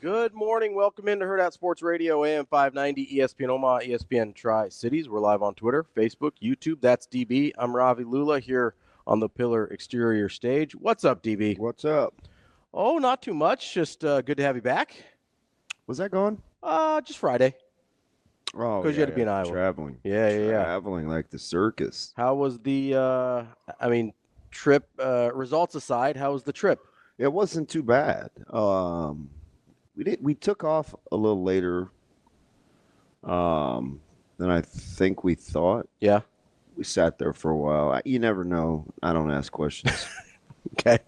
Good morning. Welcome into Hurrdat Sports Radio, AM 590, ESPN Omaha, ESPN Tri-Cities. We're live on Twitter, Facebook, YouTube. That's DB. I'm Ravi Lulla here on the Pillar Exterior stage. What's up, DB? What's up? Oh, not too much. Just good to have you back. Was that going? Just Friday. Oh, because you had to be in Iowa. Traveling. Yeah. Traveling like the circus. How was the, trip, results aside, how was the trip? It wasn't too bad. We took off a little later than I think we thought. Yeah. We sat there for a while. You never know. I don't ask questions. Okay.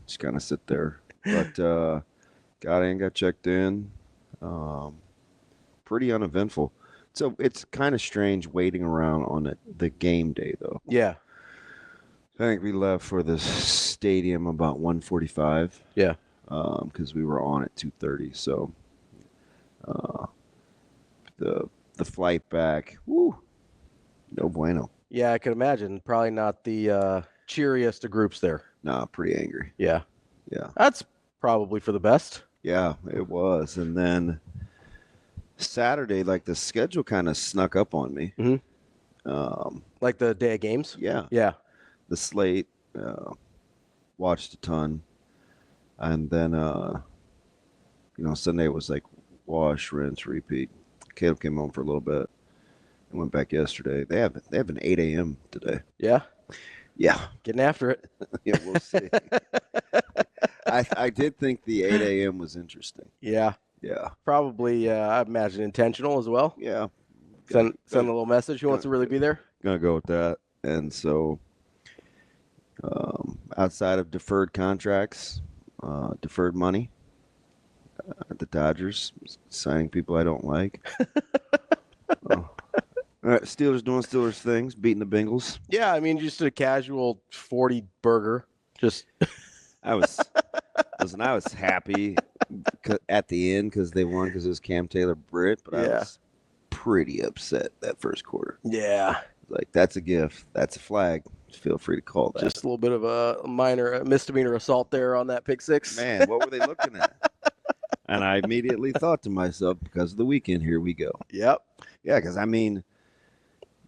Just kind of sit there. But got checked in. Pretty uneventful. So it's kind of strange waiting around on the game day, though. Yeah. I think we left for the stadium about 1:45. Yeah. Because we were on at 2:30. So the flight back, woo, no bueno. Yeah, I can imagine. Probably not the cheeriest of groups there. Nah, pretty angry. Yeah. Yeah. That's probably for the best. Yeah, it was. And then Saturday, like the schedule kind of snuck up on me. Mm-hmm. Like the day of games? Yeah. Yeah. The slate, watched a ton. And then, Sunday was like wash, rinse, repeat. Caleb came home for a little bit and went back yesterday. They have an 8 a.m. today. Yeah? Yeah. Getting after it. Yeah, we'll see. I did think the 8 a.m. was interesting. Yeah. Yeah. Probably, I imagine, intentional as well. Yeah. Send a little message. Who wants to really be there? Gonna go with that. And so, outside of deferred contracts, deferred money, the Dodgers signing people I don't like. All right, Steelers doing Steelers things, beating the Bengals. Yeah, I mean, just a casual 40 burger. Just I was happy at the end because they won because it was Cam Taylor Britt, but I was pretty upset that first quarter. Yeah. Like, that's a gift. That's a flag. Feel free to call that. Just a little bit of a minor misdemeanor assault there on that pick six. Man, what were they looking at? And I immediately thought to myself, because of the weekend, here we go. Yep. Yeah, because, I mean,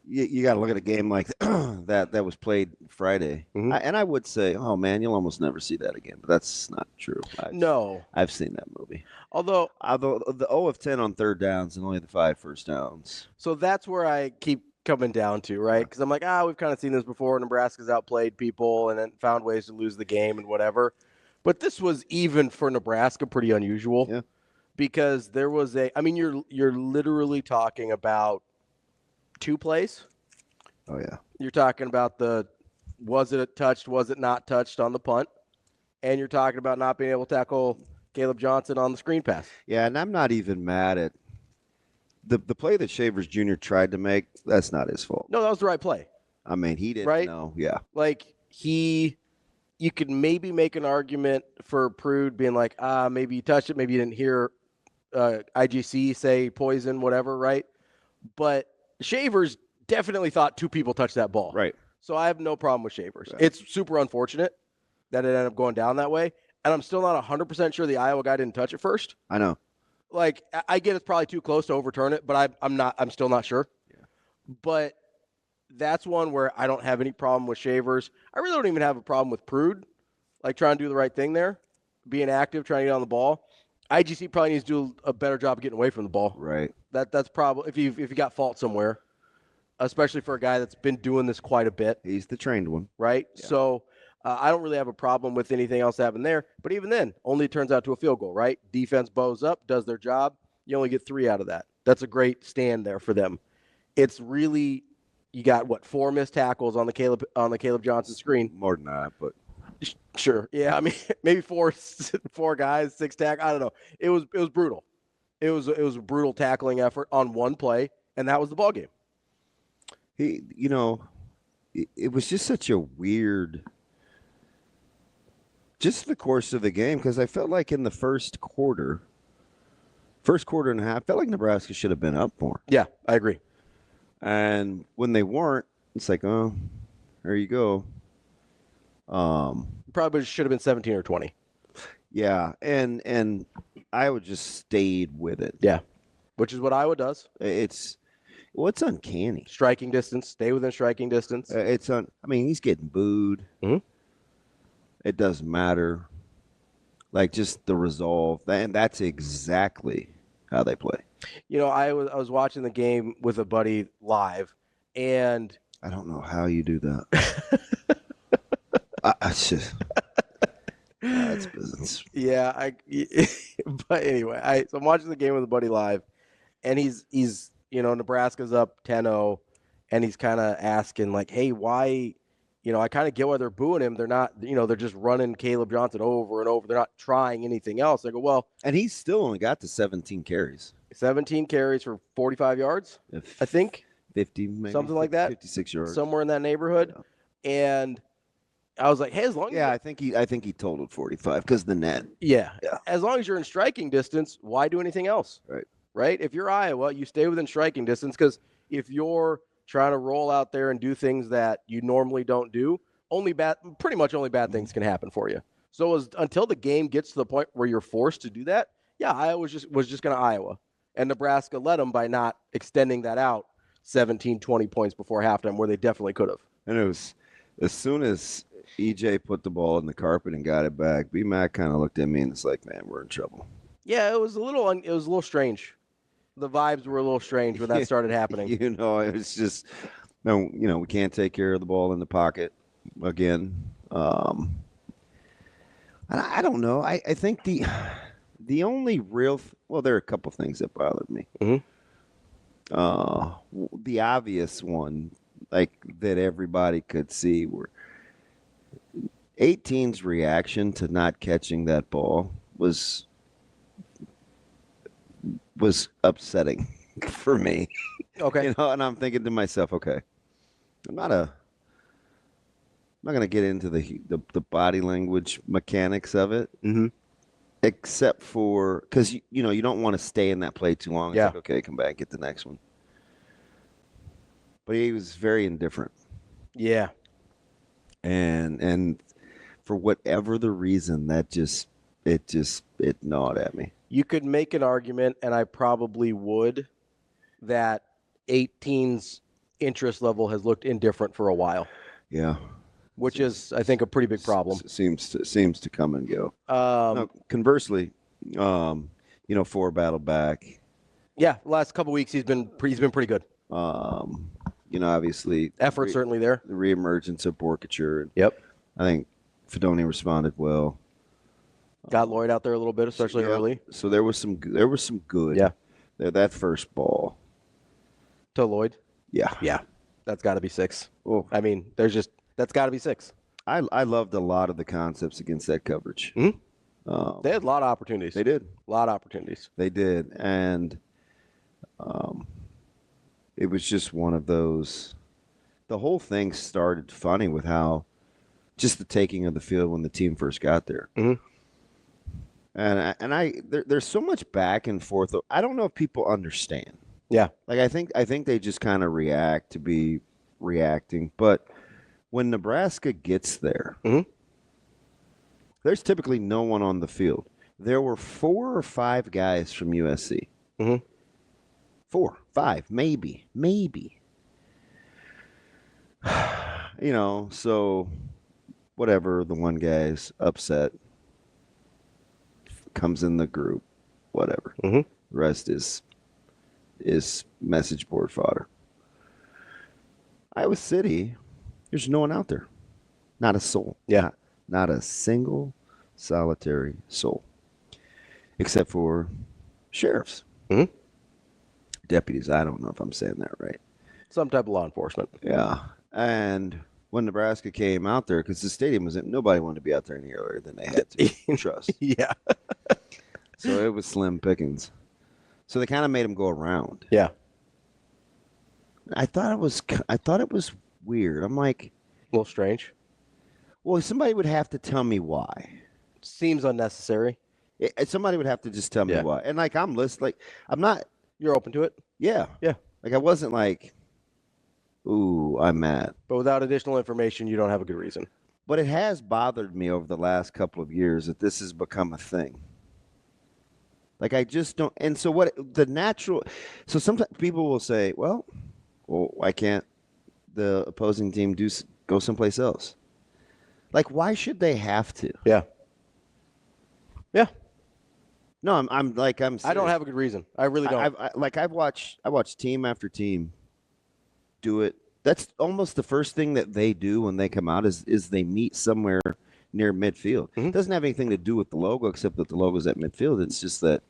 you got to look at a game like that was played Friday. Mm-hmm. And I would say, oh, man, you'll almost never see that again. But that's not true. I've seen that movie. Although the 0 of 10 on third downs and only the 5 first downs. So that's where I keep coming down to, right? Because I'm like, we've kind of seen this before. Nebraska's outplayed people and then found ways to lose the game and whatever. But this was, even for Nebraska, pretty unusual. Yeah. Because there was you're literally talking about 2 plays. Oh, yeah. You're talking about was it touched, was it not touched on the punt? And you're talking about not being able to tackle Caleb Johnson on the screen pass. Yeah, and I'm not even mad at the play that Shavers Jr. tried to make. That's not his fault. No, that was the right play. I mean, he didn't know. Yeah. Like, you could maybe make an argument for Prude being like, maybe you touched it, maybe you didn't hear IGC say poison, whatever, right? But Shavers definitely thought 2 people touched that ball. Right. So I have no problem with Shavers. Right. It's super unfortunate that it ended up going down that way. And I'm still not 100% sure the Iowa guy didn't touch it first. I know. Like, I get it's probably too close to overturn it, but I'm still not sure. Yeah. But that's one where I don't have any problem with Shavers. I really don't even have a problem with Prude, like trying to do the right thing there, being active, trying to get on the ball. IGC probably needs to do a better job of getting away from the ball. Right. That's probably if you got fault somewhere, especially for a guy that's been doing this quite a bit. He's the trained one. Right. Yeah. So I don't really have a problem with anything else happening there. But even then, only turns out to a field goal, right? Defense bows up, does their job. You only get 3 out of that. That's a great stand there for them. It's really, you got 4 missed tackles on the Caleb Johnson screen. More than that, but sure, yeah. I mean, maybe 4 guys, 6 tackles. I don't know. It was brutal. It was a brutal tackling effort on one play, and that was the ball game. It was just such a weird. Just the course of the game, because I felt like in the first quarter and a half, I felt like Nebraska should have been up more. Yeah, I agree. And when they weren't, it's like, oh, there you go. Probably should have been 17 or 20. Yeah, and Iowa just stayed with it. Yeah, which is what Iowa does. It's uncanny. Striking distance, stay within striking distance. I mean, he's getting booed. Mhm. It doesn't matter. Like, just the resolve, and that's exactly how they play. You know, I was watching the game with a buddy live, and I don't know how you do that. It's just that's business. yeah, but anyway, so I'm watching the game with a buddy live, and he's Nebraska's up 10-0, and he's kind of asking like, hey, why? I kind of get why they're booing him. They're not, they're just running Caleb Johnson over and over. They're not trying anything else. I go, well, and he's still only got to 17 carries. 17 carries for 45 yards, I think. 50, maybe. Something like that. 56 yards. Somewhere in that neighborhood. Yeah. And I was like, hey, as long as I think he totaled 45 because the net. Yeah. As long as you're in striking distance, why do anything else? Right? If you're Iowa, you stay within striking distance, because if you're trying to roll out there and do things that you normally don't do, pretty much only bad things can happen for you. So until the game gets to the point where you're forced to do that, Iowa was just going to Iowa. And Nebraska led them by not extending that out 17, 20 points before halftime, where they definitely could have. And it was as soon as EJ put the ball in the carpet and got it back, B-Mac kind of looked at me and it's like, man, we're in trouble. Yeah, it was a little strange. The vibes were a little strange when that started happening. It was just, no, we can't take care of the ball in the pocket again. I don't know. I think the only real, there are a couple things that bothered me. Mm-hmm. The obvious one, like that everybody could see, were 18's reaction to not catching that ball was upsetting for me. Okay. And I'm thinking to myself, okay, I'm not going to get into the body language mechanics of it. Mm-hmm. Except for, because you don't want to stay in that play too long. It's Yeah. like, okay, come back, get the next one. But he was very indifferent. Yeah. And for whatever the reason, it gnawed at me. You could make an argument, and I probably would, that 18's interest level has looked indifferent for a while. Yeah. Which is, I think, a pretty big problem. Seems to come and go. No, conversely, 4 battle back. Yeah, the last couple weeks he's been pretty good. Obviously effort certainly there. The reemergence of Borkature. Yep. I think Fedoni responded well. Got Lloyd out there a little bit, especially early. So there was some good. Yeah. That first ball to Lloyd. Yeah. That's got to be 6. Oh, I mean, that's got to be 6. I loved a lot of the concepts against that coverage. Mm-hmm. They had a lot of opportunities. They did. A lot of opportunities. They did. And it was just one of those. The whole thing started funny with how just the taking of the field when the team first got there. Mm-hmm. And there's so much back and forth. I don't know if people understand. Yeah. Like I think they just kind of react to be reacting. But when Nebraska gets there, mm-hmm. there's typically no one on the field. There were 4 or 5 guys from USC. Mm-hmm. 4, 5, maybe. So whatever, the one guy's upset, comes in the group, whatever. Mm-hmm. The rest is message board fodder. Iowa City, there's no one out there. Not a soul. Yeah. Not a single solitary soul. Except for sheriffs. Mm-hmm. Deputies. I don't know if I'm saying that right. Some type of law enforcement. Yeah. And when Nebraska came out there, because the stadium was nobody wanted to be out there any earlier than they had to. Trust. Yeah. So it was slim pickings. So they kind of made him go around. Yeah. I thought it was weird. I'm like, a little strange. Well, somebody would have to tell me why. Seems unnecessary. Somebody would have to just tell me why. And like I'm not. You're open to it? Yeah. Yeah. Like I wasn't like, ooh, I'm mad. But without additional information, you don't have a good reason. But it has bothered me over the last couple of years that this has become a thing. Like I just don't. And so what the natural? So sometimes people will say, well, why can't the opposing team go someplace else? Like, why should they have to? Yeah. Yeah. No, I'm serious. I don't have a good reason. I really don't. I've watched team after team do it. That's almost the first thing that they do when they come out is they meet somewhere near midfield. Mhm. It doesn't have anything to do with the logo, except that the logo's at midfield. It's just that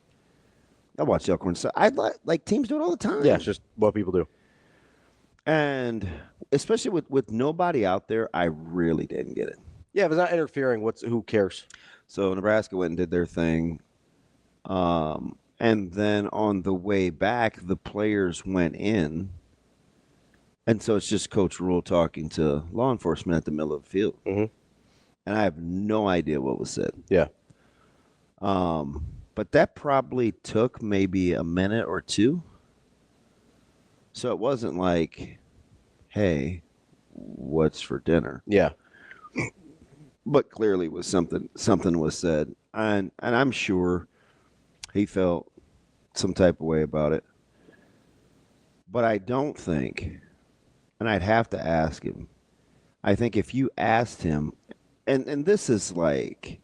I watch Elkhorn. So I like teams do it all the time. Yeah, it's just what people do. And especially with nobody out there, I really didn't get it. Yeah, if it's not interfering, who cares? So Nebraska went and did their thing. And then on the way back, the players went in. And so it's just Coach Rule talking to law enforcement at the middle of the field. Mhm. And I have no idea what was said. Yeah. But that probably took maybe a minute or two. So it wasn't like, hey, what's for dinner? Yeah. But clearly was something was said. And I'm sure he felt some type of way about it. But I don't think, and I'd have to ask him, I think if you asked him, and this is like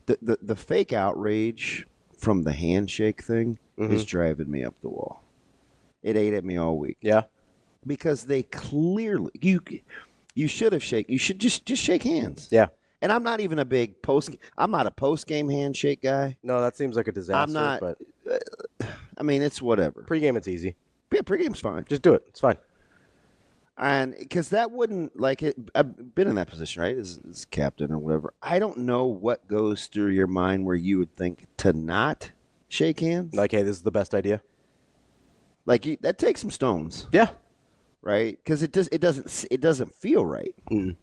the fake outrage from the handshake thing is driving me up the wall. It ate at me all week. Yeah. Because they clearly you should have you should just shake hands. Yeah. And I'm not even I'm not a post-game handshake guy. No, that seems like a disaster. I'm not, but I mean, it's whatever. pregame, it's easy. Yeah, pregame's fine. Just do it. It's fine. And because that wouldn't, like, I've been in that position, right, as captain or whatever. I don't know what goes through your mind where you would think to not shake hands. Like, hey, this is the best idea. Like, that takes some stones. Yeah. Right? Because it doesn't feel right. Mm.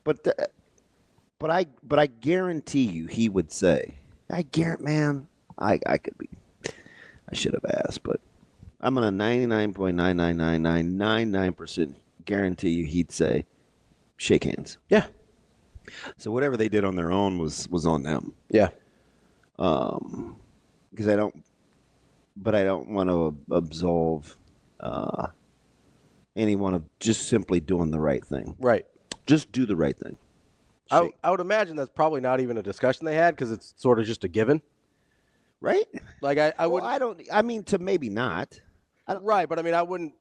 But I guarantee you he would say, I could be. I should have asked, but I'm going to 99.99999% guarantee you he'd say, shake hands. Yeah. So whatever they did on their own was on them. Yeah. Because I don't want to absolve anyone of just simply doing the right thing. Right. Just do the right thing. I would imagine that's probably not even a discussion they had because it's sort of just a given. Right? Like I mean, to maybe not. Right, but I mean, I wouldn't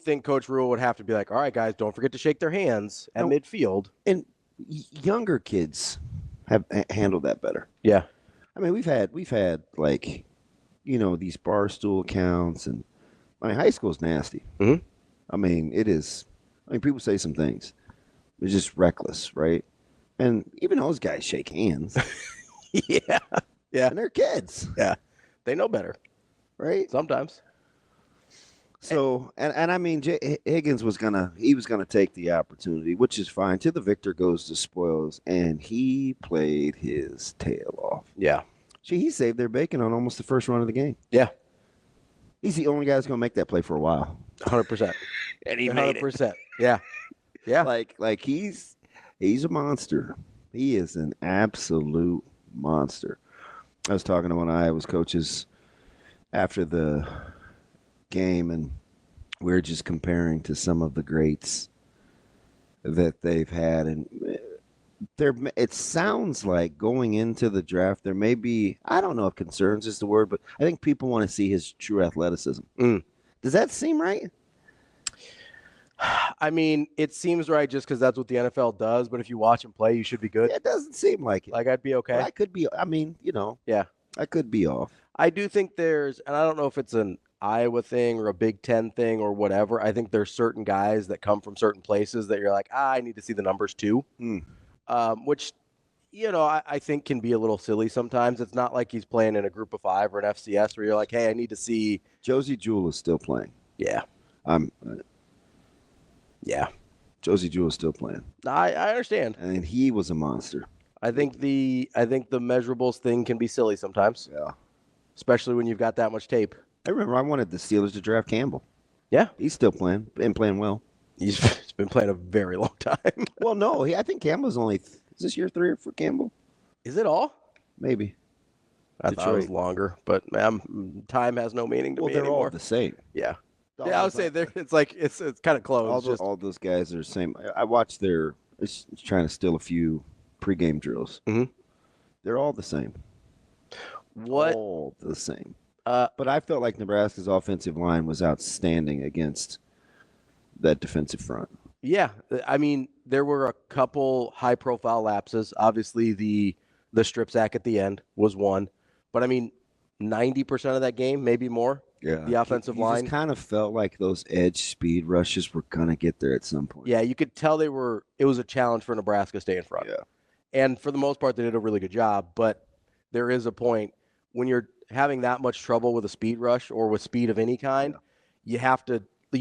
think Coach Rule would have to be like, all right, guys, don't forget to shake their hands at midfield. And younger kids have handled that better. Yeah. I mean, we've had like, these bar stool accounts, and I mean, high school's nasty. Mm-hmm. I mean, it is. I mean, people say some things. It's just reckless, right? And even those guys shake hands. Yeah. Yeah. And they're kids. Yeah. They know better. Right? Sometimes. So, and I mean, Higgins was gonna take the opportunity, which is fine. To the victor goes the spoils, and he played his tail off. Yeah. See, he saved their bacon on almost the first run of the game. Yeah. He's the only guy that's gonna make that play for a while. 100%. And he made 100%. Yeah. Yeah. Like he's a monster. He is an absolute monster. I was talking to one of Iowa's coaches after the game, and we're just comparing to some of the greats that they've had, and it sounds like going into the draft there may be, I don't know if concerns is the word, but I think people want to see his true athleticism. Does that seem right? I mean, it seems right just because that's what the NFL does, but if you watch him play, you should be good. It doesn't seem like it. Like, I'd be okay. Well, I could be, I mean, Yeah. I could be off. I do think and I don't know if it's an Iowa thing or a Big Ten thing or whatever. I think there's certain guys that come from certain places that you're like, I need to see the numbers too. Which, I think can be a little silly sometimes. It's not like he's playing in a group of 5 or an FCS where you're like, hey, I need to see. Josie Jewell is still playing. Yeah. Yeah. Josie Jewell is still playing. I understand. And he was a monster. I think the measurables thing can be silly sometimes. Yeah. Especially when you've got that much tape. I remember I wanted the Steelers to draft Campbell. Yeah. He's still playing and playing well. He's been playing a very long time. Well, no, I think Campbell's only, is this year 3 for Campbell? Is it all? Maybe. I thought it was longer, but time has no meaning to me they're anymore. All the same. Yeah. I would say it's like it's kind of close. All those guys are the same. I watched it's trying to steal a few pregame drills. Mm-hmm. They're all the same. What? All the same. But I felt like Nebraska's offensive line was outstanding against that defensive front. Yeah, I mean, there were a couple high-profile lapses. Obviously, the strip sack at the end was one, but I mean, 90% of that game, maybe more. Yeah, the offensive line just kind of felt like those edge speed rushes were gonna get there at some point. Yeah, you could tell it was a challenge for Nebraska to stay in front. Yeah, and for the most part, they did a really good job. But there is a point when you're having that much trouble with a speed rush or with speed of any kind, you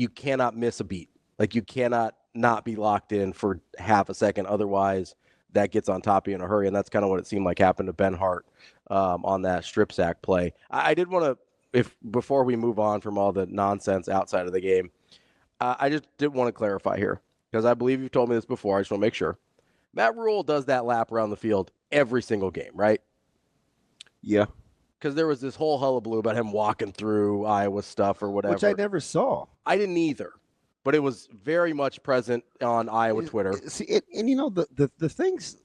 cannot miss a beat. Like you cannot not be locked in for half a second. Otherwise, that gets on top of you in a hurry. And that's kind of what it seemed like happened to Ben Hart on that strip sack play. I did want to, before we move on from all the nonsense outside of the game, I just did want to clarify here because I believe you've told me this before. I just want to make sure. Matt Rule does that lap around the field every single game, right? Yeah. Because there was this whole hullabaloo about him walking through Iowa stuff or whatever. Which I never saw. I didn't either. But it was very much present on Iowa Twitter. See, and you know, the things.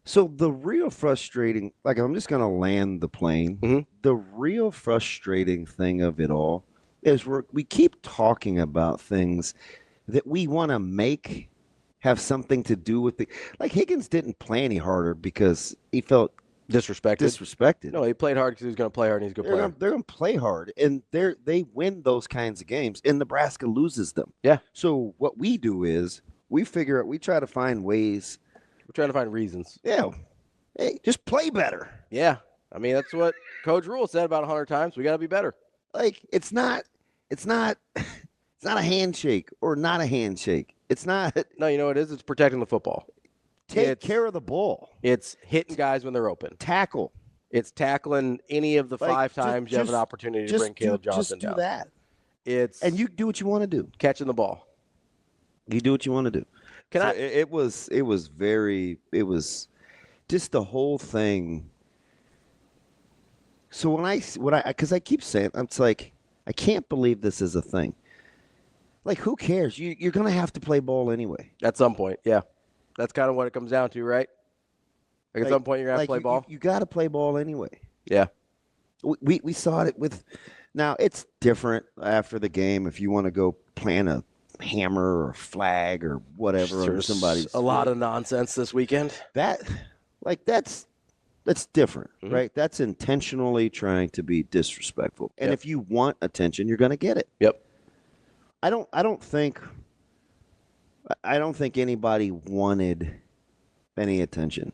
So the real frustrating, like I'm just going to land the plane. Mm-hmm. The real frustrating thing of it all is we keep talking about things that we want to have something to do with like Higgins didn't play any harder because he felt disrespected. No, he played hard because he was going to play hard and he's going to play hard. They're going to play hard, and they win those kinds of games, and Nebraska loses them. Yeah. So what we do is we try to find ways. We're trying to find reasons. Yeah. Hey, just play better. Yeah. I mean, that's what Coach Rule said about 100 times. We got to be better. Like, it's not a handshake or not a handshake. It's not. No, you know what it is? It's protecting the football. Take care of the ball. It's hitting guys when they're open. Tackle. It's tackling any of the 5 times you have an opportunity to bring Caleb Johnson down. Just do that. And you do what you want to do. Catching the ball. You do what you want to do. It was just the whole thing. So because I keep saying, it's like, I can't believe this is a thing. Like, who cares? You're going to have to play ball anyway. At some point, yeah. That's kind of what it comes down to, right? Like at some point, you're going to have to play ball? You got to play ball anyway. Yeah. We saw it with – now, it's different after the game if you want to go plant a hammer or a flag or whatever on somebody's – a lot of nonsense this weekend. That's different, mm-hmm. right? That's intentionally trying to be disrespectful. And if you want attention, you're going to get it. Yep. I don't think anybody wanted any attention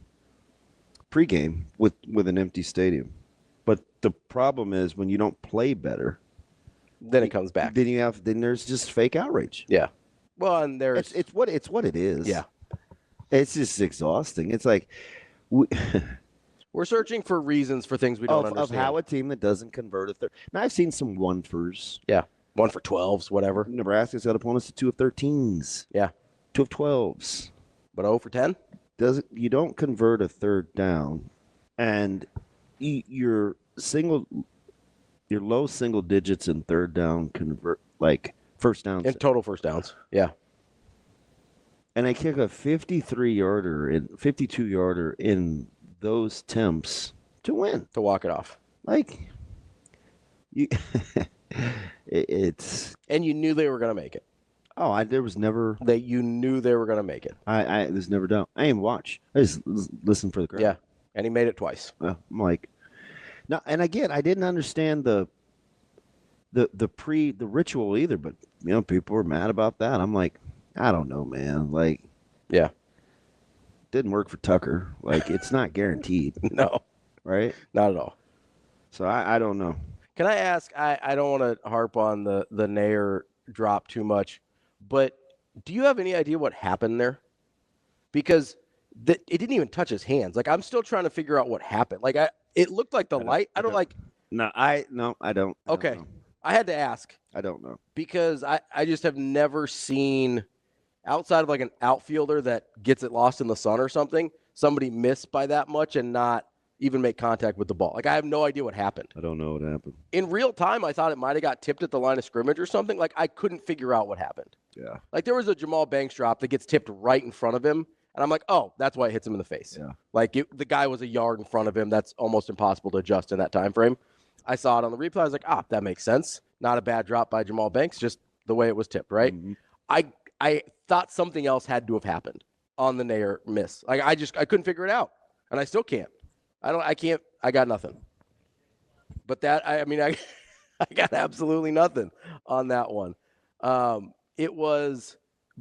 pregame with an empty stadium. But the problem is when you don't play better, then it comes back. Then there's just fake outrage. Yeah. Well, and there's it's what it is. Yeah. It's just exhausting. It's like we're searching for reasons for things we don't understand. Of how a team that doesn't convert a third. Now I've seen some 1-fers. Yeah. 1 for 12s, whatever. Nebraska's got opponents to 2 of 13s. Yeah. 2 of 12s. But 0 for 10? You don't convert a third down, and your low single digits in third down convert like first downs. In total first downs. Yeah. And I kick a 53-yarder and 52-yarder in those temps to win. To walk it off. Like you it's and you knew they were going to make it. Oh, there was never that you knew they were going to make it. There's never doubt. I didn't watch. I just listened for the crowd. Yeah, and he made it twice. I'm like, no, and again, I didn't understand the ritual either. But people were mad about that. I'm like, I don't know, man. Like, yeah, didn't work for Tucker. Like, it's not guaranteed. No, right? Not at all. So I don't know. Can I ask? I don't want to harp on the Nair drop too much. But do you have any idea what happened there? Because it didn't even touch his hands. Like, I'm still trying to figure out what happened. Like, it looked like the light. I don't like. No, I don't. Okay. Know. I had to ask. I don't know. Because I just have never seen, outside of like an outfielder that gets it lost in the sun or something, somebody miss by that much and not, even make contact with the ball. Like, I have no idea what happened. I don't know what happened. In real time, I thought it might have got tipped at the line of scrimmage or something. Like, I couldn't figure out what happened. Yeah. Like, there was a Jamal Banks drop that gets tipped right in front of him, and I'm like, oh, that's why it hits him in the face. Yeah. Like, the guy was a yard in front of him. That's almost impossible to adjust in that time frame. I saw it on the replay. I was like, that makes sense. Not a bad drop by Jamal Banks, just the way it was tipped, right? Mm-hmm. I thought something else had to have happened on the Nair miss. Like, I couldn't figure it out, and I still can't. I got nothing. But I got absolutely nothing on that one. But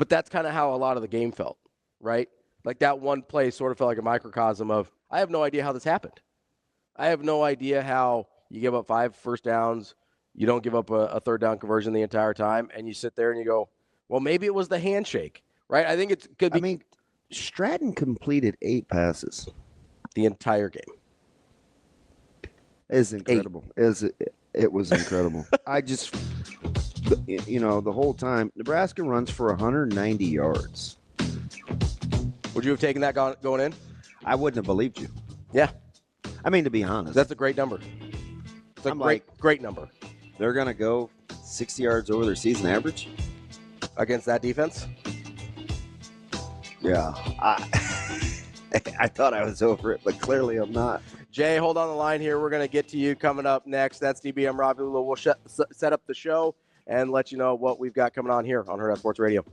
that's kind of how a lot of the game felt, right? Like, that one play sort of felt like a microcosm of, I have no idea how this happened. I have no idea how you give up 5 first downs, you don't give up a third down conversion the entire time, and you sit there and you go, well, maybe it was the handshake, right? I think it could be. I mean, Stratton completed 8 passes the entire game. It's incredible. It was incredible. I just, the whole time, Nebraska runs for 190 yards. Would you have taken that going in? I wouldn't have believed you. Yeah. I mean, to be honest. That's a great number. It's a great number. They're going to go 60 yards over their season average? Against that defense? Yeah. I thought I was over it, but clearly I'm not. Jay, hold on the line here. We're going to get to you coming up next. That's DB. I'm Ravi. We'll set up the show and let you know what we've got coming on here on Hurrdat Sports Radio.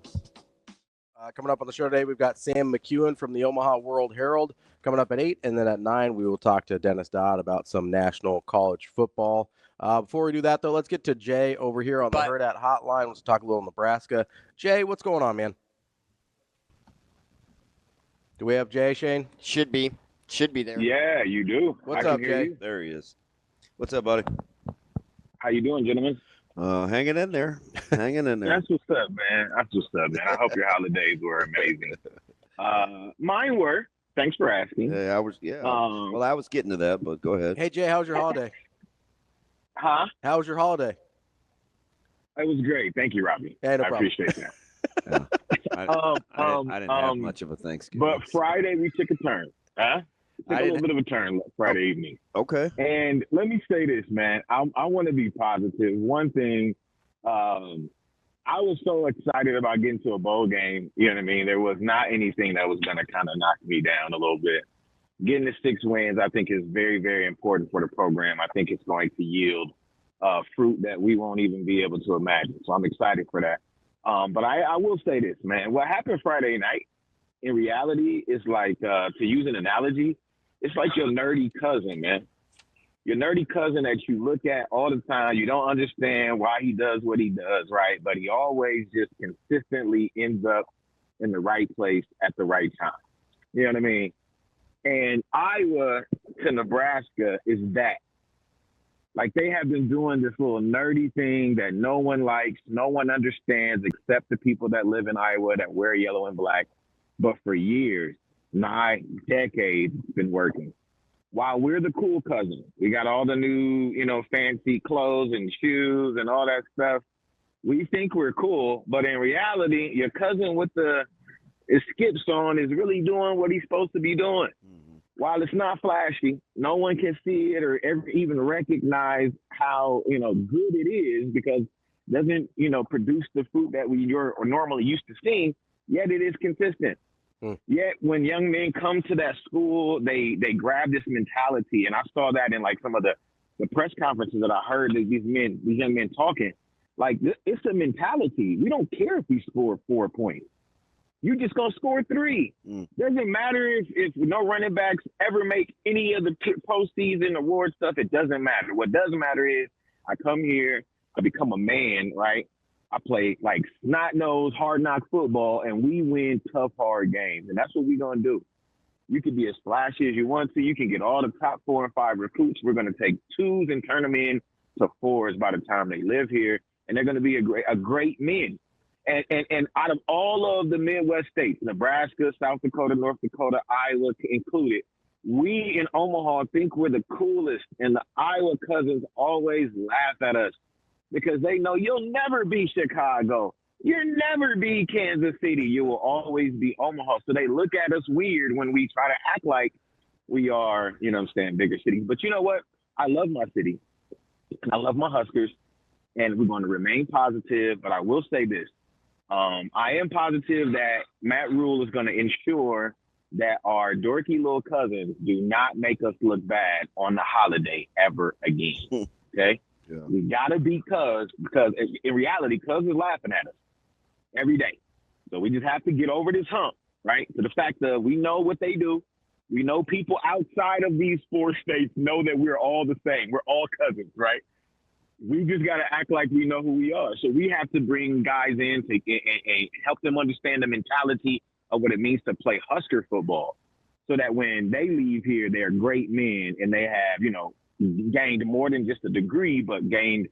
Coming up on the show today, we've got Sam McKewon from the Omaha World-Herald coming up at 8, and then at 9, we will talk to Dennis Dodd about some national college football. Before we do that, though, let's get to Jay over here on the Hurrdat hotline. Let's talk a little Nebraska. Jay, what's going on, man? Do we have Jay, Shane? Should be there. Yeah, you do. What's up, Jay? There he is. What's up, buddy? How you doing, gentlemen? Hanging in there. That's what's up, man. I hope your holidays were amazing. Mine were. Thanks for asking. Hey, I was getting to that, but go ahead. Hey, Jay, how was your holiday? Huh? How was your holiday? It was great. Thank you, Ravi. Hey, no I problem. appreciate that. I didn't have much of a Thanksgiving. But Friday we took a turn. Took a little bit of a turn Friday evening. Okay. And let me say this, man. I want to be positive. One thing, I was so excited about getting to a bowl game. You know what I mean? There was not anything that was going to kind of knock me down a little bit. Getting the 6 wins, I think, is very, very important for the program. I think it's going to yield fruit that we won't even be able to imagine. So I'm excited for that. But I will say this, man. What happened Friday night, in reality, is like, to use an analogy, it's like your nerdy cousin, man. Your nerdy cousin that you look at all the time. You don't understand why he does what he does, right? But he always just consistently ends up in the right place at the right time. You know what I mean? And Iowa to Nebraska is that. Like, they have been doing this little nerdy thing that no one likes, no one understands except the people that live in Iowa that wear yellow and black. But for years, 9 decades, it's been working. While we're the cool cousin, we got all the new, fancy clothes and shoes and all that stuff. We think we're cool, but in reality, your cousin with the skips on is really doing what he's supposed to be doing. Mm-hmm. While it's not flashy, no one can see it or ever even recognize how, good it is because it doesn't, produce the fruit that you're normally used to seeing, yet it is consistent. Yet when young men come to that school, they grab this mentality. And I saw that in like some of the press conferences that I heard these young men talking. Like, it's a mentality. We don't care if we score 4 points. You're just going to score 3. Doesn't matter if no running backs ever make any of the postseason award stuff. It doesn't matter. What does matter is I come here, I become a man, right? I play like snot-nosed, hard-knock football, and we win tough, hard games. And that's what we're going to do. You can be as flashy as you want to. You can get all the top 4 and 5 recruits. We're going to take 2s and turn them in to 4s by the time they live here. And they're going to be a great men. And out of all of the Midwest states, Nebraska, South Dakota, North Dakota, Iowa included, we in Omaha think we're the coolest. And the Iowa cousins always laugh at us because they know you'll never be Chicago. You'll never be Kansas City. You will always be Omaha. So they look at us weird when we try to act like we are, you know what I'm saying, bigger cities. But you know what? I love my city. I love my Huskers, and we're going to remain positive. But I will say this. I am positive that Matt Rule is going to ensure that our dorky little cousins do not make us look bad on the holiday ever again. Okay? Yeah. We got to be because in reality, Cuz is laughing at us every day. So we just have to get over this hump, right? To the fact that we know what they do. We know people outside of these 4 states know that we're all the same. We're all cousins, right? We just got to act like we know who we are. So we have to bring guys in to and help them understand the mentality of what it means to play Husker football, so that when they leave here, they're great men and they have, gained more than just a degree, but gained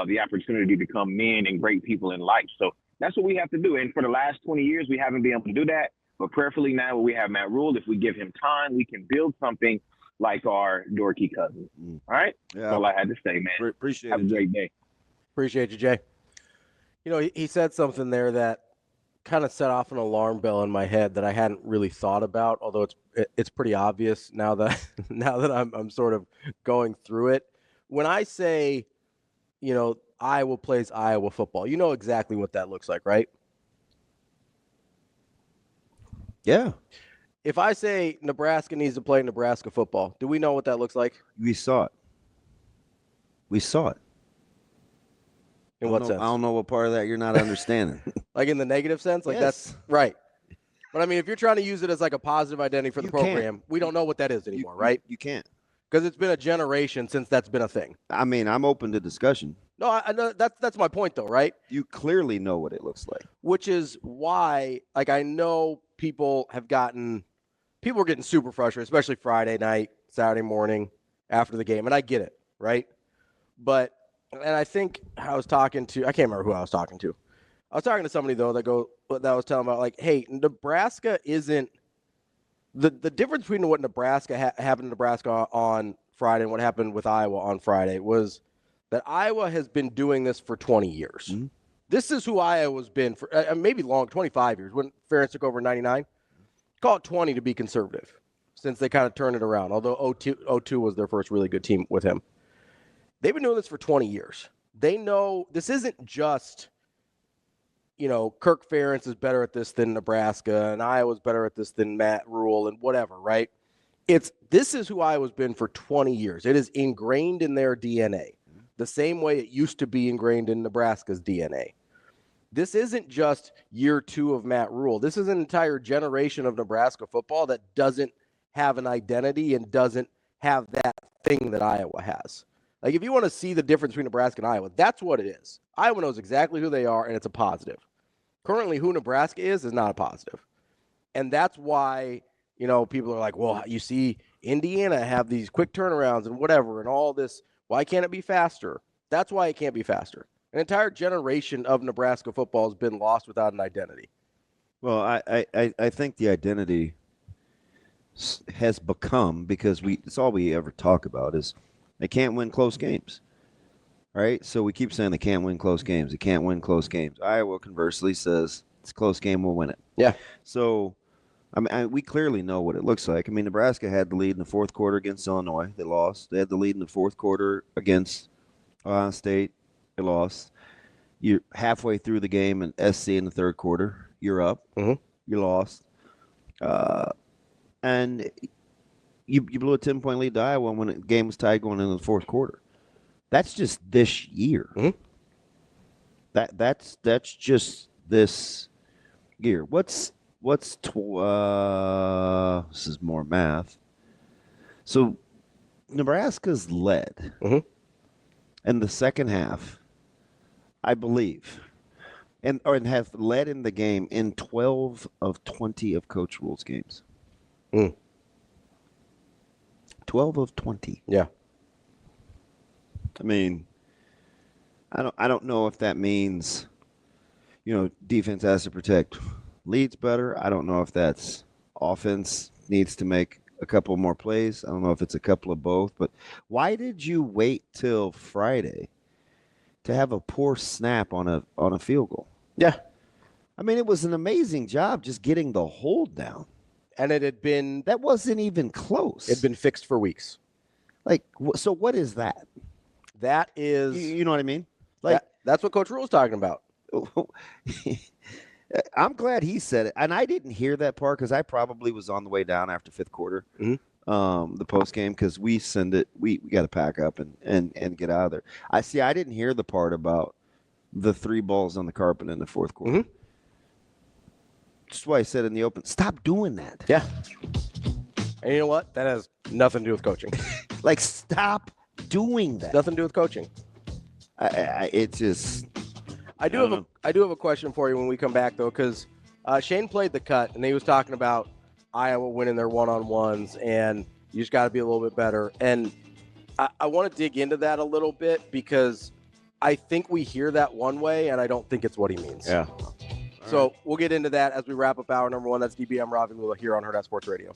the opportunity to become men and great people in life. So that's what we have to do. And for the last 20 years, we haven't been able to do that. But prayerfully now we have Matt Rule, if we give him time, we can build something like our dorky cousin. All right? Yeah. That's all I had to say, man. Appreciate Have it. a great day. Appreciate you, Jay. He said something there that kind of set off an alarm bell in my head that I hadn't really thought about, although it's pretty obvious now that I'm sort of going through it. When I say, Iowa plays Iowa football, you know exactly what that looks like, right? Yeah. If I say Nebraska needs to play Nebraska football, do we know what that looks like? We saw it. In what sense? I don't know what part of that you're not understanding. Like in the negative sense? Like Yes. That's right. But I mean, if you're trying to use it as like a positive identity for the You program, can't. we don't know what that is anymore, right? You can't. Because it's been a generation since that's been a thing. I mean, I'm open to discussion. No, I know that's my point though, right? You clearly know what it looks like. Which is why, I know people are getting super frustrated, especially Friday night, Saturday morning after the game. And I get it, right? And I think I was talking to, I can't remember who I was talking to. I was talking to somebody though that was telling about hey, Nebraska isn't the difference between what Nebraska happened in Nebraska on Friday and what happened with Iowa on Friday was that Iowa has been doing this for 20 years. Mm-hmm. This is who Iowa's been for maybe long, 25 years. When Ferentz took over in 99, call it 20 to be conservative, since they kind of turned it around. Although 02 was their first really good team with him. They've been doing this for 20 years. They know this isn't just, Kirk Ferentz is better at this than Nebraska, and Iowa's better at this than Matt Rule and whatever, right? This is who Iowa's been for 20 years. It is ingrained in their DNA, the same way it used to be ingrained in Nebraska's DNA. This isn't just year 2 of Matt Rule. This is an entire generation of Nebraska football that doesn't have an identity and doesn't have that thing that Iowa has. Like, if you want to see the difference between Nebraska and Iowa, that's what it is. Iowa knows exactly who they are, and it's a positive. Currently, who Nebraska is not a positive. And that's why, people are like, well, you see Indiana have these quick turnarounds and whatever and all this. Why can't it be faster? That's why it can't be faster. An entire generation of Nebraska football has been lost without an identity. Well, I think the identity has become, because it's all we ever talk about is they can't win close games, right? So we keep saying they can't win close games. They can't win close games. Iowa, conversely, says it's a close game, we'll win it. Yeah. So, we clearly know what it looks like. I mean, Nebraska had the lead in the fourth quarter against Illinois. They lost. They had the lead in the fourth quarter against Ohio State. They lost. You're halfway through the game in SC in the third quarter. You're up. Mm-hmm. You lost. And you blew a 10-point lead to Iowa when the game was tied going into the fourth quarter. That's just this year. Mm-hmm. That's just this year. This is more math. So Nebraska's led in the second half, I believe, and have led in the game in 12 of 20 of Coach Rule's games. 12 of 20. Yeah. I mean, I don't know if that means, defense has to protect leads better. I don't know if that's offense needs to make a couple more plays. I don't know if it's a couple of both. But why did you wait till Friday to have a poor snap on a field goal? Yeah. I mean, it was an amazing job just getting the hold down. And it had been That wasn't even close. it had been fixed for weeks. Like, so what is that? That is You know what I mean? Like, that's what Coach Rule is talking about. I'm glad he said it, and I didn't hear that part because I probably was on the way down after fifth quarter, the post game, because we send it. We got to pack up and get out of there. I didn't hear the part about the 3 balls on the carpet in the fourth quarter. That's why I said in the open, stop doing that. Yeah. And you know what? That has nothing to do with coaching. Like, stop doing that. Nothing to do with coaching. It just. I do have a question for you when we come back, though, because Shane played the cut, and he was talking about Iowa winning their one-on-ones, and you just got to be a little bit better. And I want to dig into that a little bit because I think we hear that one way, and I don't think it's what he means. Yeah. So we'll get into that as we wrap up hour number 1. That's DBM Ravi Lulla here on Hurrdat Sports Radio.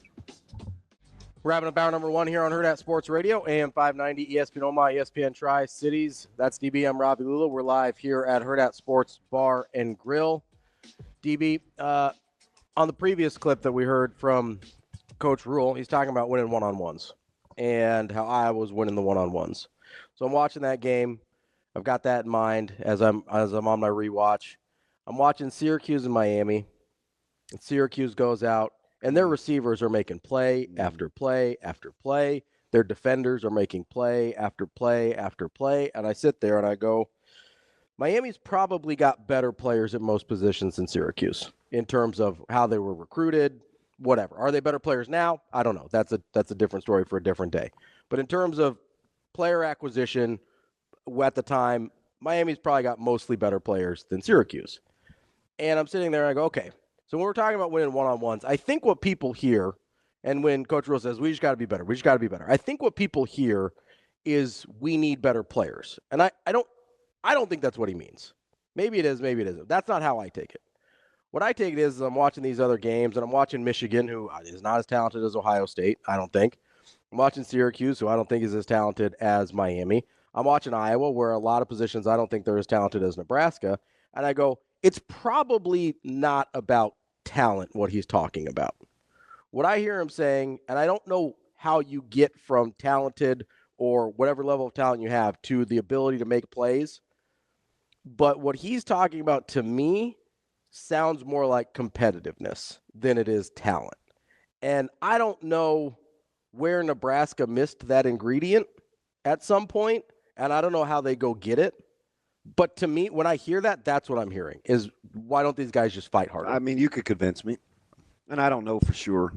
We're wrapping up hour number 1 here on Hurrdat Sports Radio, AM 590, ESPN Omaha, ESPN Tri-Cities. That's DBM Ravi Lulla. We're live here at Hurrdat Sports Bar and Grill. DB, on the previous clip that we heard from Coach Rule, he's talking about winning one-on-ones and how Iowa was winning the one-on-ones. So I'm watching that game. I've got that in mind as I'm on my rewatch. I'm watching Syracuse and Miami. And Syracuse goes out, and their receivers are making play after play after play. Their defenders are making play after play after play. And I sit there and I go, Miami's probably got better players at most positions than Syracuse in terms of how they were recruited, whatever. Are they better players now? I don't know. That's a different story for a different day. But in terms of player acquisition at the time, Miami's probably got mostly better players than Syracuse. And I'm sitting there and I go, okay. So when we're talking about winning one-on-ones, I think what people hear, and when Coach Rule says, we just got to be better, I think what people hear is we need better players. And I don't think that's what he means. Maybe it is, maybe it isn't. That's not how I take it. What I take it is I'm watching these other games, and I'm watching Michigan, who is not as talented as Ohio State, I don't think. I'm watching Syracuse, who I don't think is as talented as Miami. I'm watching Iowa, where a lot of positions I don't think they're as talented as Nebraska. And I go, it's probably not about talent, what he's talking about. What I hear him saying, and I don't know how you get from talented or whatever level of talent you have to the ability to make plays, but what he's talking about to me sounds more like competitiveness than it is talent. And I don't know where Nebraska missed that ingredient at some point, and I don't know how they go get it. But to me, when I hear that, that's what I'm hearing, is why don't these guys just fight harder? I mean, you could convince me, and I don't know for sure.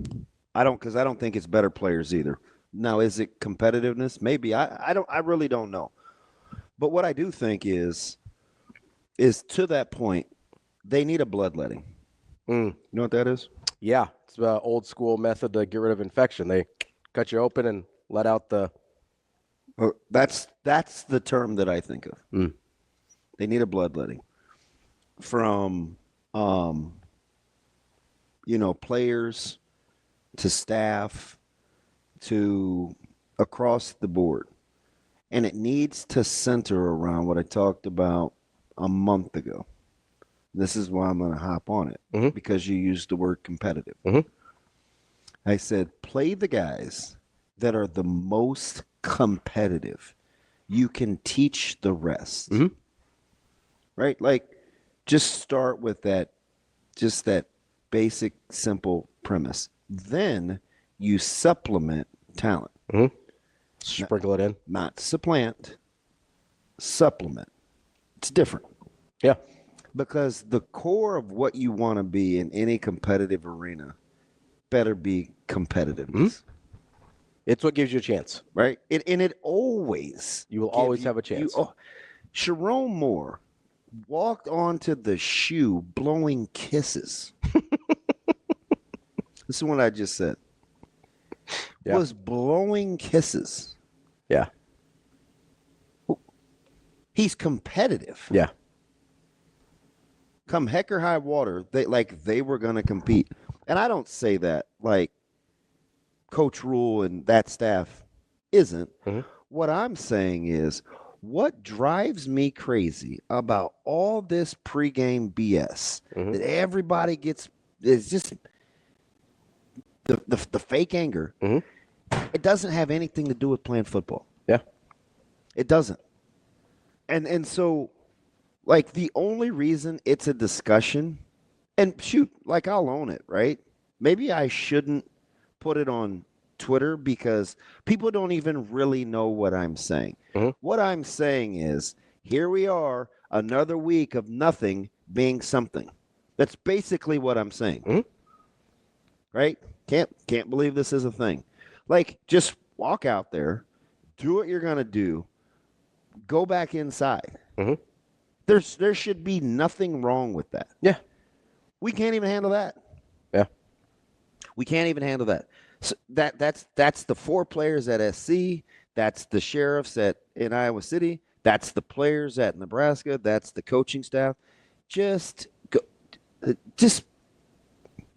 Because I don't think it's better players either. Now, is it competitiveness? Maybe. I really don't know. But what I do think is to that point, they need a bloodletting. You know what that is? Yeah, it's an old school method to get rid of infection. They cut you open and let out the. That's the term that I think of. They need a bloodletting from, players to staff to across the board. And it needs to center around what I talked about a month ago. This is why I'm going to hop on it, because you used the word competitive. I said, play the guys that are the most competitive. You can teach the rest. Right? Like, just start with that basic, simple premise. Then you supplement talent. Sprinkle it in. Not supplant, supplement. It's different. Yeah. Because the core of what you want to be in any competitive arena better be competitiveness. It's what gives you a chance. Right? And it always. You will always have a chance. Sharon Moore walked onto the shoe blowing kisses. This is what I just said. Yeah. Was blowing kisses. Yeah. He's competitive. Yeah. Come heck or high water, they were going to compete. And I don't say that like Coach Rule and that staff isn't. What I'm saying is, what drives me crazy about all this pregame BS that everybody gets is just the fake anger, it doesn't have anything to do with playing football. Yeah. It doesn't. And so, like, the only reason it's a discussion, and shoot, like, I'll own it, right? Maybe I shouldn't put it on Twitter because people don't even really know what I'm saying. What I'm saying is, here we are, another week of nothing being something. That's basically what I'm saying. Right? Can't believe this is a thing. Like, just walk out there, do what you're going to do, go back inside. There should be nothing wrong with that. Yeah. We can't even handle that. Yeah. We can't even handle that. So that's the 4 players at SC. That's the sheriffs in Iowa City. That's the players at Nebraska. That's the coaching staff. Just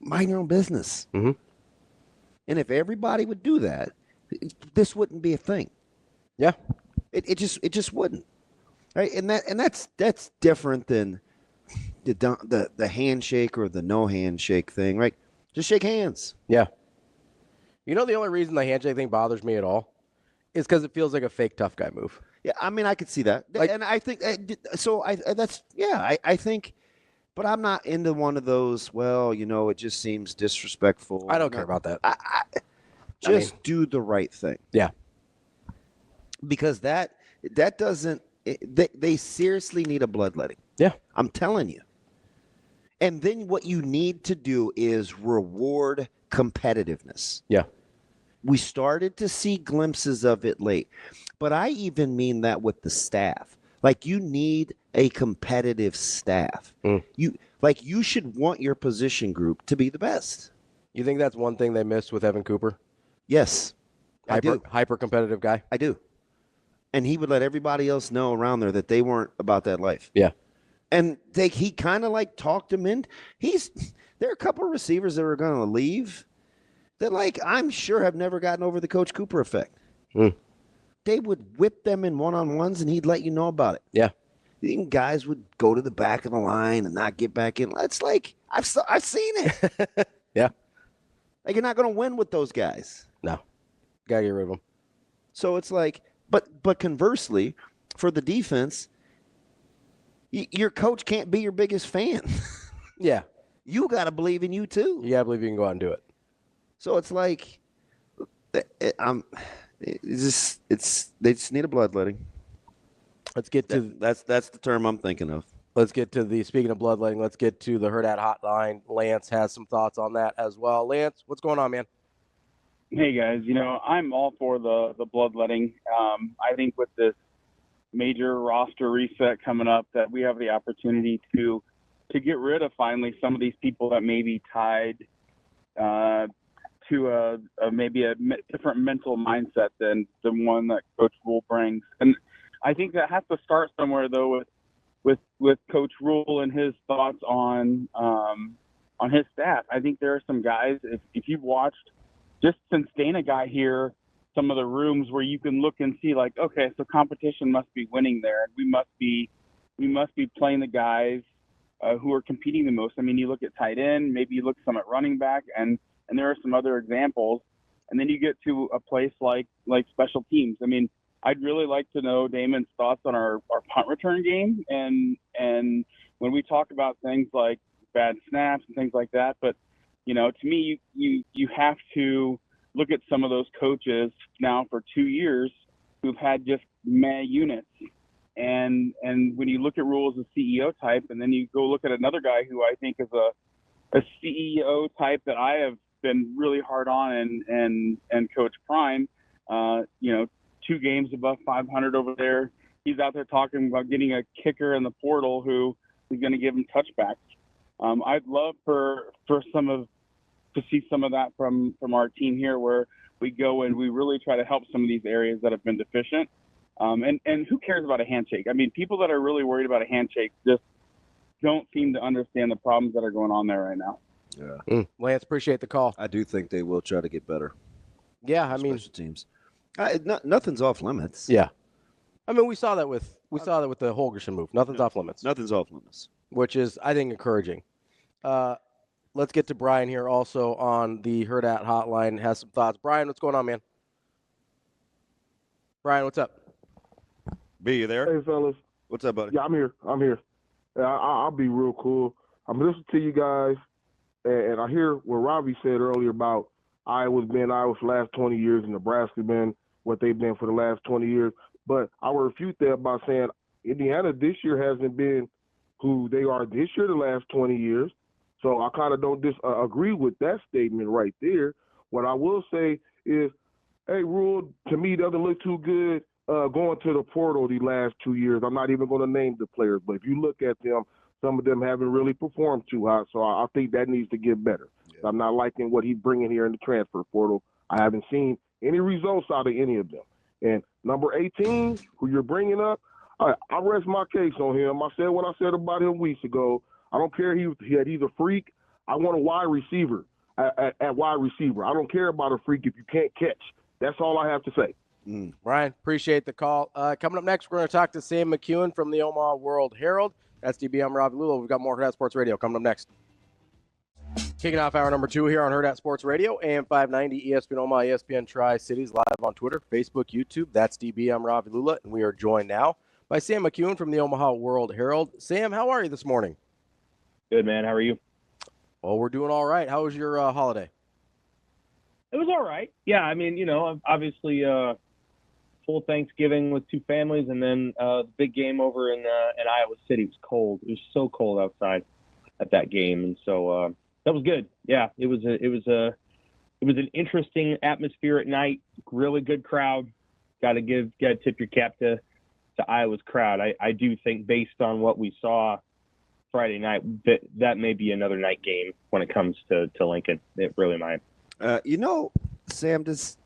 mind your own business. And if everybody would do that, this wouldn't be a thing. Yeah. It just wouldn't. Right? And that's different than the handshake or the no handshake thing, right? Just shake hands. Yeah. You know, the only reason the handshake thing bothers me at all is because it feels like a fake tough guy move. Yeah, I mean, I could see that. Like, and I think so. I think, but I'm not into one of those. Well, you know, it just seems disrespectful. I don't care about that. Just do the right thing. Yeah. Because that doesn't. They seriously need a bloodletting. Yeah. I'm telling you. And then what you need to do is reward competitiveness. Yeah. We started to see glimpses of it late. But I even mean that with the staff. Like, you need a competitive staff. You should want your position group to be the best. You think that's one thing they missed with Evan Cooper? Yes. I do. Hyper competitive guy? I do. And he would let everybody else know around there that they weren't about that life. Yeah. And he kind of like talked him in. There are a couple of receivers that are going to leave that, like, I'm sure have never gotten over the Coach Cooper effect. They would whip them in one-on-ones, and he'd let you know about it. Yeah. Even guys would go to the back of the line and not get back in. It's like, I've seen it. Yeah. Like, you're not going to win with those guys. No. Gotta get rid of them. So it's like, but conversely, for the defense, your coach can't be your biggest fan. Yeah. You got to believe in you too. You gotta believe you can go out and do it. So it's like, they just need a bloodletting. Let's get to That's the term I'm thinking of. Let's get to speaking of bloodletting, let's get to the Hurrdat hotline. Lance has some thoughts on that as well. Lance, what's going on, man? Hey guys, I'm all for the bloodletting. I think with this major roster reset coming up, that we have the opportunity to get rid of finally some of these people that may be tied to maybe a different mental mindset than the one that Coach Rule brings. And I think that has to start somewhere though with Coach Rule and his thoughts on his staff. I think there are some guys, if you've watched just since Dana got here, some of the rooms where you can look and see, like, okay, so competition must be winning there, and we must be playing the guys who are competing the most. I mean, you look at tight end, maybe you look some at running back, and there are some other examples, and then you get to a place like special teams. I mean, I'd really like to know Damon's thoughts on our punt return game, and when we talk about things like bad snaps and things like that, but to me, you have to look at some of those coaches now for 2 years who've had just meh units. And when you look at Rule as a CEO type, and then you go look at another guy who I think is a CEO type that I have been really hard on, and Coach Prime, 2 games above 500 over there. He's out there talking about getting a kicker in the portal who is going to give him touchbacks. I'd love to see some of that from our team here, where we go and we really try to help some of these areas that have been deficient. And who cares about a handshake? I mean, people that are really worried about a handshake just don't seem to understand the problems that are going on there right now. Yeah. Lance, appreciate the call. I do think they will try to get better. Yeah, I mean, special teams. Nothing's off limits. Yeah. I mean, we saw that with the Holgerson move. Nothing's off limits. Nothing's off limits. Which is, I think, encouraging. let's get to Brian here also on the Hurrdat hotline. Has some thoughts. Brian, what's going on, man? Brian, what's up? B, you there? Hey, fellas. What's up, buddy? Yeah, I'm here. Yeah, I'll be real cool. I'm listening to you guys, and I hear what Ravi said earlier about Iowa's been Iowa for the last 20 years and Nebraska been what they've been for the last 20 years. But I will refute that by saying Indiana this year hasn't been who they are this year the last 20 years. So I kind of don't agree with that statement right there. What I will say is, hey, Rule, to me, doesn't look too good going to the portal the last 2 years. I'm not even going to name the players, but if you look at them, some of them haven't really performed too hot. So I think that needs to get better. Yeah. I'm not liking what he's bringing here in the transfer portal. I haven't seen any results out of any of them. And number 18, who you're bringing up, I rest my case on him. I said what I said about him weeks ago. I don't care he's a freak. I want a wide receiver at wide receiver. I don't care about a freak if you can't catch. That's all I have to say. Brian, appreciate the call. Coming up next, we're going to talk to Sam McKewon from the Omaha World-Herald. That's DB. I'm Ravi Lulla. We've got more Hurrdat Sports Radio coming up next. Kicking off hour number 2 here on Hurrdat Sports Radio, AM 590, ESPN Omaha, ESPN Tri-Cities, live on Twitter, Facebook, YouTube. That's DB. I'm Ravi Lulla, and we are joined now by Sam McKewon from the Omaha World-Herald. Sam, how are you this morning? Good, man. How are you? Well, we're doing all right. How was your holiday? It was all right. Yeah, I mean, obviously full Thanksgiving with 2 families, and then the big game over in Iowa City. It was cold. It was so cold outside at that game, and so that was good. Yeah, it was an interesting atmosphere at night. Really good crowd. Got to tip your cap to Iowa's crowd. I do think based on what we saw Friday night that may be another night game when it comes to Lincoln. It really might. Sam, does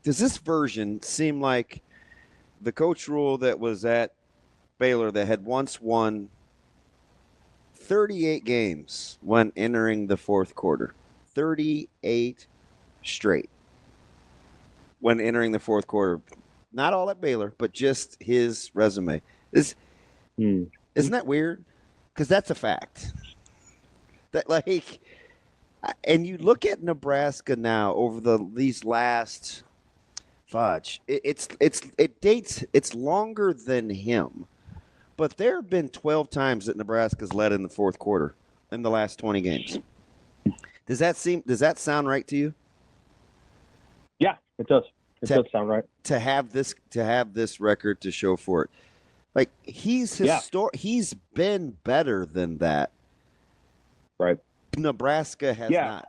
this version seem like the coach rule that was at Baylor that had once won 38 games when entering the fourth quarter? 38 straight when entering the fourth quarter. Not all at Baylor, but just his resume. Isn't that weird? Because that's a fact. And you look at Nebraska now over these last it's longer than him, but there have been 12 times that Nebraska's led in the fourth quarter in the last 20 games. Does that sound right to you? Yeah, it does. It does sound right. To have this record to show for it. Like he's been better than that. Right. Nebraska has not.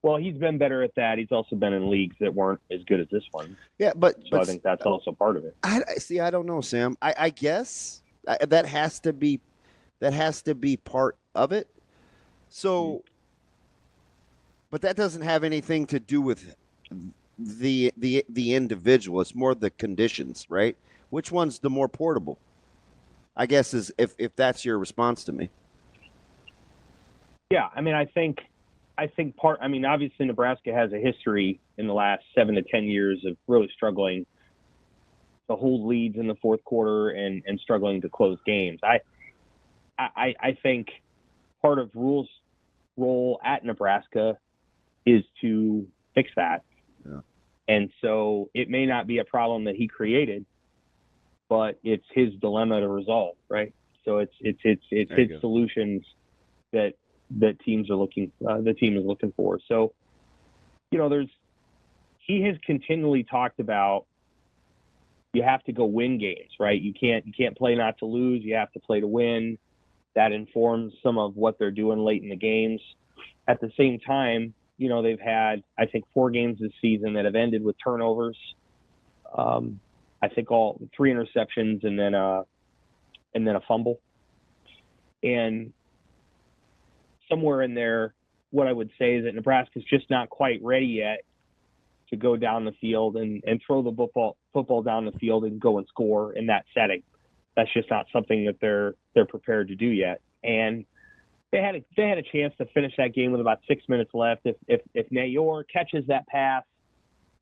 Well, he's been better at that. He's also been in leagues that weren't as good as this one. Yeah, but I think that's also part of it. I don't know, Sam. I guess that has to be part of it. So, but that doesn't have anything to do with the individual. It's more the conditions, right? Which one's the more portable? I guess is if that's your response to me. Yeah, I mean, I think obviously Nebraska has a history in the last 7 to 10 years of really struggling to hold leads in the fourth quarter and struggling to close games. I think part of Rule's role at Nebraska is to fix that. Yeah. And so it may not be a problem that he created, but it's his dilemma to resolve, right? So it's his solutions that the team is looking for. So, he has continually talked about you have to go win games, right? You can't play not to lose. You have to play to win. That informs some of what they're doing late in the games. At the same time, they've had, I think, 4 games this season that have ended with turnovers. I think all 3 interceptions and then a fumble. And somewhere in there, what I would say is that Nebraska's just not quite ready yet to go down the field and throw the football down the field and go and score in that setting. That's just not something that they're prepared to do yet. And they had a chance to finish that game with about 6 minutes left. If Nayor catches that pass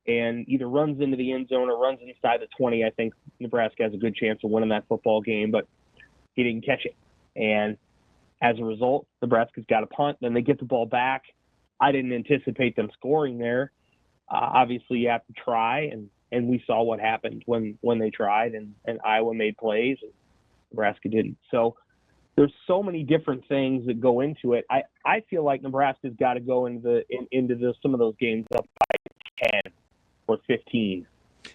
and either runs into the end zone or runs inside the 20, I think Nebraska has a good chance of winning that football game. But he didn't catch it, and As a result, Nebraska's got a punt. Then they get the ball back. I didn't anticipate them scoring there. Obviously, you have to try, and we saw what happened when they tried, and Iowa made plays, and Nebraska didn't. So there's so many different things that go into it. I feel like Nebraska's got to go into some of those games up by 10 or 15.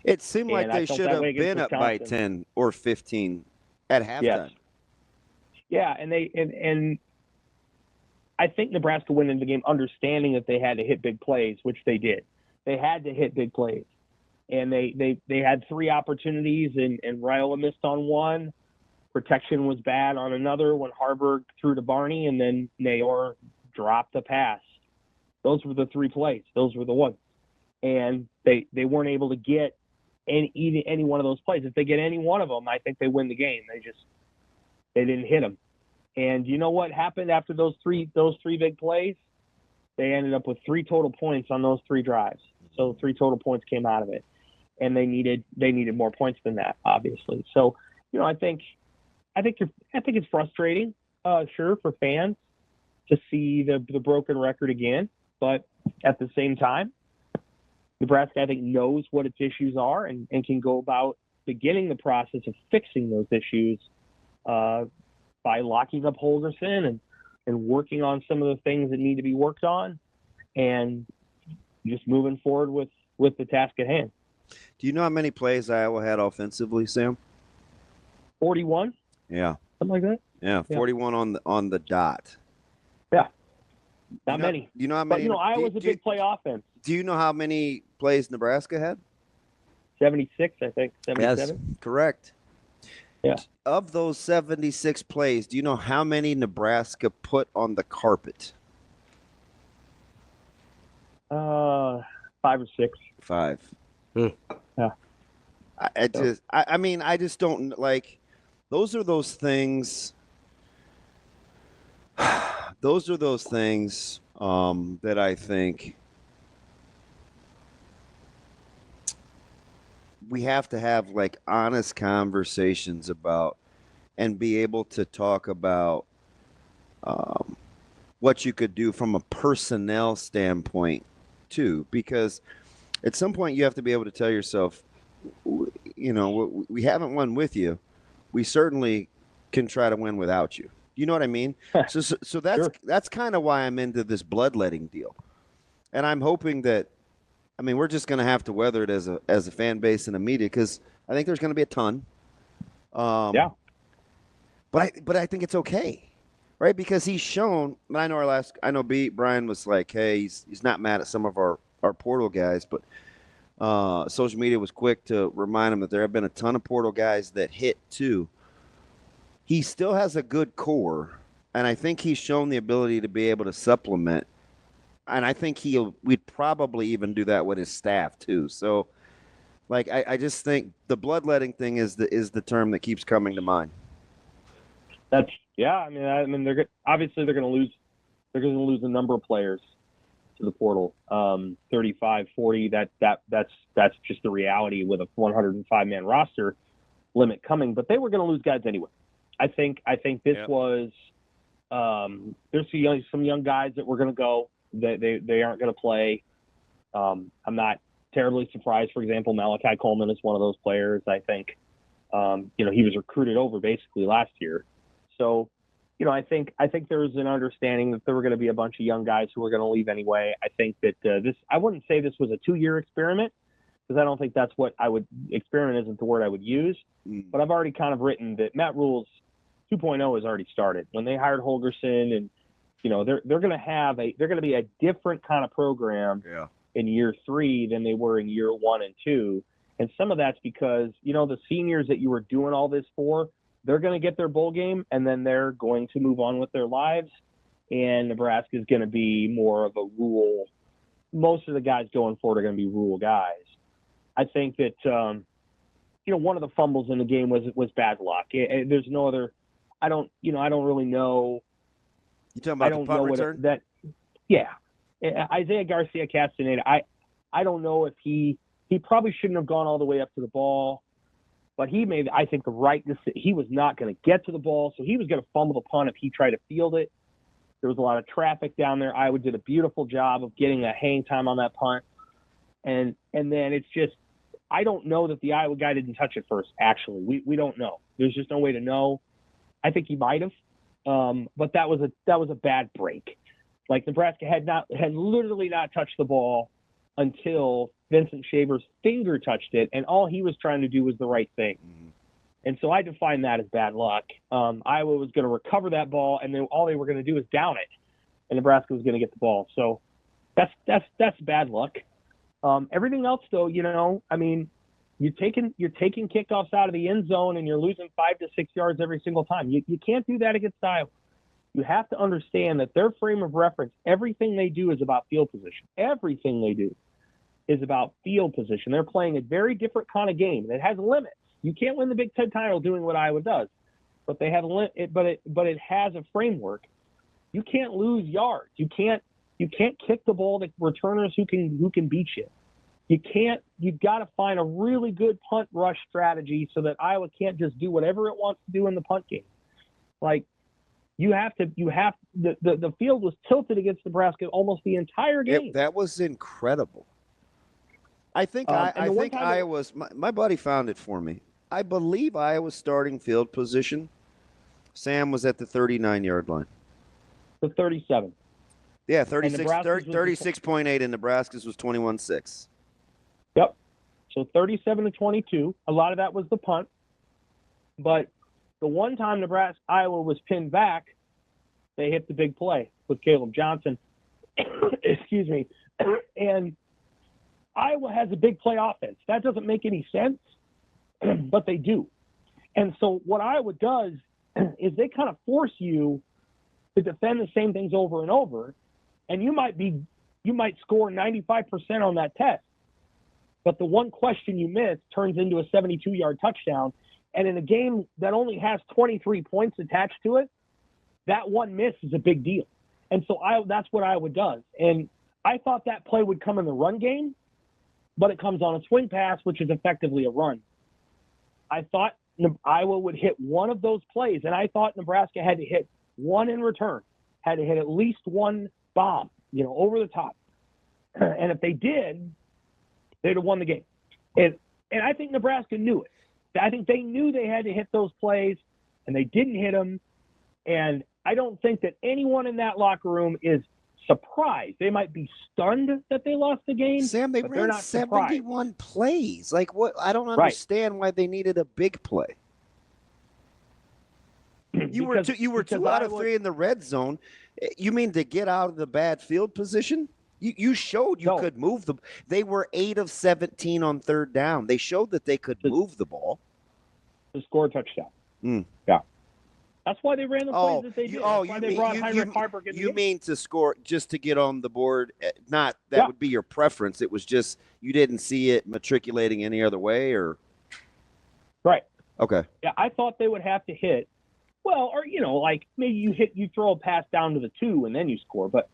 It seemed like And they I felt should that have way against been up by Wisconsin. 10 or 15 at halftime. Yes. Yeah, and I think Nebraska went into the game understanding that they had to hit big plays, which they did. They had to hit big plays. And they had 3 opportunities, and Raiola missed on one. Protection was bad on another when Harburg threw to Barney, and then Nayor dropped a pass. Those were the 3 plays. Those were the ones. And they weren't able to get any one of those plays. If they get any one of them, I think they win the game. They didn't hit them. And you know what happened after those three big plays? They ended up with 3 total points on those 3 drives. So 3 total points came out of it, and they needed more points than that, obviously. So, I think it's frustrating, sure, for fans to see the broken record again, but at the same time, Nebraska, I think, knows what its issues are and can go about beginning the process of fixing those issues by locking up Holgorsen and working on some of the things that need to be worked on and just moving forward with the task at hand. Do you know how many plays Iowa had offensively, Sam? 41? Yeah. Something like that? Yeah, 41 on the dot. Yeah. Not many. Do you know how many? But, Iowa's a big play offense. Do you know how many plays Nebraska had? 76, I think. 77? Yes, correct. Yeah. Of those 76 plays, do you know how many Nebraska put on the carpet? 5 or 6. 5. Yeah. I just don't like. Those are those things. Those are those things that I think we have to have like honest conversations about and be able to talk about what you could do from a personnel standpoint too, because at some point you have to be able to tell yourself, we haven't won with you. We certainly can try to win without you. You know what I mean? So that's kind of why I'm into this bloodletting deal. And I'm hoping that, we're just going to have to weather it as a fan base and a media, because I think there's going to be a ton. Yeah. But I think it's okay, right? Because he's shown. I know Brian was like, hey, he's not mad at some of our portal guys, but social media was quick to remind him that there have been a ton of portal guys that hit too. He still has a good core, and I think he's shown the ability to be able to supplement. And I think we'd probably even do that with his staff too. So, I just think the bloodletting thing is the term that keeps coming to mind. They're obviously they're going to lose. They're going to lose a number of players to the portal. 35, 40. That's just the reality with a 105-man roster limit coming. But they were going to lose guys anyway. I think this was. There's some young guys that were going to go. They aren't going to play. I'm not terribly surprised. For example, Malachi Coleman is one of those players. I think, he was recruited over basically last year. So, I think there was an understanding that there were going to be a bunch of young guys who were going to leave anyway. I think that I wouldn't say this was a 2-year experiment, because I don't think that's what experiment isn't the word I would use. But I've already kind of written that Matt Rule's 2.0 has already started. When they hired Holgorsen, and they're going to be a different kind of program in year 3 than they were in year 1 and 2. And some of that's because, the seniors that you were doing all this for, they're going to get their bowl game, and then they're going to move on with their lives. And Nebraska is going to be more of a Rule. Most of the guys going forward are going to be Rule guys. I think that, one of the fumbles in the game was bad luck. There's no other. I don't really know. You talking about the punt return? Yeah. Isaiah Garcia Castaneda, I don't know if he probably shouldn't have gone all the way up to the ball. But he made, I think, the right decision. He was not going to get to the ball, so he was going to fumble the punt if he tried to field it. There was a lot of traffic down there. Iowa did a beautiful job of getting a hang time on that punt. And then it's just, I don't know that the Iowa guy didn't touch it first, actually. We don't know. There's just no way to know. I think he might have. But that was a bad break. Like, Nebraska had literally not touched the ball until Vincent Shaver's finger touched it, and all he was trying to do was the right thing. Mm-hmm. And so I define that as bad luck. Iowa was going to recover that ball, and then all they were going to do was down it, and Nebraska was going to get the ball. So that's bad luck. Everything else, though, I mean, you're taking kickoffs out of the end zone, and you're losing 5 to 6 yards every single time. You can't do that against Iowa. You have to understand that their frame of reference, everything they do is about field position. Everything they do is about field position. They're playing a very different kind of game. It has limits. You can't win the Big Ten title doing what Iowa does, but they have but it has a framework. You can't lose yards. You can't kick the ball to returners who can beat you. You've got to find a really good punt rush strategy so that Iowa can't just do whatever it wants to do in the punt game. Like, the field was tilted against Nebraska almost the entire game. That was incredible. I think Iowa's, my buddy found it for me. I believe Iowa's starting field position, Sam, was at the 39-yard line. The 37. Yeah, 36.8, and Nebraska's was 21.6. Yep. So 37 to 22. A lot of that was the punt. But the one time Iowa was pinned back, they hit the big play with Caleb Johnson. Excuse me. And Iowa has a big play offense. That doesn't make any sense, but they do. And so what Iowa does is they kind of force you to defend the same things over and over, and you might score 95% on that test. But the one question you miss turns into a 72-yard touchdown. And in a game that only has 23 points attached to it, that one miss is a big deal. And so that's what Iowa does. And I thought that play would come in the run game, but it comes on a swing pass, which is effectively a run. I thought Iowa would hit one of those plays, and I thought Nebraska had to hit one in return, had to hit at least one bomb, over the top. And if they did, they'd have won the game. And I think Nebraska knew it. I think they knew they had to hit those plays, and they didn't hit them. And I don't think that anyone in that locker room is surprised. They might be stunned that they lost the game. Sam, they ran 71 plays. Like, what? I don't understand why they needed a big play. You were 2 out of 3 in the red zone. You mean to get out of the bad field position? You showed you could move the. They were 8 of 17 on third down. They showed that they could move the ball to score a touchdown. Yeah, that's why they ran the plays that they did. That's why they brought Heinrich Harper. You mean to score just to get on the board? Not that would be your preference. It was just you didn't see it matriculating any other way, or right? Okay. Yeah, I thought they would have to hit. Well, or like maybe you throw a pass down to the 2 and then you score, but.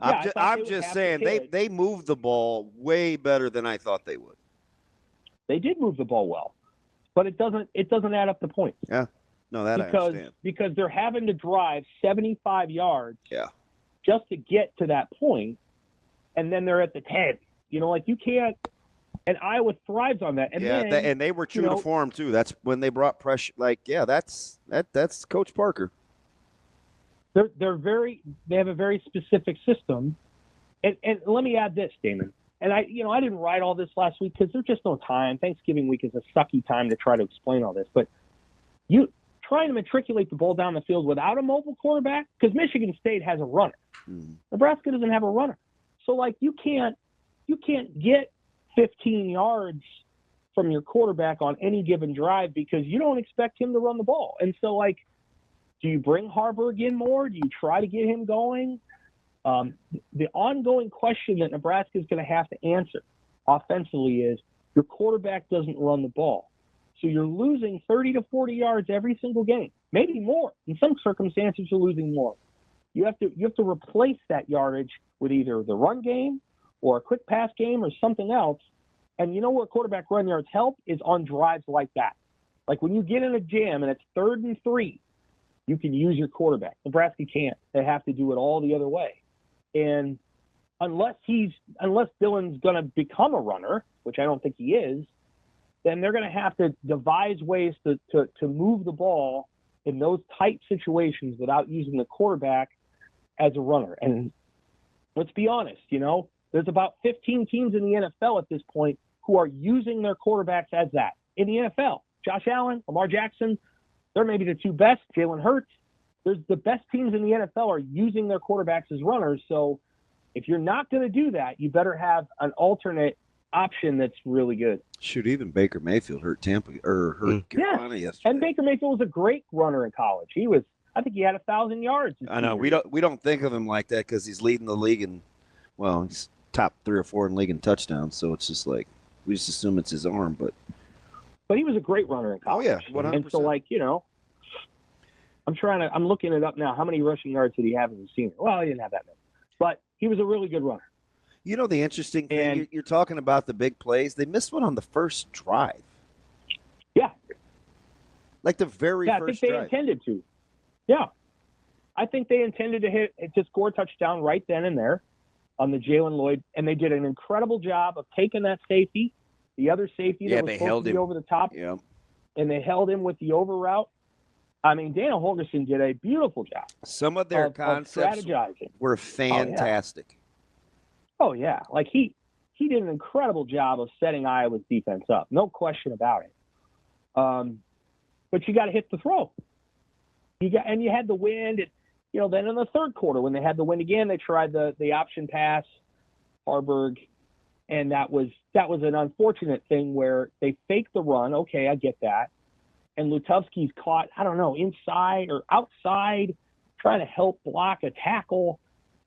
Yeah, I'm just saying they moved the ball way better than I thought they would. They did move the ball well, but it doesn't add up to points. Yeah, no, I understand. Because they're having to drive 75 yards. Yeah. Just to get to that point, and then they're at the 10. You can't. And Iowa thrives on that. And and they were true to form too. That's when they brought pressure. That's Coach Parker. They have a very specific system, and let me add this, Damon. And I didn't write all this last week because there's just no time. Thanksgiving week is a sucky time to try to explain all this. But you trying to matriculate the ball down the field without a mobile quarterback, because Michigan State has a runner, Nebraska doesn't have a runner. So you can't get 15 yards from your quarterback on any given drive because you don't expect him to run the ball. And so do you bring Harburg in more? Do you try to get him going? The ongoing question that Nebraska is going to have to answer offensively is your quarterback doesn't run the ball. So you're losing 30 to 40 yards every single game, maybe more. In some circumstances, you're losing more. You have to replace that yardage with either the run game or a quick pass game or something else. And where quarterback run yards help is on drives like that. Like when you get in a jam and it's 3rd and 3, you can use your quarterback. Nebraska can't. They have to do it all the other way. And unless Dylan's going to become a runner, which I don't think he is, then they're going to have to devise ways to move the ball in those tight situations without using the quarterback as a runner. And let's be honest, there's about 15 teams in the NFL at this point who are using their quarterbacks as that. In the NFL, Josh Allen, Lamar Jackson, they're maybe the 2 best. Jalen Hurts. The best teams in the NFL are using their quarterbacks as runners. So if you're not going to do that, you better have an alternate option that's really good. Shoot, even Baker Mayfield hurt Carolina yesterday. And Baker Mayfield was a great runner in college. I think he had 1,000 yards. I know we don't think of him like that because he's leading the league he's top 3 or 4 in league in touchdowns. So it's just like we just assume it's his arm, but he was a great runner in college. Oh yeah, 100%. And so I'm looking it up now. How many rushing yards did he have as a senior? Well, he didn't have that many, but he was a really good runner. The interesting thing, you're talking about the big plays. They missed one on the first drive. Yeah. Like the very first drive. I think they intended to. Yeah. I think they intended to score a touchdown right then and there on the Jalen Lloyd, and they did an incredible job of taking that safety, the other safety that was supposed to be over the top, and they held him with the over route. I mean, Dana Holgerson did a beautiful job. Some of their concepts were fantastic. Oh, yeah. Like he did an incredible job of setting Iowa's defense up. No question about it. But you got to hit the throw. You had the wind. Then in the third quarter, when they had the wind again, they tried the option pass, Harburg, and that was an unfortunate thing where they faked the run. Okay, I get that. And Lutovsky's caught, I don't know, inside or outside, trying to help block a tackle,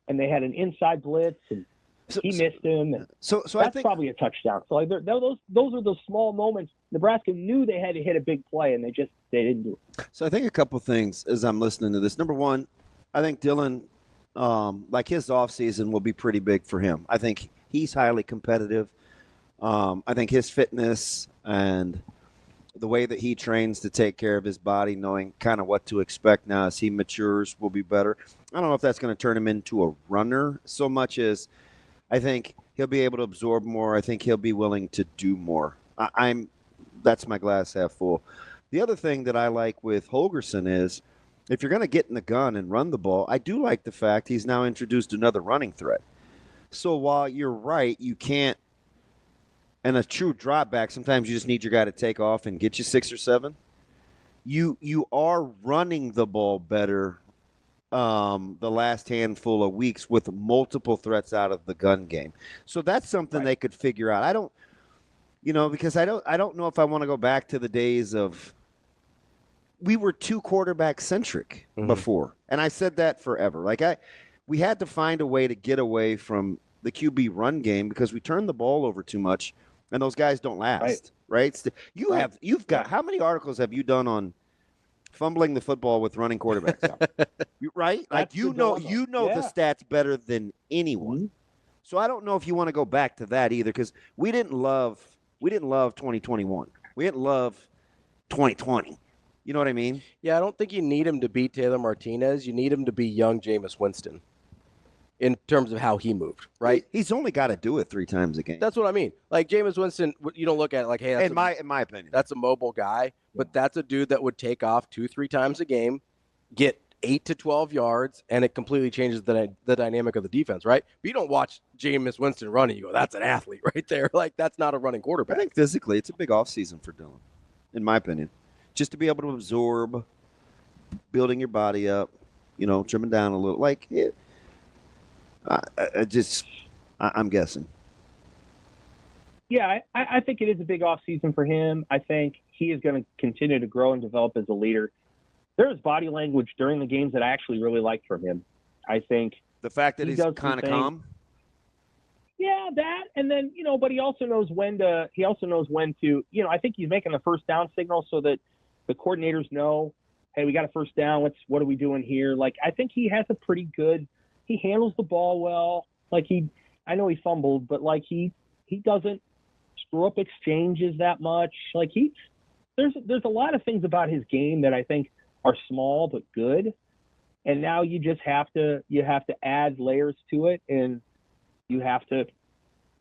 and they had an inside blitz, and he missed him. And so that's I think probably a touchdown. So those are the small moments. Nebraska knew they had to hit a big play, and they didn't do it. So I think a couple things as I'm listening to this. Number one, I think Dylan, like his offseason will be pretty big for him. I think he's highly competitive. I think his fitness and the way that he trains to take care of his body, knowing kind of what to expect now as he matures, will be better. I don't know if that's going to turn him into a runner so much as I think he'll be able to absorb more. I think he'll be willing to do more. That's my glass half full. The other thing that I like with Holgerson is if you're going to get in the gun and run the ball, I do like the fact he's now introduced another running threat. So while you're right, you can't, and a true drop back, sometimes you just need your guy to take off and get you 6 or 7. You are running the ball better the last handful of weeks with multiple threats out of the gun game. So that's something they could figure out. I don't, because I don't know if I want to go back to the days of we were too quarterback centric before. And I said that forever. We had to find a way to get away from the QB run game because we turned the ball over too much and those guys don't last. Right? You've got how many articles have you done on fumbling the football with running quarterbacks out? Right? That's the stats better than anyone. Mm-hmm. So I don't know if you want to go back to that either because we didn't love 2021. We didn't love 2020. You know what I mean? Yeah, I don't think you need him to beat Taylor Martinez. You need him to be young Jameis Winston in terms of how he moved, right? He's only got to do it 3 times a game. That's what I mean. Like Jameis Winston, you don't look at it like, hey, in my opinion, that's a mobile guy, but that's a dude that would take off 2-3 times a game, get 8 to 12 yards, and it completely changes the dynamic of the defense, right? But you don't watch Jameis Winston running, you go, that's an athlete right there. Like, that's not a running quarterback. I think physically it's a big offseason for Dylan, in my opinion. Just to be able to absorb, building your body up, trimming down a little. Like, I'm guessing. Yeah, I think it is a big offseason for him. I think he is going to continue to grow and develop as a leader. There was body language during the games that I actually really liked from him. I think the fact that he's kind of calm. Yeah, that, and then but he also knows when to. I think he's making the first down signal so that the coordinators know, hey, we got a first down. What are we doing here? Like, I think he has a pretty good. He handles the ball well. Like I know he fumbled, but like he doesn't screw up exchanges that much. Like there's a lot of things about his game that I think are small but good. And now you just have to add layers to it, and you have to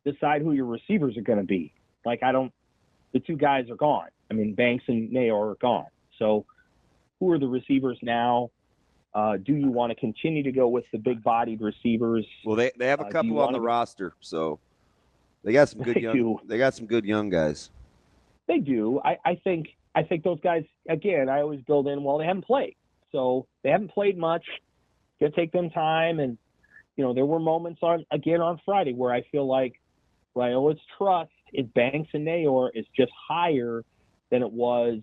decide who your receivers are going to be. Like the two guys are gone. I mean, Banks and Nayor are gone. So who are the receivers now? Do you want to continue to go with the big-bodied receivers? Well, they have a couple on the roster, so they got some good They got some good young guys. They do. I think those guys, again, I always build in, well, they haven't played. So they haven't played much. It's going to take them time. And, there were moments on Friday where I feel like Raiola's trust in Banks and Nayor is just higher than it was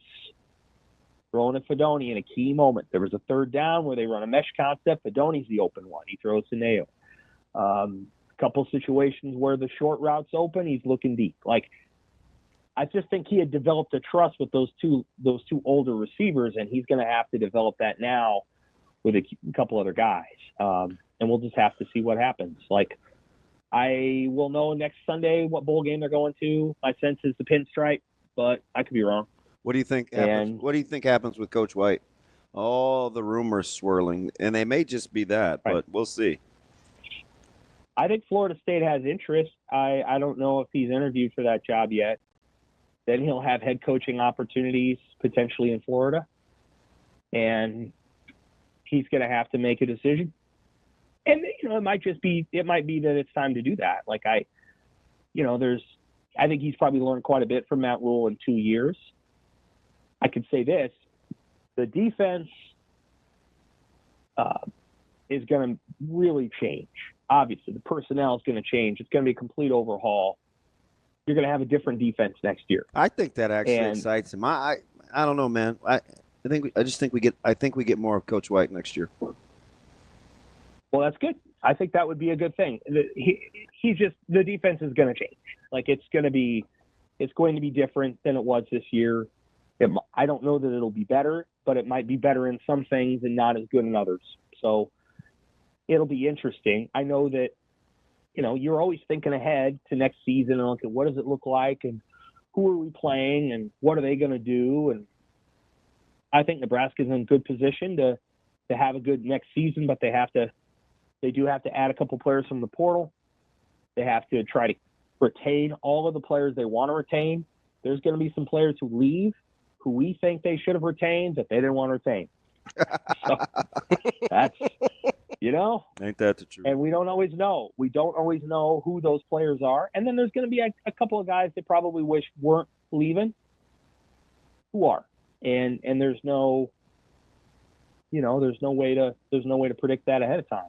throwing at Fedoni in a key moment. There was a third down where they run a mesh concept. Fedoni's the open one. He throws to Nayor. A couple situations where the short route's open, he's looking deep. Like, I just think he had developed a trust with those two older receivers, and he's going to have to develop that now with a couple other guys. And we'll just have to see what happens. Like, I will know next Sunday what bowl game they're going to. My sense is the pinstripe, but I could be wrong. What do you think happens? What do you think happens with Coach White? All the rumors swirling, and they may just be that, but we'll see. I think Florida State has interest. I don't know if he's interviewed for that job yet. Then he'll have head coaching opportunities potentially in Florida, and he's going to have to make a decision. And it might be that it's time to do that. Like I think he's probably learned quite a bit from Matt Rule in 2 years. I could say this: the defense is going to really change. Obviously, the personnel is going to change. It's going to be a complete overhaul. You're going to have a different defense next year. I think that actually excites him. I don't know, man. I think we get more of Coach White next year. Well, that's good. I think that would be a good thing. The defense is going to change. Like it's going to be different than it was this year. I don't know that it'll be better, but it might be better in some things and not as good in others. So it'll be interesting. I know that, you're always thinking ahead to next season and look at what does it look like and who are we playing and what are they going to do. And I think Nebraska's in good position to have a good next season, but they do have to add a couple players from the portal. They have to try to retain all of the players they want to retain. There's going to be some players who leave who we think they should have retained that they didn't want to retain. So that's, ain't that the truth? And we don't always know. We don't always know who those players are. And then there's going to be a couple of guys that probably wish weren't leaving who are. And there's no way to predict that ahead of time.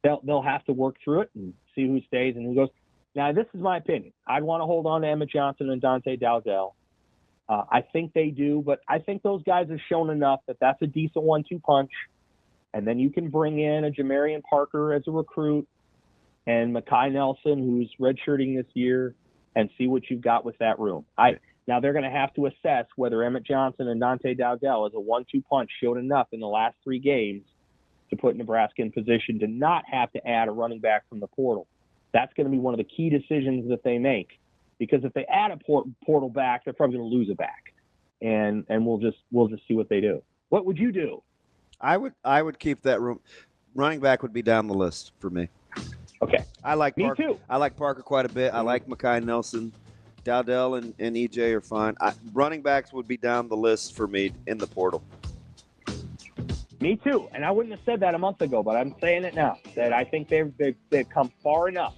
They'll have to work through it and see who stays and who goes. Now, this is my opinion. I'd want to hold on to Emmett Johnson and Dante Dowdell. I think they do, but I think those guys have shown enough that that's a decent 1-2 punch. And then you can bring in a Jamarian Parker as a recruit and Mekhi Nelson, who's redshirting this year, and see what you've got with that room. Now they're going to have to assess whether Emmett Johnson and Dante Dowdell as a 1-2 punch showed enough in the last 3 games to put Nebraska in position to not have to add a running back from the portal. That's going to be one of the key decisions that they make, because if they add a portal back, they're probably going to lose a back, and we'll just see what they do. What would you do? I would keep that room. Running back would be down the list for me. Okay. I like me Parker. Too. I like Parker quite a bit. I like Mekhi Nelson. Dowdell and EJ are fine. Running backs would be down the list for me in the portal. Me too. And I wouldn't have said that a month ago, but I'm saying it now, that I think they've come far enough.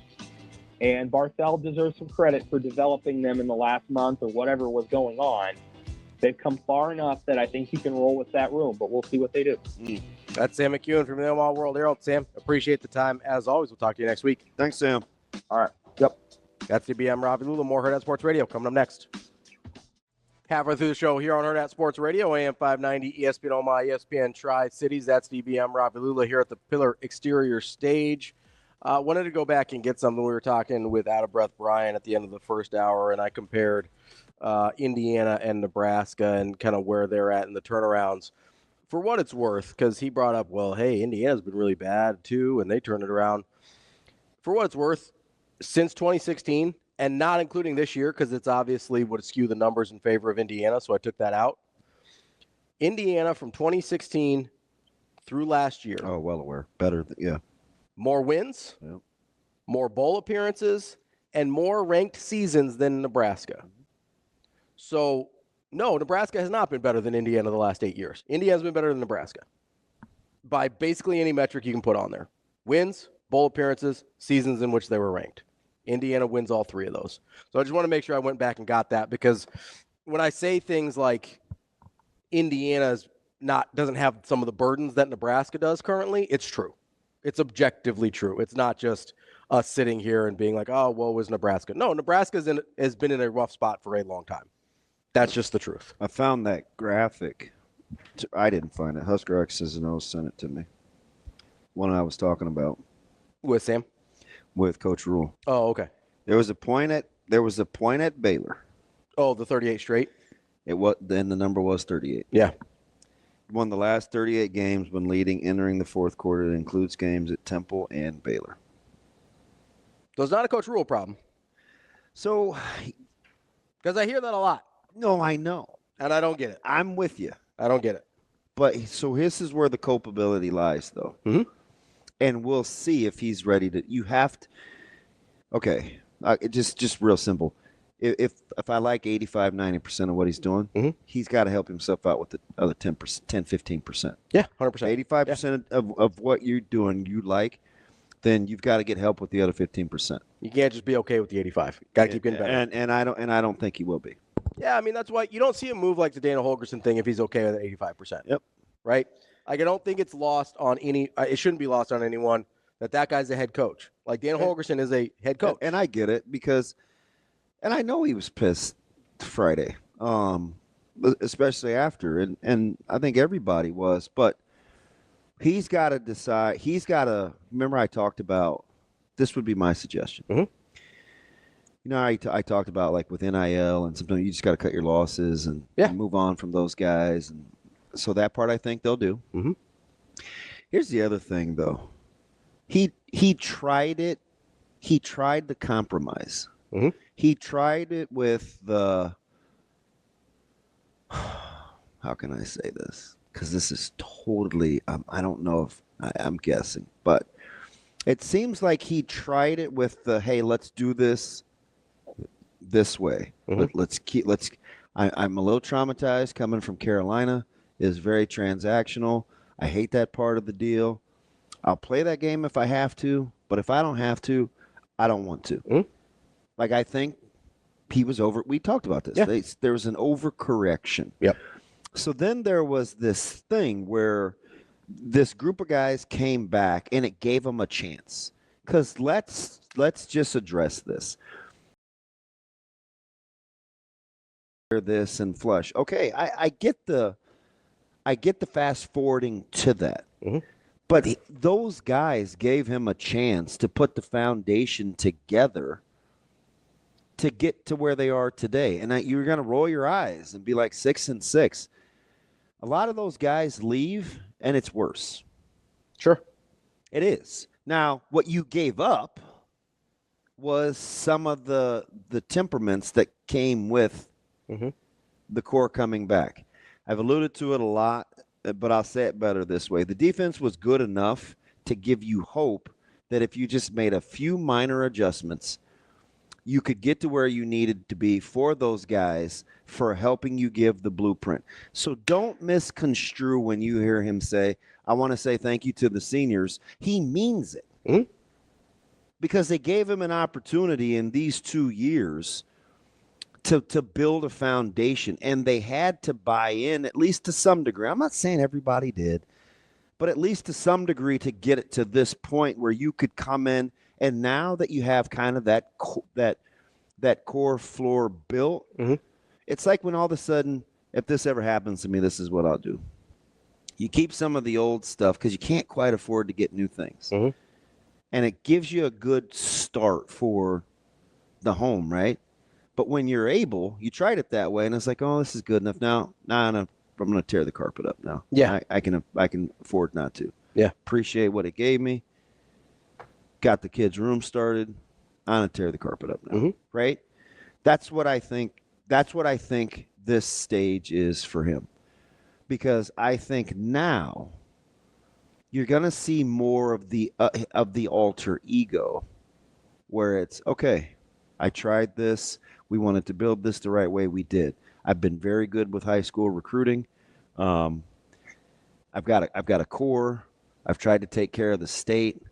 And Barthel deserves some credit for developing them in the last month or whatever was going on. They've come far enough that I think you can roll with that room, but we'll see what they do. That's Sam McKeown from the Omaha World-Herald. Sam, appreciate the time. As always, we'll talk to you next week. Thanks, Sam. All right. Yep. That's DBM Ravi Lulla, more Hurrdat Sports Radio coming up next. Halfway through the show here on Hurrdat Sports Radio, AM 590, ESPN Omaha, ESPN Tri-Cities. That's DBM Ravi Lulla here at the Pillar Exterior Stage. Wanted to go back and get something. We were talking with Out of Breath Brian at the end of the first hour, and I compared Indiana and Nebraska and kind of where they're at in the turnarounds. For what it's worth, because he brought up, well, hey, Indiana's been really bad too, and they turned it around. For what it's worth, since 2016, and not including this year because it's obviously would skew the numbers in favor of Indiana, so I took that out. Indiana from 2016 through last year. Oh, well aware. Better, yeah. More wins, Yep. more bowl appearances, and more ranked seasons than Nebraska. So, no, Nebraska has not been better than Indiana the last 8 years. Indiana's been better than Nebraska by basically any metric you can put on there. Wins, bowl appearances, seasons in which they were ranked. Indiana wins all three of those. So I just want to make sure I went back and got that, because when I say things like Indiana's doesn't have some of the burdens that Nebraska does currently, it's true. It's objectively true. It's not just us sitting here and being like, oh, woe is Nebraska. No, Nebraska has been in a rough spot for a long time. That's just the truth. I found that graphic. I didn't find it. Husker X's and O's sent it to me. One I was talking about. With Sam? With Coach Rule. Oh, okay. There was a point at Baylor. Oh, the 38 straight? Then the number was 38. Yeah. Won the last 38 games when leading entering the fourth quarter. That includes games at Temple and Baylor. So it's not a Coach Rule problem. So, because I hear that a lot. No, I know. And I don't get it. I'm with you. I don't get it. But so this is where the culpability lies, though. Mm-hmm. And we'll see if he's ready to. You have to. Okay, just real simple. If I like 85, 90% of what he's doing, mm-hmm. he's got to help himself out with the other 10%, 15%. Yeah, 100%. 85% of what you're doing you like, then you've got to get help with the other 15%. You can't just be okay with the 85. Got to keep getting better. And I don't think he will be. Yeah, I mean, that's why you don't see him move like the Dana Holgorsen thing if he's okay with 85%. Yep. Right? Like, I don't think it's lost on it shouldn't be lost on anyone that guy's a head coach. Like, Dana Holgorsen is a head coach. And I get it because, and I know he was pissed Friday, especially after, and I think everybody was, but he's got to decide. Remember I talked about, this would be my suggestion. Mm-hmm. You know, I talked about, like, with NIL, and sometimes you just got to cut your losses and move on from those guys. And so that part I think they'll do. Mm-hmm. Here's the other thing, though. He tried it. He tried the compromise. Mm-hmm. He tried it with the, how can I say this? Because this is totally, I don't know if, I'm guessing, but it seems like he tried it with the, hey, let's do this way. Mm-hmm. I'm a little traumatized coming from Carolina. It is very transactional. I hate that part of the deal. I'll play that game if I have to, but if I don't have to, I don't want to. Mm-hmm. Like, I think he was we talked about this. Yeah. There was an overcorrection. Yep. So then there was this thing where this group of guys came back and it gave them a chance. Because let's just address this. This and flush. Okay, I get the fast forwarding to that. Mm-hmm. But those guys gave him a chance to put the foundation together to get to where they are today. And you're going to roll your eyes and be like 6-6. A lot of those guys leave, and it's worse. Sure. It is. Now, what you gave up was some of the temperaments that came with mm-hmm. the core coming back. I've alluded to it a lot, but I'll say it better this way. The defense was good enough to give you hope that if you just made a few minor adjustments, you could get to where you needed to be for those guys for helping you give the blueprint. So don't misconstrue when you hear him say, I want to say thank you to the seniors. He means it. Mm-hmm. Because they gave him an opportunity in these 2 years to build a foundation, and they had to buy in at least to some degree. I'm not saying everybody did, but at least to some degree to get it to this point where you could come in, and now that you have kind of that core floor built, mm-hmm. it's like when all of a sudden, if this ever happens to me, this is what I'll do. You keep some of the old stuff because you can't quite afford to get new things. Mm-hmm. And it gives you a good start for the home, right? But when you're able, you tried it that way, and it's like, oh, this is good enough. Now, I'm going to tear the carpet up now. Yeah. I can afford not to. Yeah. Appreciate what it gave me. Got the kids' room started. I'm gonna tear the carpet up now, Mhm. right? That's what I think. That's what I think this stage is for him, because I think now you're gonna see more of the alter ego, where it's okay. I tried this. We wanted to build this the right way. We did. I've been very good with high school recruiting. I've got a core. I've tried to take care of the state.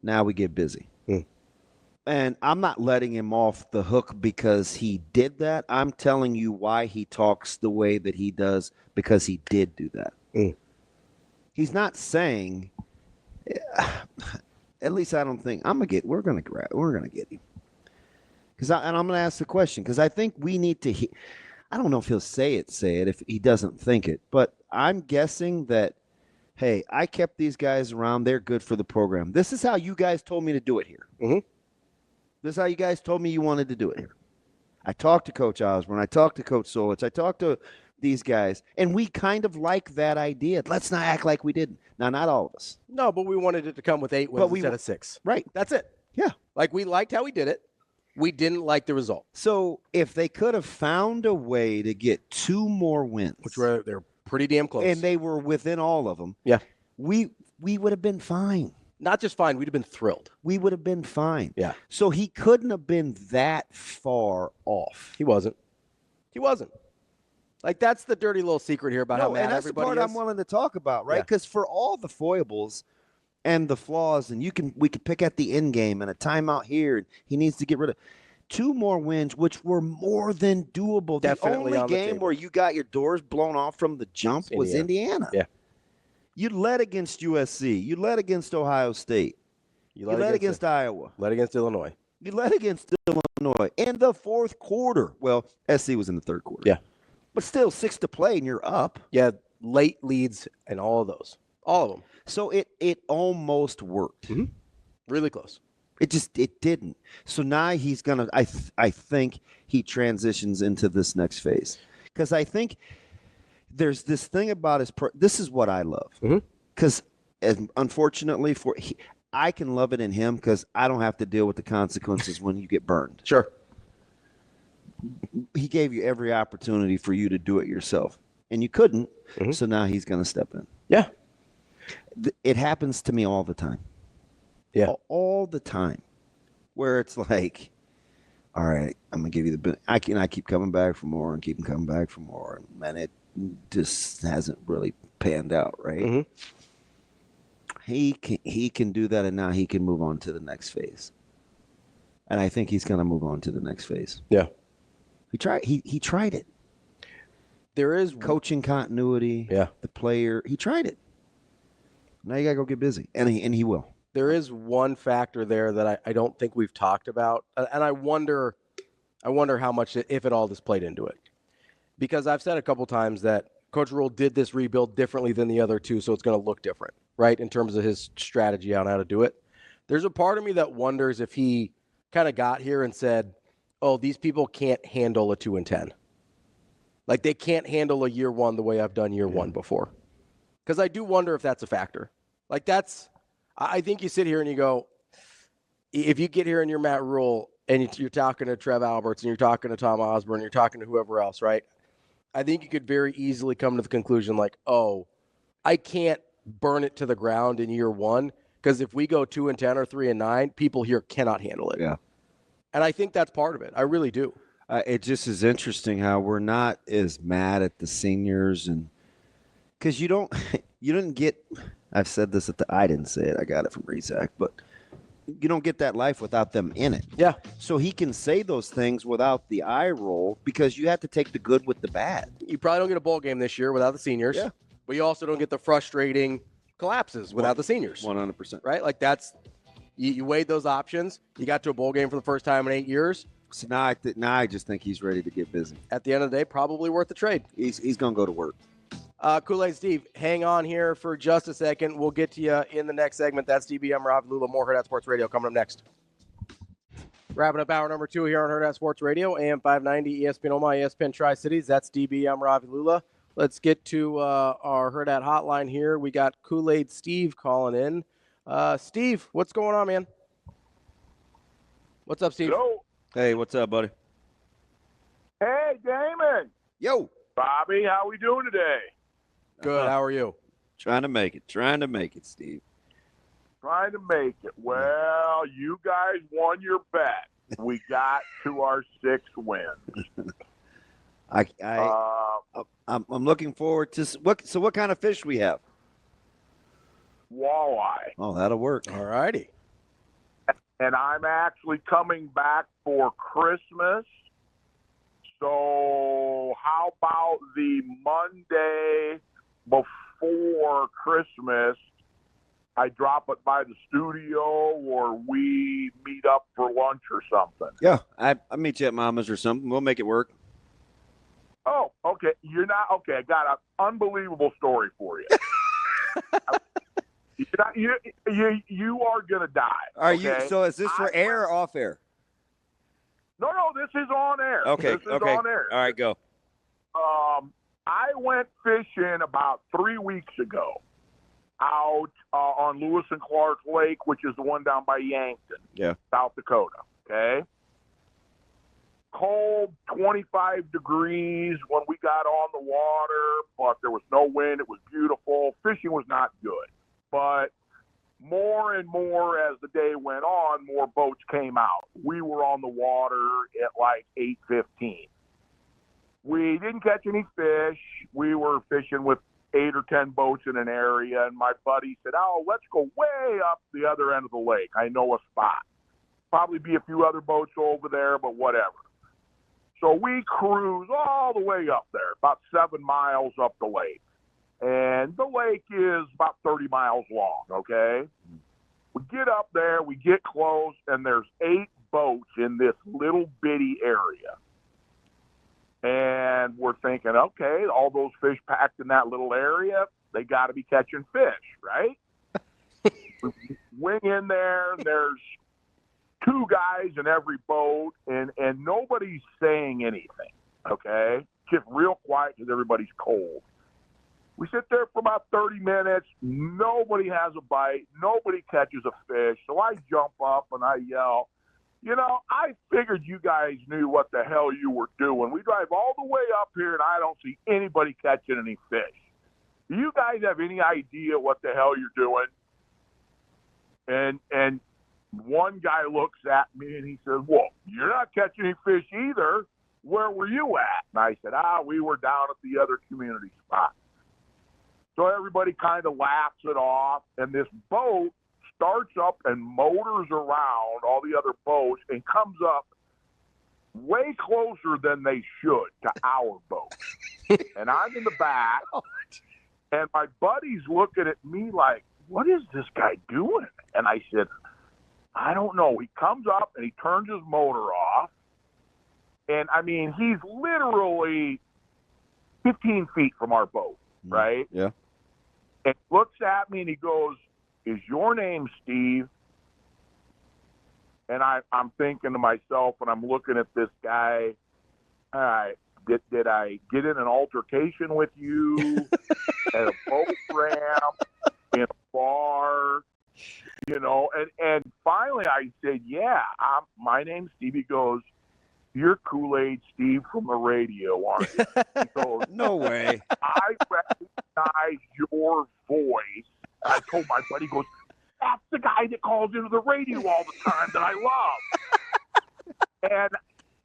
Now we get busy. And I'm not letting him off the hook because he did that. I'm telling you why he talks the way that he does, because he did do that. He's not saying, at least I don't think we're gonna get him. And I'm gonna ask the question, because I think we need to. I don't know if he'll say it if he doesn't think it, but I'm guessing that, hey, I kept these guys around. They're good for the program. This is how you guys told me to do it here. This is how you guys told me you wanted to do it here. I talked to Coach Osborne. I talked to Coach Solich. I talked to these guys, and we kind of like that idea. Let's not act like we didn't. Now, not all of us. No, but we wanted it to come with 8 wins instead of 6. Right. That's it. Yeah. Like, we liked how we did it. We didn't like the result. So if they could have found a way to get 2 more wins, which they're pretty damn close, and they were within all of them, yeah, we would have been fine. Not just fine, we'd have been thrilled. We would have been fine. Yeah. So he couldn't have been that far off. He wasn't. Like, that's the dirty little secret here about how mad everybody is. And that's the part I'm willing to talk about, right? Because for all the foibles and the flaws, and we could pick at the end game and a timeout here, and he needs to get rid of 2 more wins, which were more than doable. Definitely the on only the game table. where you got your doors blown off from the jump was Indiana. Yeah. You led against USC. You led against Ohio State. You led against Iowa. Led against Illinois. You led against Illinois in the fourth quarter. Well, SC was in the third quarter. Yeah. But still 6 to play, and you're up. Yeah, late leads and all of those. All of them. So it almost worked. Really close. It didn't. So now he's gonna. I think he transitions into this next phase, because I think there's this thing about this is what I love, because unfortunately I can love it in him because I don't have to deal with the consequences when you get burned. Sure. He gave you every opportunity for you to do it yourself, and you couldn't. So now he's going to step in. Yeah. It happens to me all the time. Yeah. All the time, where it's like, all right, I'm going to give you the – I keep coming back for more and keep coming back for more, and it just hasn't really panned out, right? He can do that, and now he can move on to the next phase. And I think he's going to move on to the next phase. Yeah. He tried it. There is coaching continuity. Yeah. The player, he tried it. Now you got to go get busy, and he will. There is one factor there that I don't think we've talked about, and I wonder how much, if at all, this played into it. Because I've said a couple times that Coach Rule did this rebuild differently than the other two, so it's going to look different, right, in terms of his strategy on how to do it. There's a part of me that wonders if he kind of got here and said, oh, these people can't handle a 2-10. Like, they can't handle a year one the way I've done year one before. Because I do wonder if that's a factor. Like, I think you sit here and you go, if you get here and you're Matt Rule and you're talking to Trev Alberts and you're talking to Tom Osborne, you're talking to whoever else, right? I think you could very easily come to the conclusion like, oh, I can't burn it to the ground in year one, because if we go 2-10 or 3-9, people here cannot handle it. Yeah. And I think that's part of it. I really do. It just is interesting how we're not as mad at the seniors, and because you didn't get. I've said this I didn't say it. I got it from Rezac, but you don't get that life without them in it. Yeah. So he can say those things without the eye roll, because you have to take the good with the bad. You probably don't get a bowl game this year without the seniors. Yeah. But you also don't get the frustrating collapses without the seniors. 100%. Right? Like, that's you weighed those options. You got to a bowl game for the first time in 8 years. So now I just think he's ready to get busy. At the end of the day, probably worth the trade. He's going to go to work. Kool-Aid Steve, hang on here for just a second. We'll get to you in the next segment. That's DBM, Ravi, Lulla, more Hurrdat Sports Radio coming up next. Wrapping up hour number 2 here on Hurrdat Sports Radio, AM 590, ESPN Omaha, ESPN Tri-Cities. That's DBM, Ravi, Lulla. Let's get to our Hurrdat hotline here. We got Kool-Aid Steve calling in. Steve, what's going on, man? What's up, Steve? Hello. Hey, what's up, buddy? Hey, Damon. Yo. Bobby, how we doing today? Good. How are you? Trying to make it, Steve. Trying to make it. Well, you guys won your bet. We got to our 6 wins. I'm looking forward to what kind of fish we have? Walleye. Oh, that'll work. All righty. And I'm actually coming back for Christmas. So how about the Monday before Christmas, I drop it by the studio or we meet up for lunch or something? Yeah, I'll meet you at Mama's or something. We'll make it work. Oh, okay. You're not okay. I got an unbelievable story for you. You are gonna die. Are okay? you? So is this for air or off air? No, this is on air. Okay, This is okay. on air. All right, go. I went fishing about 3 weeks ago out on Lewis and Clark Lake, which is the one down by Yankton, South Dakota. Okay. Cold, 25 degrees when we got on the water, but there was no wind. It was beautiful. Fishing was not good. But more and more as the day went on, more boats came out. We were on the water at like 8:15. We didn't catch any fish. We were fishing with 8 or 10 boats in an area, and my buddy said, "Oh, let's go way up the other end of the lake. I know a spot. Probably be a few other boats over there, but whatever." So we cruise all the way up there, about 7 miles up the lake. And the lake is about 30 miles long, okay? We get up there, we get close, and there's 8 boats in this little bitty area. And we're thinking, okay, all those fish packed in that little area, they got to be catching fish, right? We wing in there, and there's 2 guys in every boat, and nobody's saying anything, okay? Just real quiet because everybody's cold. We sit there for about 30 minutes. Nobody has a bite. Nobody catches a fish. So I jump up and I yell, I figured you guys knew what the hell you were doing. We drive all the way up here, and I don't see anybody catching any fish. Do you guys have any idea what the hell you're doing? And one guy looks at me, and he says, "Well, you're not catching any fish either. Where were you at?" And I said, we were down at the other community spot. So everybody kind of laughs it off, and this boat starts up and motors around all the other boats and comes up way closer than they should to our boat. And I'm in the back, and my buddy's looking at me like, "What is this guy doing?" And I said, "I don't know." He comes up, and he turns his motor off. And, I mean, he's literally 15 feet from our boat, right? Yeah. And looks at me, and he goes, "Is your name Steve?" And I'm thinking to myself, and I'm looking at this guy, all right, did I get in an altercation with you at a boat ramp, in a bar, And finally I said, "Yeah, my name's Steve." He goes, "You're Kool-Aid Steve from the radio, aren't you?" He goes, No way. "I recognize your voice." I told my buddy, he goes, "That's the guy that calls into the radio all the time that I love." And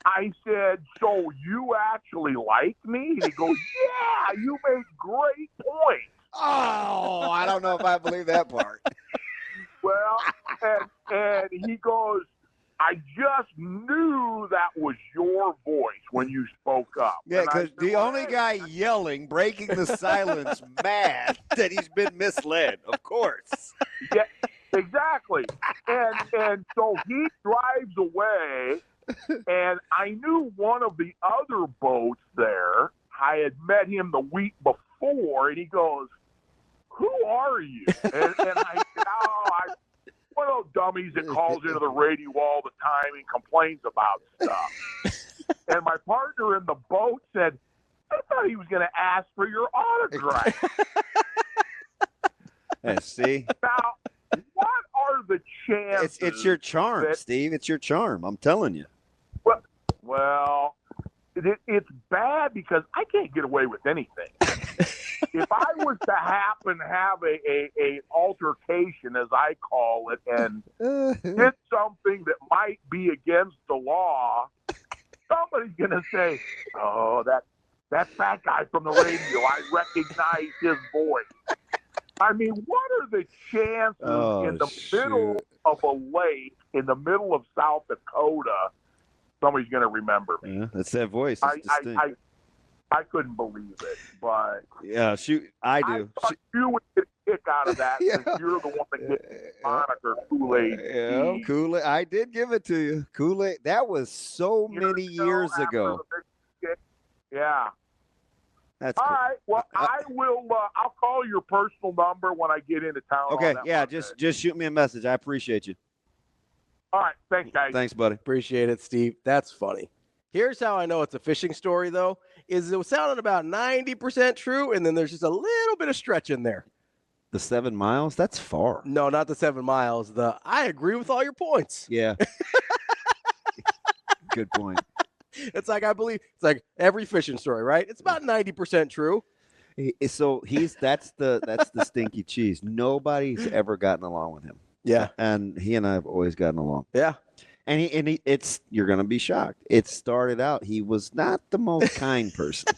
I said, "So you actually like me?" And he goes, "Yeah, you made great points." Oh, I don't know if I believe that part. Well, and he goes, "I just knew that was your voice when you spoke up." Yeah, And I because said, the "Well, only hey." guy yelling, breaking the silence, mad that he's been misled, of course. Yeah, exactly. And so he drives away, and I knew one of the other boats there. I had met him the week before, and he goes, "Who are you?" And I said, one of those dummies that calls into the radio all the time and complains about stuff. And my partner in the boat said, "I thought he was going to ask for your autograph." Hey, see? Now, what are the chances? It's your charm, Steve. It's your charm. I'm telling you. Well, it's bad because I can't get away with anything. If I was to happen to have a altercation, as I call it, and did something that might be against the law, somebody's going to say, "Oh, that fat guy from the radio, I recognize his voice." I mean, what are the chances in the middle of a lake, in the middle of South Dakota, somebody's going to remember me? Yeah, that's that voice. I couldn't believe it, but yeah, shoot, I do. I thought you would get a kick out of that because you're the one that gets the moniker Kool-Aid. Yeah, Kool-Aid. I did give it to you, Kool-Aid. That was so many years ago. Yeah. That's all cool. right. Well, I will. I'll call your personal number when I get into town. Okay. Yeah. Just shoot me a message. I appreciate you. All right. Thanks, guys. Thanks, buddy. Appreciate it, Steve. That's funny. Here's how I know it's a fishing story, though, is it sounded about 90% true, and then there's just a little bit of stretch in there. The 7 miles? That's far. No, not the 7 miles. I agree with all your points. Yeah. Good point. It's like every fishing story, right? It's about 90% true. So that's the stinky cheese. Nobody's ever gotten along with him. Yeah. And he and I have always gotten along. Yeah. And it's you're gonna be shocked. It started out he was not the most kind person.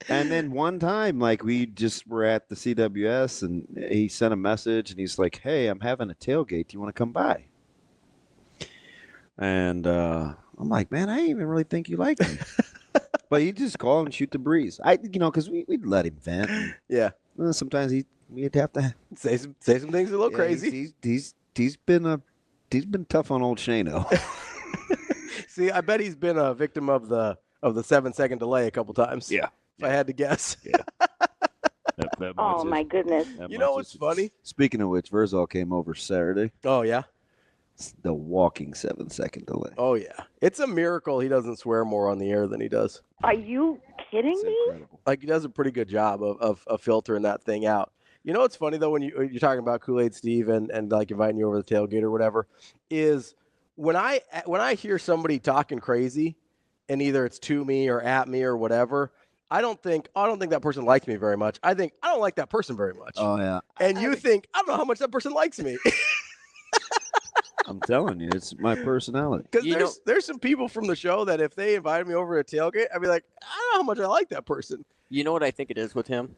And then one time, like, we just were at the CWS and he sent a message and he's like, "Hey, I'm having a tailgate. Do you want to come by?" And I'm like, "Man, I didn't even really think you liked me." But you just call and shoot the breeze. Because we'd let him vent. Yeah. Sometimes we'd have to say some things a little crazy. He's been tough on old Shano. See, I bet he's been a victim of the 7-second delay a couple times. Yeah. If I had to guess. Yeah. Oh my goodness. You know what's funny? Speaking of which, Verzal came over Saturday. Oh yeah. It's the walking 7-second delay. Oh yeah. It's a miracle he doesn't swear more on the air than he does. Are you kidding me? Incredible. Like, he does a pretty good job of filtering that thing out. You know what's funny, though, when you're talking about Kool-Aid Steve and like inviting you over to the tailgate or whatever, is when I hear somebody talking crazy and either it's to me or at me or whatever, I don't think that person likes me very much. I think I don't like that person very much. Oh, yeah. And you think, I don't know how much that person likes me. I'm telling you, it's my personality. Because there's some people from the show that if they invited me over to a tailgate, I'd be like, I don't know how much I like that person. You know what I think it is with him?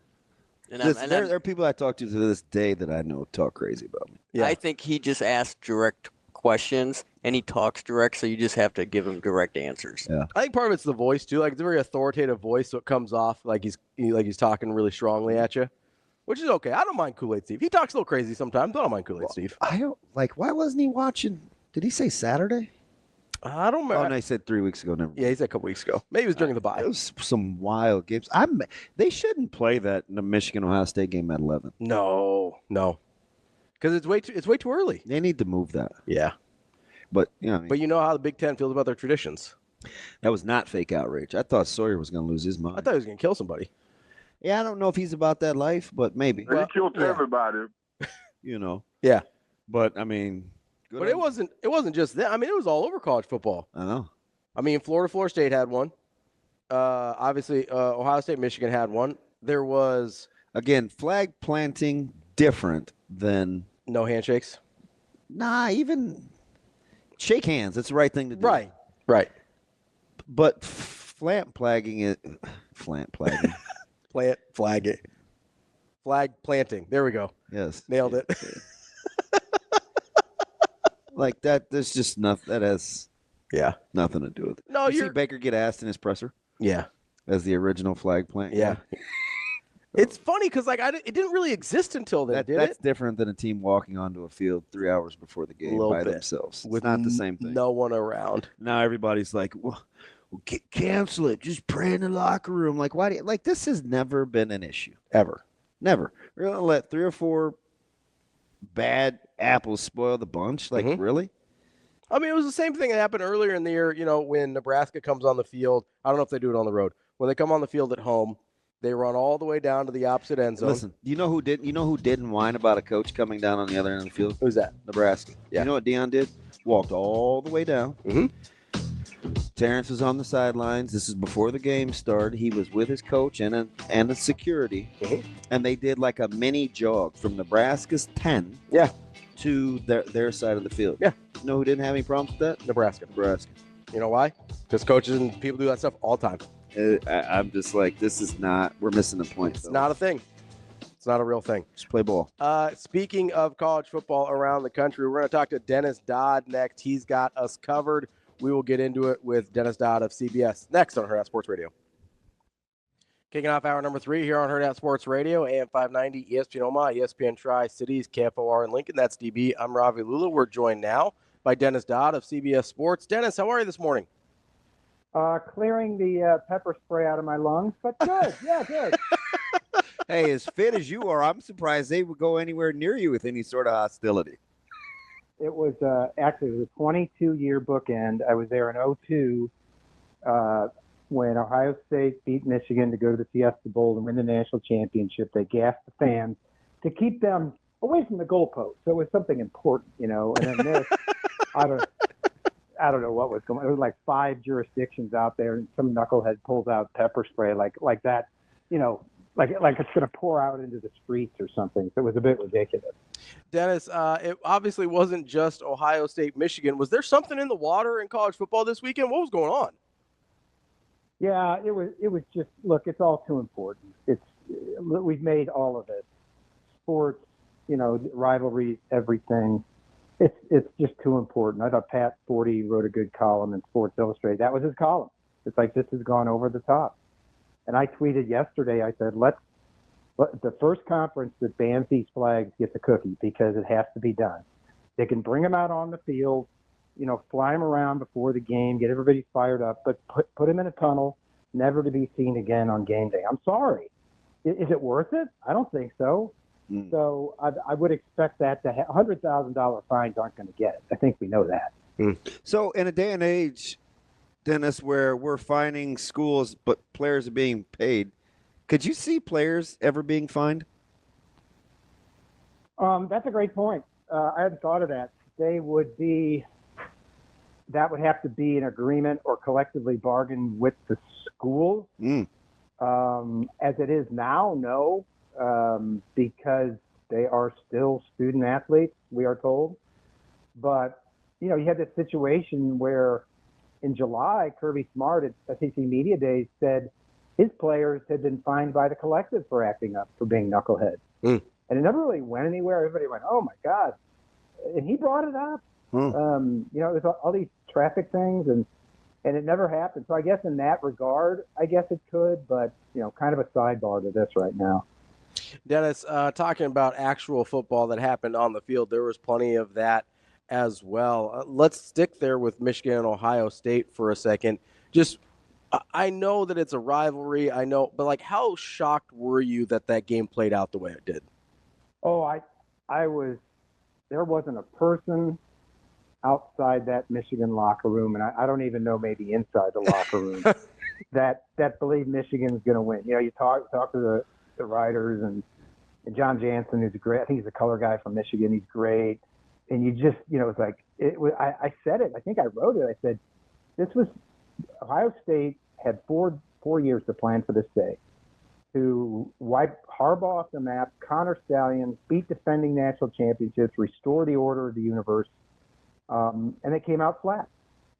There are people I talk to this day that I know talk crazy about me. Yeah. I think he just asks direct questions and he talks direct, so you just have to give him direct answers. Yeah. I think part of it's the voice too. Like, it's a very authoritative voice, so it comes off like he's talking really strongly at you, which is okay. I don't mind Kool-Aid Steve. He talks a little crazy sometimes. But I don't mind Kool-Aid Steve. I don't why wasn't he watching? Did he say Saturday? I don't remember. Oh, no, he said 3 weeks ago. Never. Yeah, he said a couple weeks ago. Maybe it was during the bye. It was some wild games. They shouldn't play that in the Michigan-Ohio State game at 11. No, because it's way too early. They need to move that. Yeah, but but you know how the Big Ten feels about their traditions. That was not fake outrage. I thought Sawyer was going to lose his mind. I thought he was going to kill somebody. Yeah, I don't know if he's about that life, but maybe. He killed everybody. Yeah. But I mean. But it wasn't just that. I mean, it was all over college football. I know. I mean, Florida State had one. Obviously, Ohio State, Michigan had one. There was, again, flag planting different than no handshakes. Nah, even shake hands. That's the right thing to do. Right. But flag planting. Flag planting. There we go. Yes. Nailed it. Like that, there's just nothing that has nothing to do with it. No, you see Baker get asked in his presser? Yeah. As the original flag plant? Yeah. It's funny because it didn't really exist until then, did it? That's different than a team walking onto a field 3 hours before the game by themselves. With it's not the same thing. No one around. Now everybody's like, well, cancel it. Just pray in the locker room. Like, why do you, like, this has never been an issue. Ever. Never. We're going to let 3 or 4 bad apples spoil the bunch? Like, really? I mean, it was the same thing that happened earlier in the year, when Nebraska comes on the field. I don't know if they do it on the road. When they come on the field at home, They run all the way down to the opposite end zone. Listen, you know who didn't whine about a coach coming down on the other end of the field? Who's that? Nebraska. Yeah. You know what Deion did? Walked all the way down. Mm-hmm. Terrence was on the sidelines. This is before the game started. He was with his coach and a security, and they did like a mini jog from Nebraska's 10 to their side of the field. Yeah. You know who didn't have any problems with that? Nebraska. You know why? Because coaches and people do that stuff all the time. I'm just like, this is not – we're missing the point. It's not a thing. It's not a real thing. Just play ball. Speaking of college football around the country, we're going to talk to Dennis Dodd next. He's got us covered. We will get into it with Dennis Dodd of CBS next on Hurrdat Sports Radio. Kicking off hour number 3 here on Hurrdat Sports Radio, AM 590, ESPN Omaha, ESPN Tri-Cities, KFOR in Lincoln. That's DB. I'm Ravi Lulla. We're joined now by Dennis Dodd of CBS Sports. Dennis, how are you this morning? Clearing the pepper spray out of my lungs, but good. Yeah, good. Hey, as fit as you are, I'm surprised they would go anywhere near you with any sort of hostility. It was actually it was a 22-year bookend. I was there in 2002 when Ohio State beat Michigan to go to the Fiesta Bowl and win the national championship. They gassed the fans to keep them away from the goalpost. So it was something important, you know. And then this, I don't know what was going on. There was like 5 jurisdictions out there, and some knucklehead pulls out pepper spray like that, you know, like it's going to pour out into the streets or something. So it was a bit ridiculous. Dennis, it obviously wasn't just Ohio State, Michigan. Was there something in the water in college football this weekend? What was going on? Yeah, it was just, look, it's all too important. We've made all of it. Sports, you know, rivalries, everything. It's just too important. I thought Pat Forty wrote a good column in Sports Illustrated. That was his column. It's like, this has gone over the top. And I tweeted yesterday, I said, let the first conference that bans these flags get the cookie, because it has to be done. They can bring them out on the field, you know, fly them around before the game, get everybody fired up, but put them in a tunnel, never to be seen again on game day. I'm sorry. Is it worth it? I don't think so. So I would expect that to have $100,000 fines aren't going to get it. I think we know that. So in a day and age, Dennis, where we're fining schools but players are being paid, could you see players ever being fined? That's a great point. I hadn't thought of that. That would have to be an agreement or collectively bargain with the school. As it is now, no, because they are still student athletes, we are told. But, you know, you had this situation where in July, Kirby Smart at SEC Media Days said his players had been fined by the collective for acting up, for being knuckleheads. And it never really went anywhere. Everybody went, oh, my God. And he brought it up. You know, there's all these traffic things, and it never happened. So I guess in that regard, I guess it could, but, you know, kind of a sidebar to this right now. Dennis, talking about actual football that happened on the field, there was plenty of that as well. Let's stick there with Michigan and Ohio State for a second. Just, I know that it's a rivalry, I know, but like, how shocked were you that game played out the way it did? Oh, I was. There wasn't a person outside that Michigan locker room, and I don't even know, maybe inside the locker room, that believed Michigan's going to win. You know, you talk to the writers and John Jansen, who's great. I think he's a color guy from Michigan. He's great. And you just, you know, it's like, I said it. I think I wrote it. I said, Ohio State had four years to plan for this day, to wipe Harbaugh off the map, Connor Stallions, beat defending national championships, restore the order of the universe. And they came out flat.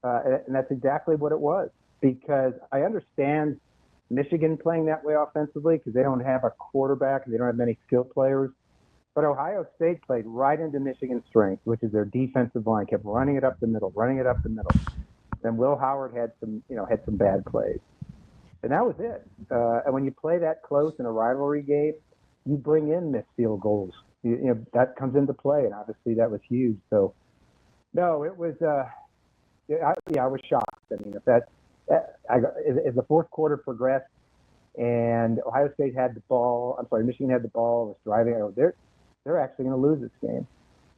And that's exactly what it was, because I understand Michigan playing that way offensively because they don't have a quarterback and they don't have many skilled players. But Ohio State played right into Michigan's strength, which is their defensive line, kept running it up the middle. Then Will Howard had some bad plays. And that was it. And when you play that close in a rivalry game, you bring in missed field goals. You know, that comes into play, and obviously that was huge. So, no, it was I was shocked. I mean, as the fourth quarter progressed and Ohio State had the ball, Michigan had the ball, was driving, they're actually going to lose this game,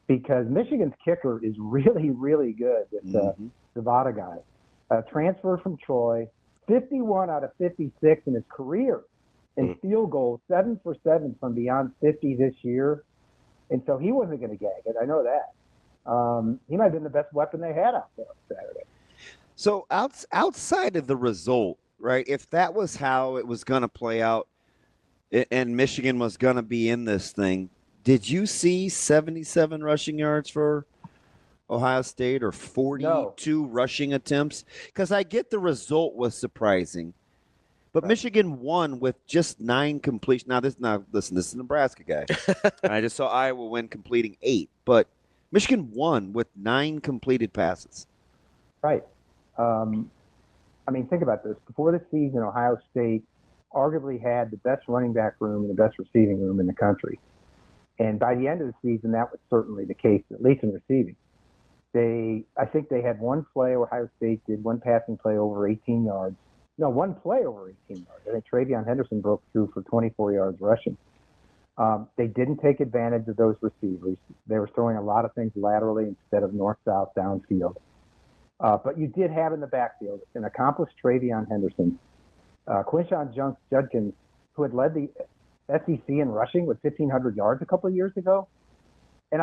because Michigan's kicker is really, really good. It's the Zavada guy, transfer from Troy, 51 out of 56 in his career in field goals, 7 for 7 from beyond 50 this year. And so he wasn't going to gag it. I know that. He might have been the best weapon they had out there on Saturday. So outside of the result, right, if that was how it was going to play out and Michigan was going to be in this thing, did you see 77 rushing yards for Ohio State or 42 rushing attempts? Because I get the result was surprising. But Michigan won with just 9 completions. Now, this is a Nebraska guy. I just saw Iowa win completing 8. But Michigan won with 9 completed passes. Right. I mean, think about this. Before the season, Ohio State arguably had the best running back room and the best receiving room in the country. And by the end of the season, that was certainly the case, at least in receiving. I think they had one play, Ohio State did one passing play over 18 yards. No, one play over 18 yards. I think Travion Henderson broke through for 24 yards rushing. They didn't take advantage of those receivers. They were throwing a lot of things laterally instead of north-south downfield. But you did have in the backfield an accomplished Travion Henderson, Quinshon Judkins, who had led the SEC in rushing with 1,500 yards a couple of years ago. And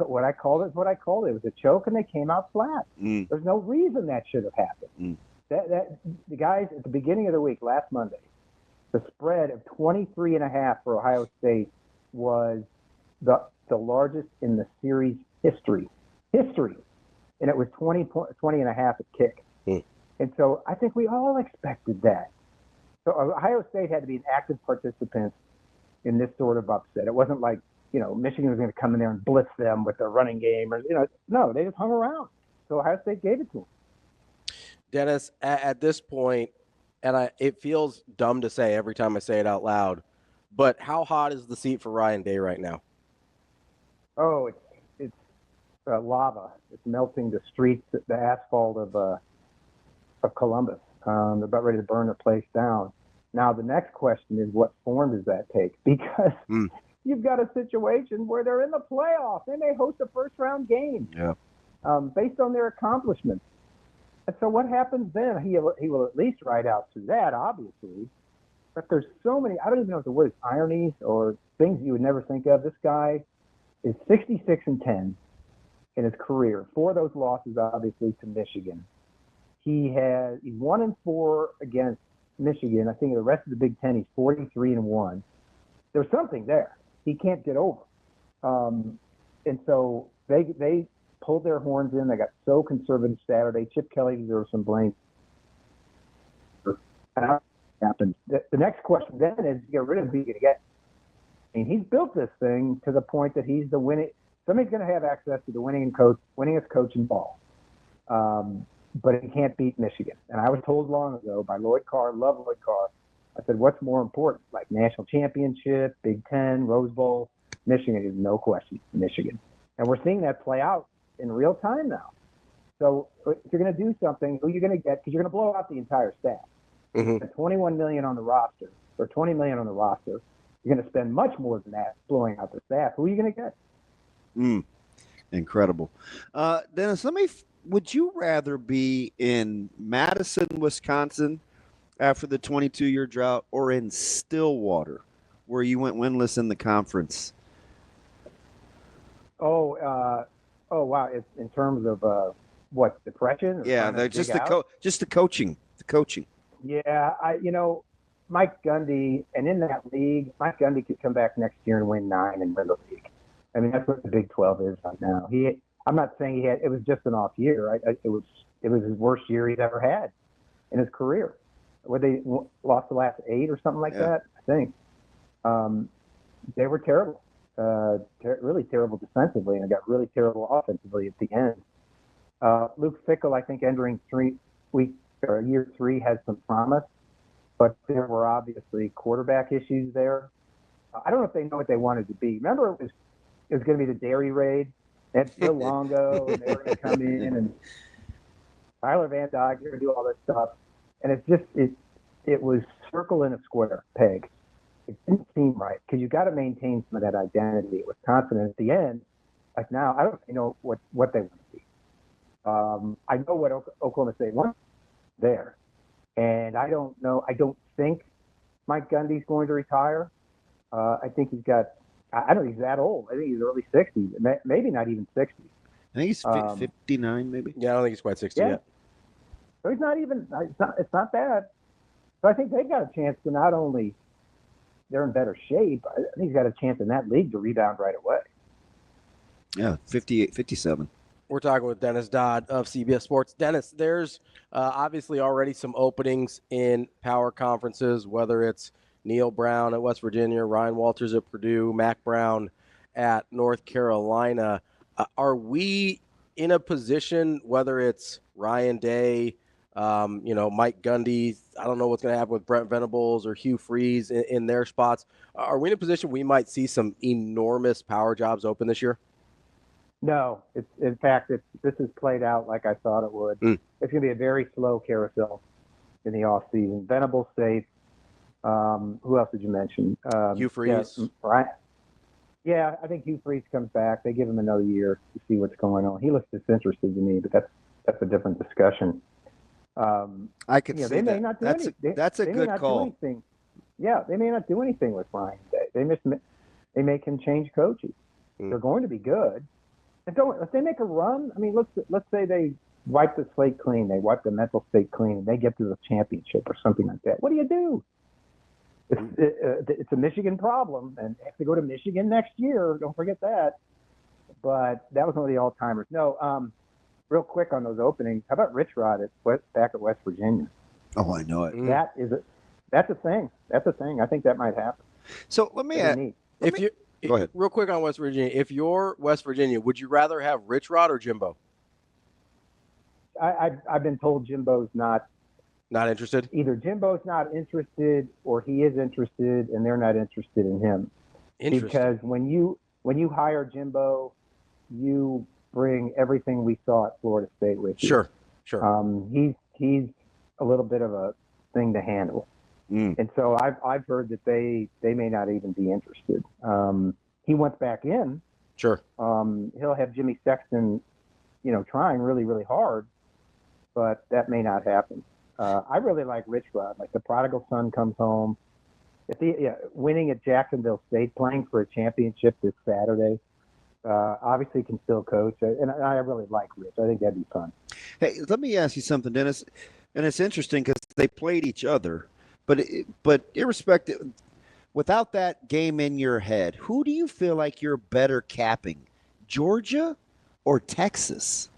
what I called it is what I called it. It was a choke, and they came out flat. There's no reason that should have happened. The guys at the beginning of the week, last Monday, the spread of 23.5 for Ohio State was the largest in the series history. And it was 20.5 at kick. And so I think we all expected that. So Ohio State had to be an active participant in this sort of upset. It wasn't like, Michigan was going to come in there and blitz them with their running game. Or, no, they just hung around. So Ohio State gave it to them. Dennis, at this point, and it feels dumb to say every time I say it out loud, but how hot is the seat for Ryan Day right now? Oh, it's lava. It's melting the streets, the asphalt of Columbus. They're about ready to burn the place down. Now, the next question is, what form does that take? Because you've got a situation where they're in the playoffs. They may host a first-round game based on their accomplishments. And so what happens then? He will at least ride out through that, obviously. But there's so many, I don't even know if the word is ironies or things you would never think of. This guy is 66-10 in his career. 4 of those losses, obviously, to Michigan. He's 1-4 against Michigan. I think the rest of the Big Ten, he's 43-1. There's something there. He can't get over. And so they pulled their horns in. They got so conservative Saturday. Chip Kelly deserves some blame. Happened. The next question then is, get rid of who you're going to get. I mean, he's built this thing to the point that he's the winning. Somebody's going to have access to the winningest coach in ball. But he can't beat Michigan. And I was told long ago by Lloyd Carr, love Lloyd Carr. I said, what's more important? Like national championship, Big Ten, Rose Bowl? Michigan is no question, Michigan. And we're seeing that play out in real time now. So if you're going to do something, who are you going to get? Because you're going to blow out the entire staff. Mm-hmm. $21 million on the roster, or $20 million on the roster. You're going to spend much more than that blowing out the staff. Who are you going to get? Incredible. Dennis, would you rather be in Madison, Wisconsin after the 22-year drought, or in Stillwater, where you went winless in the conference? Oh, wow. It's in terms of what, depression? Yeah, just the coaching. The coaching. Yeah, Mike Gundy, and in that league, Mike Gundy could come back next year and win 9 and win the league. I mean, that's what the Big 12 is right now. I'm not saying it was just an off year. Right? It was his worst year he's ever had in his career. Where they lost the last 8 or something like that, I think. They were terrible, really terrible defensively, and it got really terrible offensively at the end. Luke Fickell, I think, entering year 3 had some promise, but there were obviously quarterback issues there. I don't know if they know what they wanted to be. Remember, it was going to be the dairy raid. They had Phil Longo, and they were going to come in, and Tyler Van Dyke, they're going to do all this stuff. And it was circle in a square peg. It didn't seem right because you got to maintain some of that identity at Wisconsin. And at the end, like now, I don't know what they want to be. I know what Oklahoma State wants there. And I don't know. I don't think Mike Gundy's going to retire. I think he's got. I don't think he's that old. I think he's early 60s, maybe not even 60s. I think he's 59, maybe. Yeah, I don't think he's quite 60 yet. So he's not even. It's not bad. So I think they've got a chance to not only they're in better shape. I think he's got a chance in that league to rebound right away. Yeah, 58, 57. We're talking with Dennis Dodd of CBS Sports. Dennis, there's obviously already some openings in power conferences, whether it's Neil Brown at West Virginia, Ryan Walters at Purdue, Mac Brown at North Carolina. Are we in a position, whether it's Ryan Day, Mike Gundy, I don't know what's going to happen with Brent Venables or Hugh Freeze in their spots. Are we in a position we might see some enormous power jobs open this year? No, in fact, this is played out like I thought it would. It's going to be a very slow carousel in the off season. Venables safe. Who else did you mention? Hugh Freeze. Yeah, right. Yeah, I think Hugh Freeze comes back. They give him another year to see what's going on. He looks disinterested to me, but that's a different discussion. I could see they may that. not do That's a good call. Yeah, they may not do anything with Ryan Day. They make him change coaches. They're going to be good. And if they make a run, I mean, let's say they wipe the slate clean, they wipe the mental state clean, and they get to the championship or something like that. What do? It's a Michigan problem, and they have to go to Michigan next year. Don't forget that. But that was one of the all-timers. No, real quick on those openings. How about Rich Rod back at West Virginia? Oh, I know it. That's a thing. That's a thing. I think that might happen. So let me ask. Go ahead. Real quick on West Virginia. If you're West Virginia, would you rather have Rich Rod or Jimbo? I've been told Jimbo's not interested. Either Jimbo's not interested or he is interested and they're not interested in him. Because when you hire Jimbo, you bring everything we saw at Florida State with you. Sure. He's a little bit of a thing to handle. And so I've heard that they may not even be interested. He went back in. Sure. He'll have Jimmy Sexton, trying really, really hard, but that may not happen. I really like Rich Rod. Like the prodigal son comes home. Winning at Jacksonville State, playing for a championship this Saturday, obviously can still coach. And I really like Rich. I think that'd be fun. Hey, let me ask you something, Dennis. And it's interesting because they played each other. But irrespective, without that game in your head, who do you feel like you're better capping, Georgia or Texas?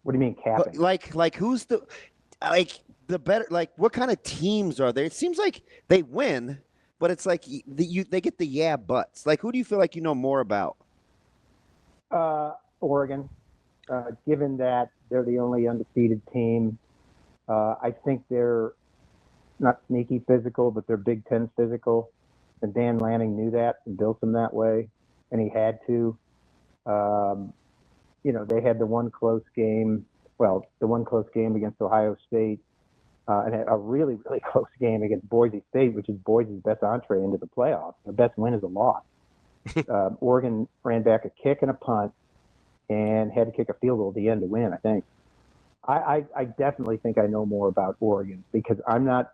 What do you mean capping? Like who's the better? Like what kind of teams are there? It seems like they win, but it's like they get the buts. Like who do you feel like you know more about? Oregon, given that they're the only undefeated team. I think they're not sneaky physical, but they're Big Ten physical. And Dan Lanning knew that and built them that way, and he had to. They had the one close game against Ohio State, and had a really, really close game against Boise State, which is Boise's best entree into the playoffs. Their best win is a loss. Oregon ran back a kick and a punt and had to kick a field goal at the end to win, I think. I definitely think I know more about Oregon because I'm not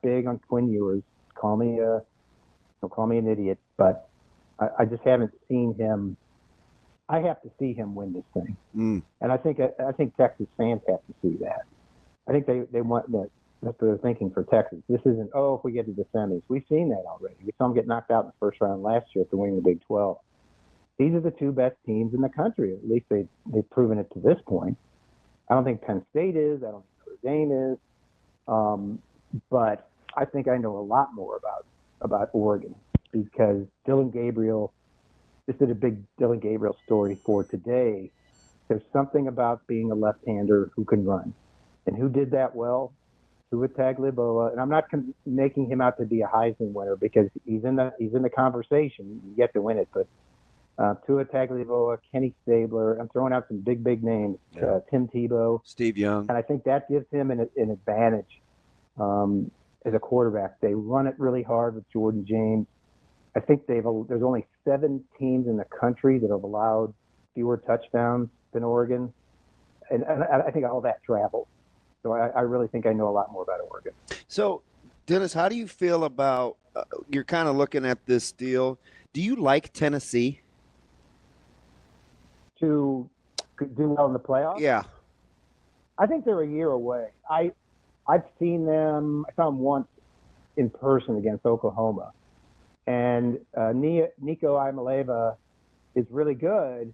big on Quinn Ewers. Call me an idiot, but I just haven't seen him. I have to see him win this thing, and I think Texas fans have to see that. I think they want that. That's what they're thinking for Texas. This isn't if we get to the semis. We've seen that already. We saw them get knocked out in the first round last year after winning the Big 12. These are the two best teams in the country. At least they've proven it to this point. I don't think Penn State is. I don't think Notre Dame is. But I think I know a lot more about Oregon because Dylan Gabriel, this is a big Dylan Gabriel story for today. There's something about being a left-hander who can run. And who did that well? Tua Tagovailoa. And I'm not making him out to be a Heisman winner because he's in the conversation. You get to win it, but Tua Tagovailoa, Kenny Stabler. I'm throwing out some big names. Yeah. Tim Tebow, Steve Young, and I think that gives him an advantage as a quarterback. They run it really hard with Jordan James. I think there's only 7 teams in the country that have allowed fewer touchdowns than Oregon, and I think all that travels. So I really think I know a lot more about Oregon. So Dennis, how do you feel about you're kind of looking at this deal? Do you like Tennessee to do well in the playoffs? Yeah. I think they're a year away. I've seen them. I saw them once in person against Oklahoma, and Nico Imaleva is really good,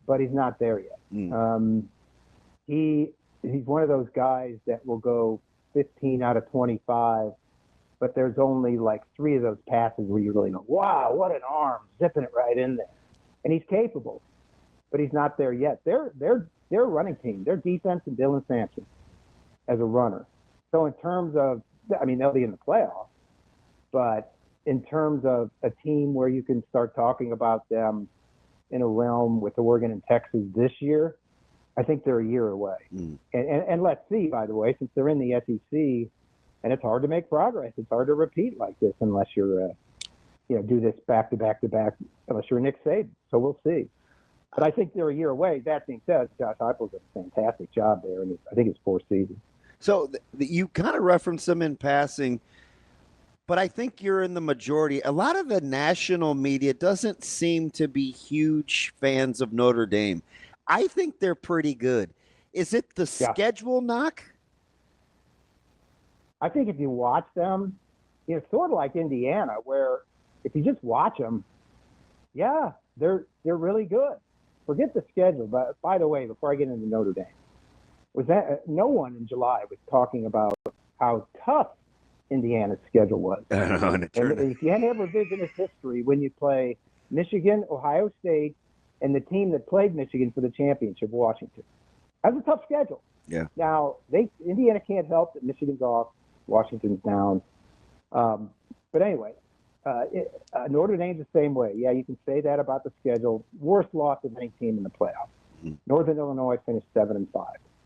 but he's not there yet. He's one of those guys that will go 15 out of 25, but there's only like 3 of those passes where you really know, wow, what an arm, zipping it right in there. And he's capable, but he's not there yet. They're a running team. Their defense and Dylan Sampson as a runner. So in terms of, I mean, they'll be in the playoffs, but in terms of a team where you can start talking about them in a realm with Oregon and Texas this year, I think they're a year away. And let's see, by the way, since they're in the SEC, and it's hard to make progress. It's hard to repeat like this unless you're, do this back to back to back, unless you're Nick Saban. So we'll see. But I think they're a year away. That being said, Josh Heupel's done a fantastic job there, and I think it's 4 seasons. So you kind of referenced them in passing, but I think you're in the majority. A lot of the national media doesn't seem to be huge fans of Notre Dame. I think they're pretty good. Is it the schedule knock? I think if you watch them, it's sort of like Indiana, where if you just watch them, they're really good. Forget the schedule. But by the way, before I get into Notre Dame, no one in July was talking about how tough Indiana's schedule was. And if you had a revisionist history, when you play Michigan, Ohio State, and the team that played Michigan for the championship, Washington, that was a tough schedule. Yeah. Now Indiana can't help that Michigan's off, Washington's down. But anyway, Notre Dame's the same way. Yeah, you can say that about the schedule. Worst loss of any team in the playoffs. Northern Illinois finished 7-5.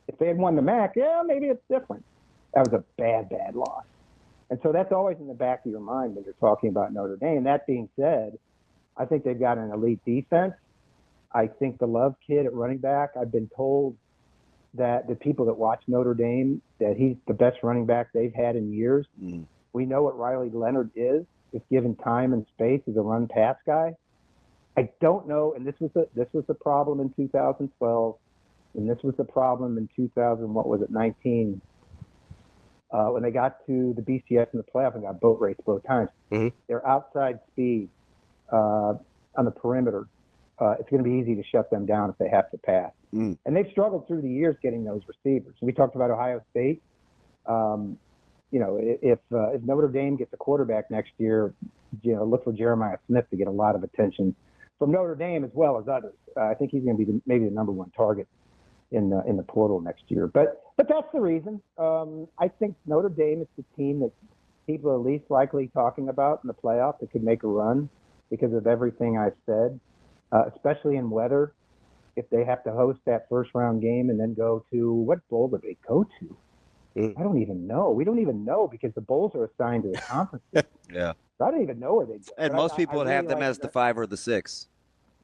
If they had won the MAC, maybe it's different. That was a bad loss. And so that's always in the back of your mind when you're talking about Notre Dame. That being said, I think they've got an elite defense. I think the Love kid at running back, I've been told that the people that watch Notre Dame, that he's the best running back they've had in years. We know what Riley Leonard is, if given time and space, as a run-pass guy. I don't know, and this was the problem in 2012, and this was the problem in 19, when they got to the BCS in the playoff and got boat raced both times. Their outside speed on the perimeter, it's going to be easy to shut them down if they have to pass. And they've struggled through the years getting those receivers. We talked about Ohio State. If Notre Dame gets a quarterback next year, look for Jeremiah Smith to get a lot of attention from Notre Dame as well as others. I think he's going to be maybe the number 1 target in the portal next year. But that's the reason. I think Notre Dame is the team that people are least likely talking about in the playoff that could make a run because of everything I've said, especially in weather. If they have to host that first-round game and then go to – what bowl do they go to? I don't even know. We don't even know because the bowls are assigned to the conferences. Yeah. So I don't even know where they go. And most people would have them as the 5 or the 6.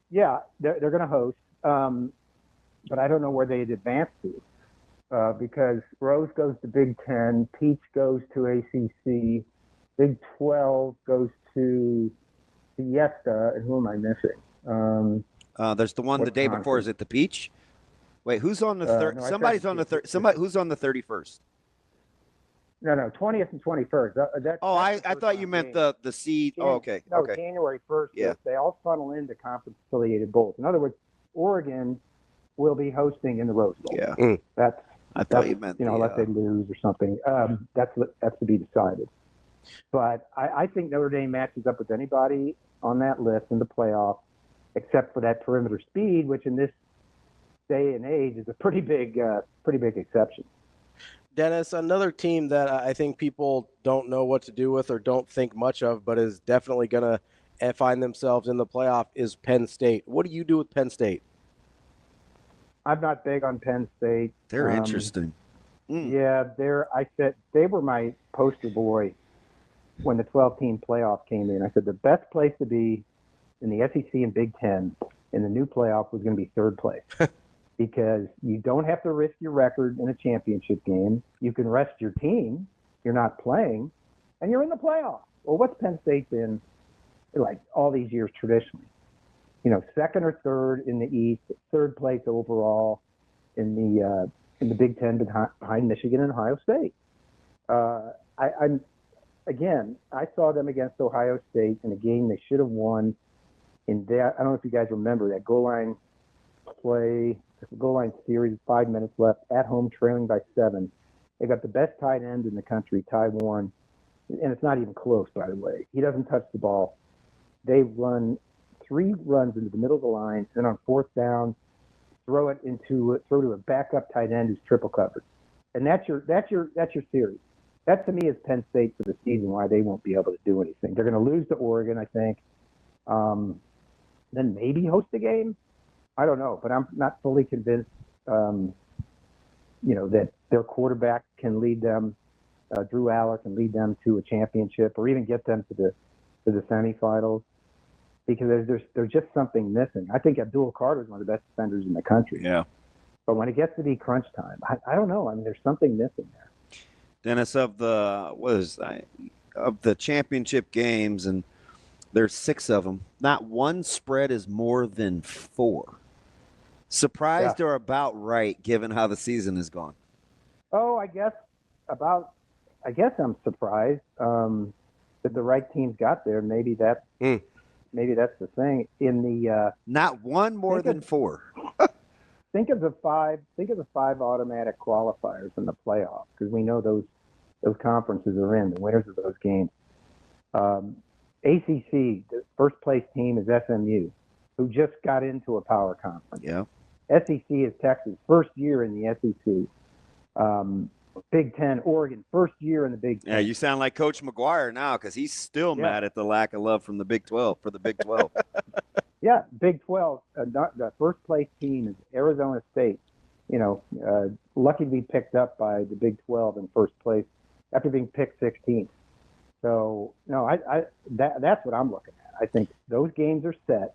Yeah, they're going to host. But I don't know where they'd advance to because Rose goes to Big Ten, Peach goes to ACC, Big 12 goes to Fiesta, and who am I missing? There's the one the day before. Is it the Peach? Wait, who's on the third? Somebody's on the third. Somebody who's on the 31st? No, 20th and 21st. I thought you meant the seed. Okay. No, okay. January 1st. Yeah. They all funnel into conference-affiliated bowls. In other words, Oregon will be hosting in the Rose Bowl. Yeah. I thought you meant unless they lose or something. That's to be decided. But I think Notre Dame matches up with anybody on that list in the playoff, except for that perimeter speed, which in this day and age is a pretty big exception. Dennis, another team that I think people don't know what to do with or don't think much of, but is definitely going to find themselves in the playoff is Penn State. What do you do with Penn State? I'm not big on Penn State. They're interesting. Yeah, I said they were my poster boy when the 12-team playoff came in. I said the best place to be in the SEC and Big Ten in the new playoff was going to be third place. Because you don't have to risk your record in a championship game. You can rest your team. You're not playing. and you're in the playoffs. Well, what's Penn State been like all these years traditionally? Second or third in the East, third place overall in the Big Ten behind Michigan and Ohio State. I saw them against Ohio State in a game they should have won. In that, I don't know if you guys remember that goal line series, 5 minutes left, at home, trailing by 7. They got the best tight end in the country, Ty Warren, and it's not even close, by the way. He doesn't touch the ball. They run 3 runs into the middle of the line, and on 4th down, throw to a backup tight end who's triple covered, and that's your series. That to me is Penn State for the season. Why they won't be able to do anything. They're going to lose to Oregon, I think. Then maybe host a game. I don't know, but I'm not fully convinced. That their quarterback can lead them, Drew Aller can lead them to a championship or even get them to the semifinals, because there's just something missing. I think Abdul Carter is one of the best defenders in the country. Yeah. But when it gets to be crunch time, I don't know. I mean, there's something missing there. Dennis, of the championship games, and there's 6 of them, not one spread is more than 4. Surprised or about right, given how the season has gone? Oh, I guess I'm surprised that the right teams got there. Maybe that's the thing. In the not one more than 4. Think of the 5 automatic qualifiers in the playoffs, because we know those conferences are in, the winners of those games. ACC, the first place team is SMU, who just got into a power conference. Yeah. SEC is Texas, first year in the SEC. Big Ten, Oregon, first year in the Big Ten. Yeah, you sound like Coach McGuire now, because he's still mad at the lack of love from the Big 12 for the Big 12. Yeah, Big 12. The first place team is Arizona State. Lucky to be picked up by the Big 12 in first place after being picked 16th. So no, that's what I'm looking at. I think those games are set.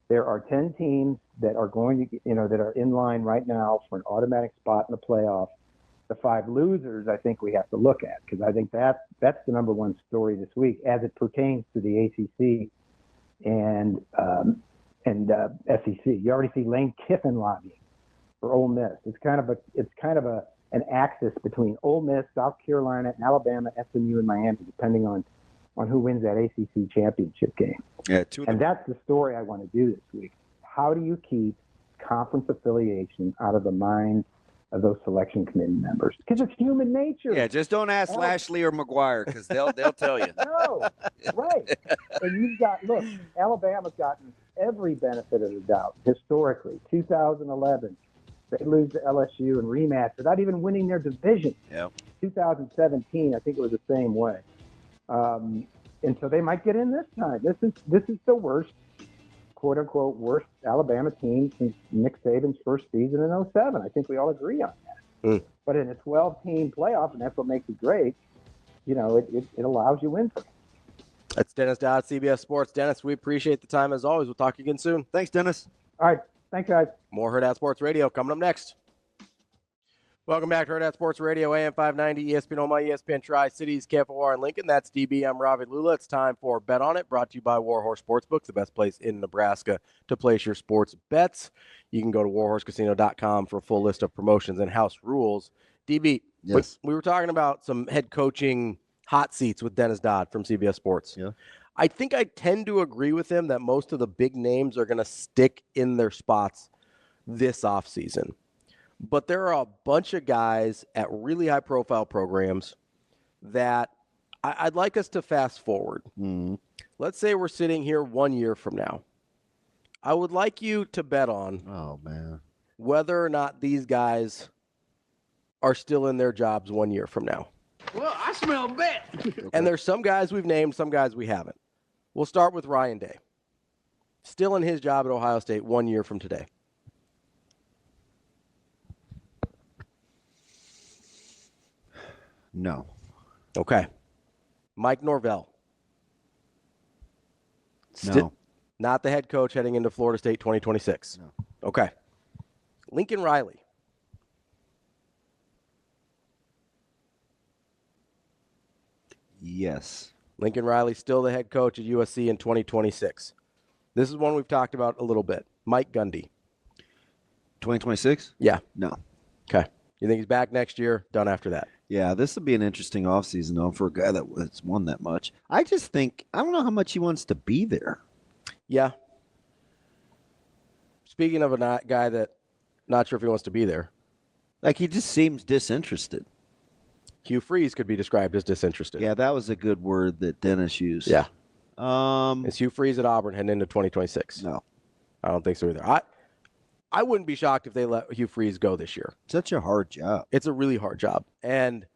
There are 10 teams that are going to, that are in line right now for an automatic spot in the playoffs. The 5 losers, I think we have to look at, because I think that's the number one story this week as it pertains to the ACC and SEC. You already see Lane Kiffin lobbying for Ole Miss. It's kind of an axis between Ole Miss, South Carolina, Alabama, SMU, and Miami, depending on who wins that ACC championship game. Yeah, and that's the story I want to do this week. How do you keep conference affiliation out of the minds of those selection committee members? Because it's human nature. Yeah, just don't ask Lashley or McGuire, because they'll tell you. No, right. And Alabama's gotten every benefit of the doubt historically. 2011, they lose to LSU and rematch without even winning their division. Yeah. 2017, I think it was the same way. And so they might get in this time. This is the worst, quote unquote, worst Alabama team since Nick Saban's first season in 07. I think we all agree on that. But in a 12-team playoff, and that's what makes it great, it allows you in. That's Dennis Dodd, CBS Sports. Dennis, we appreciate the time as always. We'll talk again soon. Thanks, Dennis. All right. Thanks, guys. More Hurrdat Sports Radio coming up next. Welcome back to Hurrdat Sports Radio, AM 590, ESPN Omaha, ESPN Tri-Cities, KFOR, and Lincoln. That's DB. I'm Ravi Lulla. It's time for Bet On It, brought to you by Warhorse Sportsbook, the best place in Nebraska to place your sports bets. You can go to warhorsecasino.com for a full list of promotions and house rules. DB, yes. We were talking about some head coaching hot seats with Dennis Dodd from CBS Sports. Yeah. I think I tend to agree with him that most of the big names are going to stick in their spots this offseason. But there are a bunch of guys at really high-profile programs that I'd like us to fast forward. Mm-hmm. Let's say we're sitting here 1 year from now. I would like you to bet on whether or not these guys are still in their jobs 1 year from now. Well, I smell bet. Okay. And there's some guys we've named, some guys we haven't. We'll start with Ryan Day. Still in his job at Ohio State 1 year from today. No. Okay. Mike Norvell. No. Not the head coach heading into Florida State 2026. No. Okay. Lincoln Riley. Yes. Lincoln Riley's still the head coach at USC in 2026. This is one we've talked about a little bit. Mike Gundy. 2026? Yeah. No. Okay. You think he's back next year? Done after that? Yeah, this will be an interesting offseason, though, for a guy that's won that much. I just think, I don't know how much he wants to be there. Yeah. Speaking of a guy that not sure if he wants to be there. Like, he just seems disinterested. Hugh Freeze could be described as disinterested. Yeah, that was a good word that Dennis used. Yeah. Is Hugh Freeze at Auburn heading into 2026? No. I don't think so either. I wouldn't be shocked if they let Hugh Freeze go this year. Such a hard job. It's a really hard job. And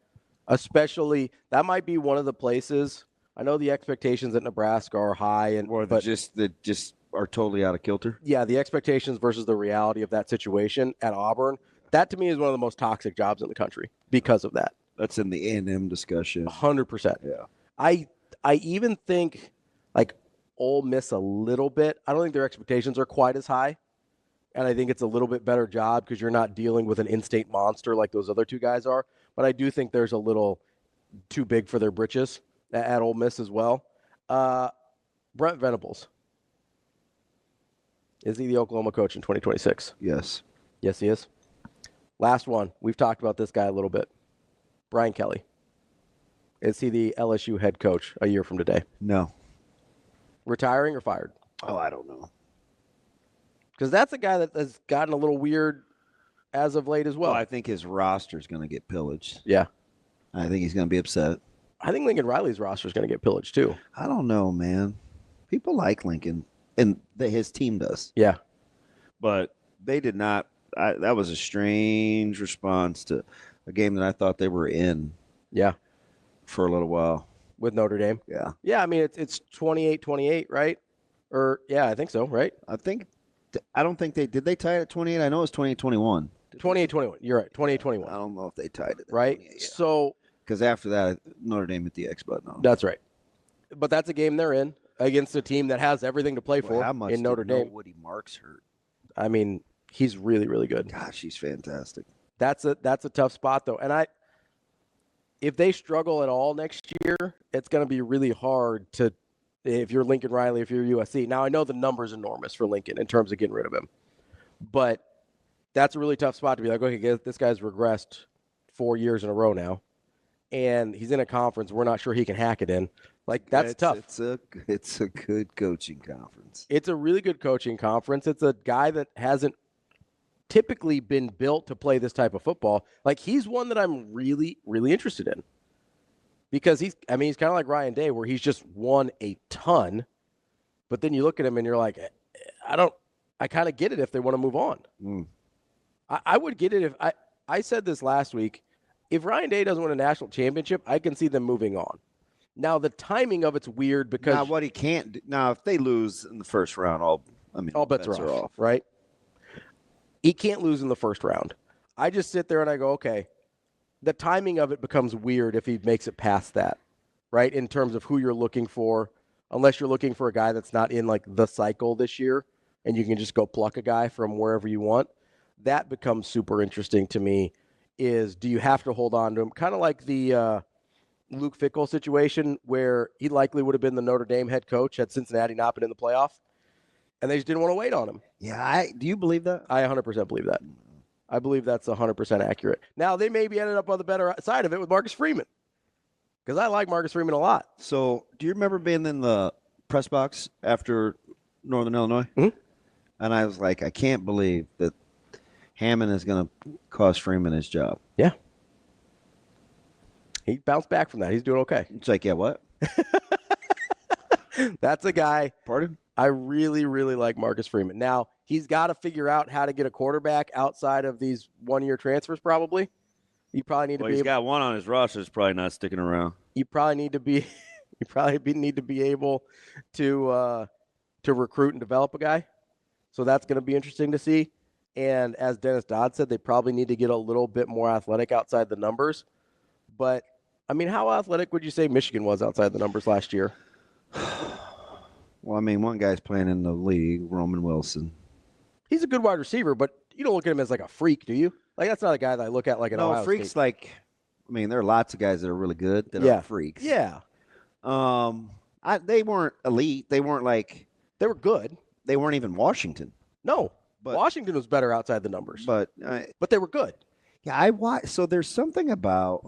especially, that might be one of the places. I know the expectations at Nebraska are high. But just are totally out of kilter. Yeah, the expectations versus the reality of that situation at Auburn, that to me is one of the most toxic jobs in the country because of that. That's in the A&M discussion. 100%. Yeah. I even think, like, Ole Miss a little bit. I don't think their expectations are quite as high. And I think it's a little bit better job because you're not dealing with an in-state monster like those other two guys are. But I do think there's a little too big for their britches at Ole Miss as well. Brent Venables. Is he the Oklahoma coach in 2026? Yes. Yes, he is. Last one. We've talked about this guy a little bit. Brian Kelly. Is he the LSU head coach a year from today? No. Retiring or fired? Oh, I don't know. Because that's a guy that has gotten a little weird as of late as well. I think his roster is going to get pillaged. Yeah. I think he's going to be upset. I think Lincoln Riley's roster is going to get pillaged too. I don't know, man. People like Lincoln, and his team does. Yeah. But they did not. That was a strange response to a game that I thought they were in. Yeah. For a little while. With Notre Dame? Yeah. Yeah, I mean, it's 28-28, right? Or, yeah, I think so, right? I don't think they tie it at 28. I know it's 28-21. 28-21. You're right. 28-21. I don't know if they tied it. Right? Yeah. So. Because after that, Notre Dame hit the X button. That's right. But that's a game they're in against a team that has everything to play for in Notre Dame. Woody Marks hurt. I mean, he's really, really good. Gosh, he's fantastic. That's a tough spot, though. And if they struggle at all next year, it's going to be really hard to, if you're Lincoln Riley, if you're USC. Now, I know the number's enormous for Lincoln in terms of getting rid of him. But that's a really tough spot to be like, okay, this guy's regressed 4 years in a row now. And he's in a conference we're not sure he can hack it in. Like, that's tough. It's a good coaching conference. It's a really good coaching conference. It's a guy that hasn't typically been built to play this type of football. Like, he's one that I'm really, really interested in. Because he's kind of like Ryan Day, where he's just won a ton. But then you look at him and you're like, I kind of get it if they want to move on. I would get it if I said this last week. If Ryan Day doesn't win a national championship, I can see them moving on. Now, the timing of it's weird because now what he can't do, now if they lose in the first round, all bets are off, right? He can't lose in the first round. I just sit there and I go, okay, the timing of it becomes weird if he makes it past that, right? In terms of who you're looking for, unless you're looking for a guy that's not in like the cycle this year and you can just go pluck a guy from wherever you want. That becomes super interesting to me. Is do you have to hold on to him? Kind of like the Luke Fickell situation where he likely would have been the Notre Dame head coach had Cincinnati not been in the playoff, and they just didn't want to wait on him. Yeah, do you believe that? I 100% believe that. I believe that's 100% accurate. Now, they maybe ended up on the better side of it with Marcus Freeman because I like Marcus Freeman a lot. So do you remember being in the press box after Northern Illinois? Mm-hmm. And I was like, I can't believe that Hammond is going to cost Freeman his job. Yeah. He bounced back from that. He's doing okay. It's like, yeah, what? That's a guy. Pardon? I really, really like Marcus Freeman. Now, he's got to figure out how to get a quarterback outside of these one-year transfers probably. You probably need to be he's got one on his roster that's probably not sticking around. You probably need to be need to be able to recruit and develop a guy. So that's going to be interesting to see. And as Dennis Dodd said, they probably need to get a little bit more athletic outside the numbers. But, I mean, how athletic would you say Michigan was outside the numbers last year? Well, I mean, one guy's playing in the league, Roman Wilson. He's a good wide receiver, but you don't look at him as like a freak, do you? Like, that's not a guy that I look at like an Ohio freaks State. Like, I mean, there are lots of guys that are really good that are freaks. Yeah. They weren't elite. They weren't like they were good. They weren't even Washington. No, but Washington was better outside the numbers. But they were good. Yeah, I watched. So there's something about.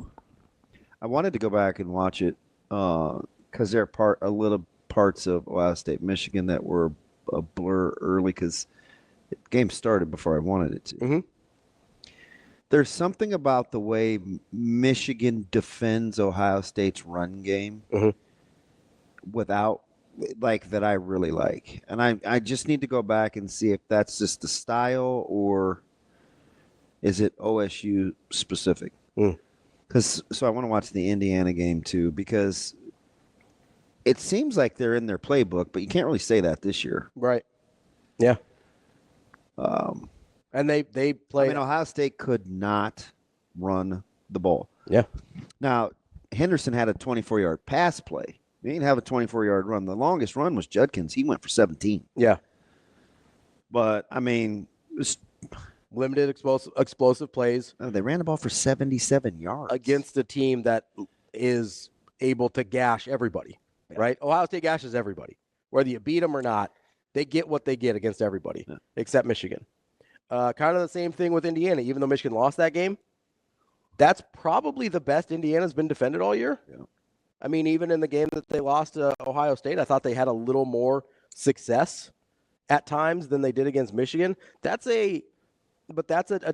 I wanted to go back and watch it because there are little parts of Ohio State, Michigan that were a blur early because the game started before I wanted it to. Mm-hmm. There's something about the way Michigan defends Ohio State's run game without, like, that I really like. And I just need to go back and see if that's just the style or is it OSU specific. So I want to watch the Indiana game too because it seems like they're in their playbook, but you can't really say that this year. Right. Yeah. And they play. I mean, Ohio State could not run the ball. Yeah. Now, Henderson had a 24-yard pass play. He didn't have a 24-yard run. The longest run was Judkins. He went for 17. Yeah. But, I mean, it was limited explosive plays. They ran the ball for 77 yards. Against a team that is able to gash everybody, right? Ohio State gashes everybody. Whether you beat them or not, they get what they get against everybody except Michigan. Kind of the same thing with Indiana. Even though Michigan lost that game, that's probably the best Indiana's been defended all year. Yeah. I mean, even in the game that they lost to Ohio State, I thought they had a little more success at times than they did against Michigan. That's a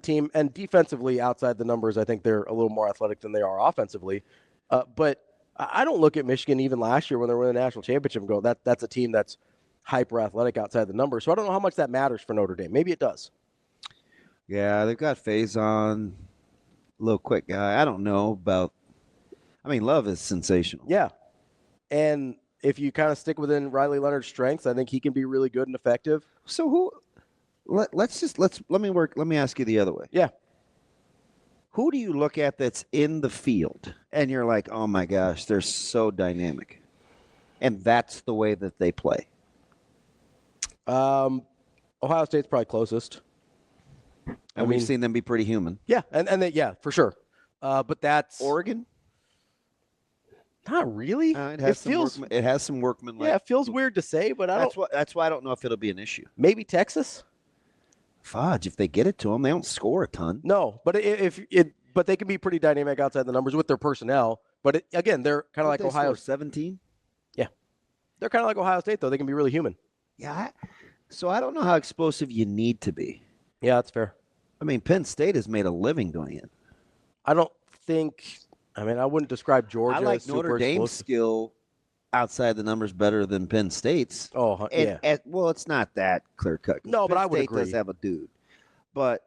team, and defensively outside the numbers, I think they're a little more athletic than they are offensively. But I don't look at Michigan even last year when they were in the national championship and go, that's a team that's hyper athletic outside the numbers. So I don't know how much that matters for Notre Dame. Maybe it does. Yeah, they've got Faison, little quick guy. I don't know about. I mean, Love is sensational. Yeah, and if you kind of stick within Riley Leonard's strengths, I think he can be really good and effective. So who? Let me ask you the other way. Yeah. Who do you look at that's in the field and you're like, oh my gosh, they're so dynamic, and that's the way that they play? Ohio State's probably closest. And we've seen them be pretty human. Yeah, and they, yeah, for sure. But that's Oregon. Not really. It has some workman. Yeah, it feels weird to say, but that's why I don't know if it'll be an issue. Maybe Texas. Fudge, if they get it to them, they don't score a ton. No, but but they can be pretty dynamic outside the numbers with their personnel. But again, they're kind of like Ohio. 17. Yeah, they're kind of like Ohio State though. They can be really human. Yeah. So I don't know how explosive you need to be. Yeah, that's fair. I mean, Penn State has made a living doing it. I wouldn't describe Georgia. I like as Notre Dame's skill outside the numbers better than Penn State's. Oh, yeah. Well, it's not that clear cut. No, but I would agree. Penn State does have a dude. But,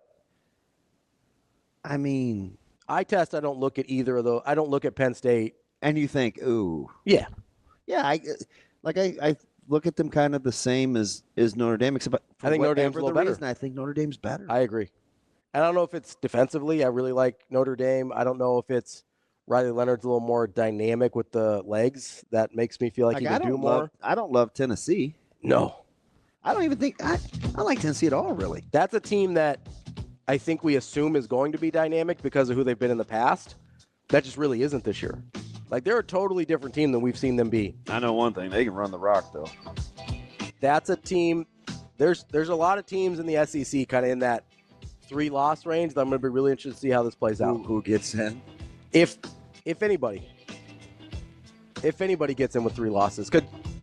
I mean. I don't look at either of those. I don't look at Penn State. And you think, ooh. Yeah. Yeah, I look at them kind of the same as Notre Dame, except I think Notre Dame's a little better. I think Notre Dame's better. I agree. I don't know if it's defensively. I really like Notre Dame. I don't know if it's Riley Leonard's a little more dynamic with the legs. That makes me feel like he can do more. I don't love Tennessee. No. I don't even think I like Tennessee at all, really. That's a team that I think we assume is going to be dynamic because of who they've been in the past. That just really isn't this year. Like, they're a totally different team than we've seen them be. I know one thing. They can run the rock, though. That's a team. There's a lot of teams in the SEC kind of in that 3-loss range that I'm going to be really interested to see how this plays out. Who gets in? If anybody gets in with 3 losses.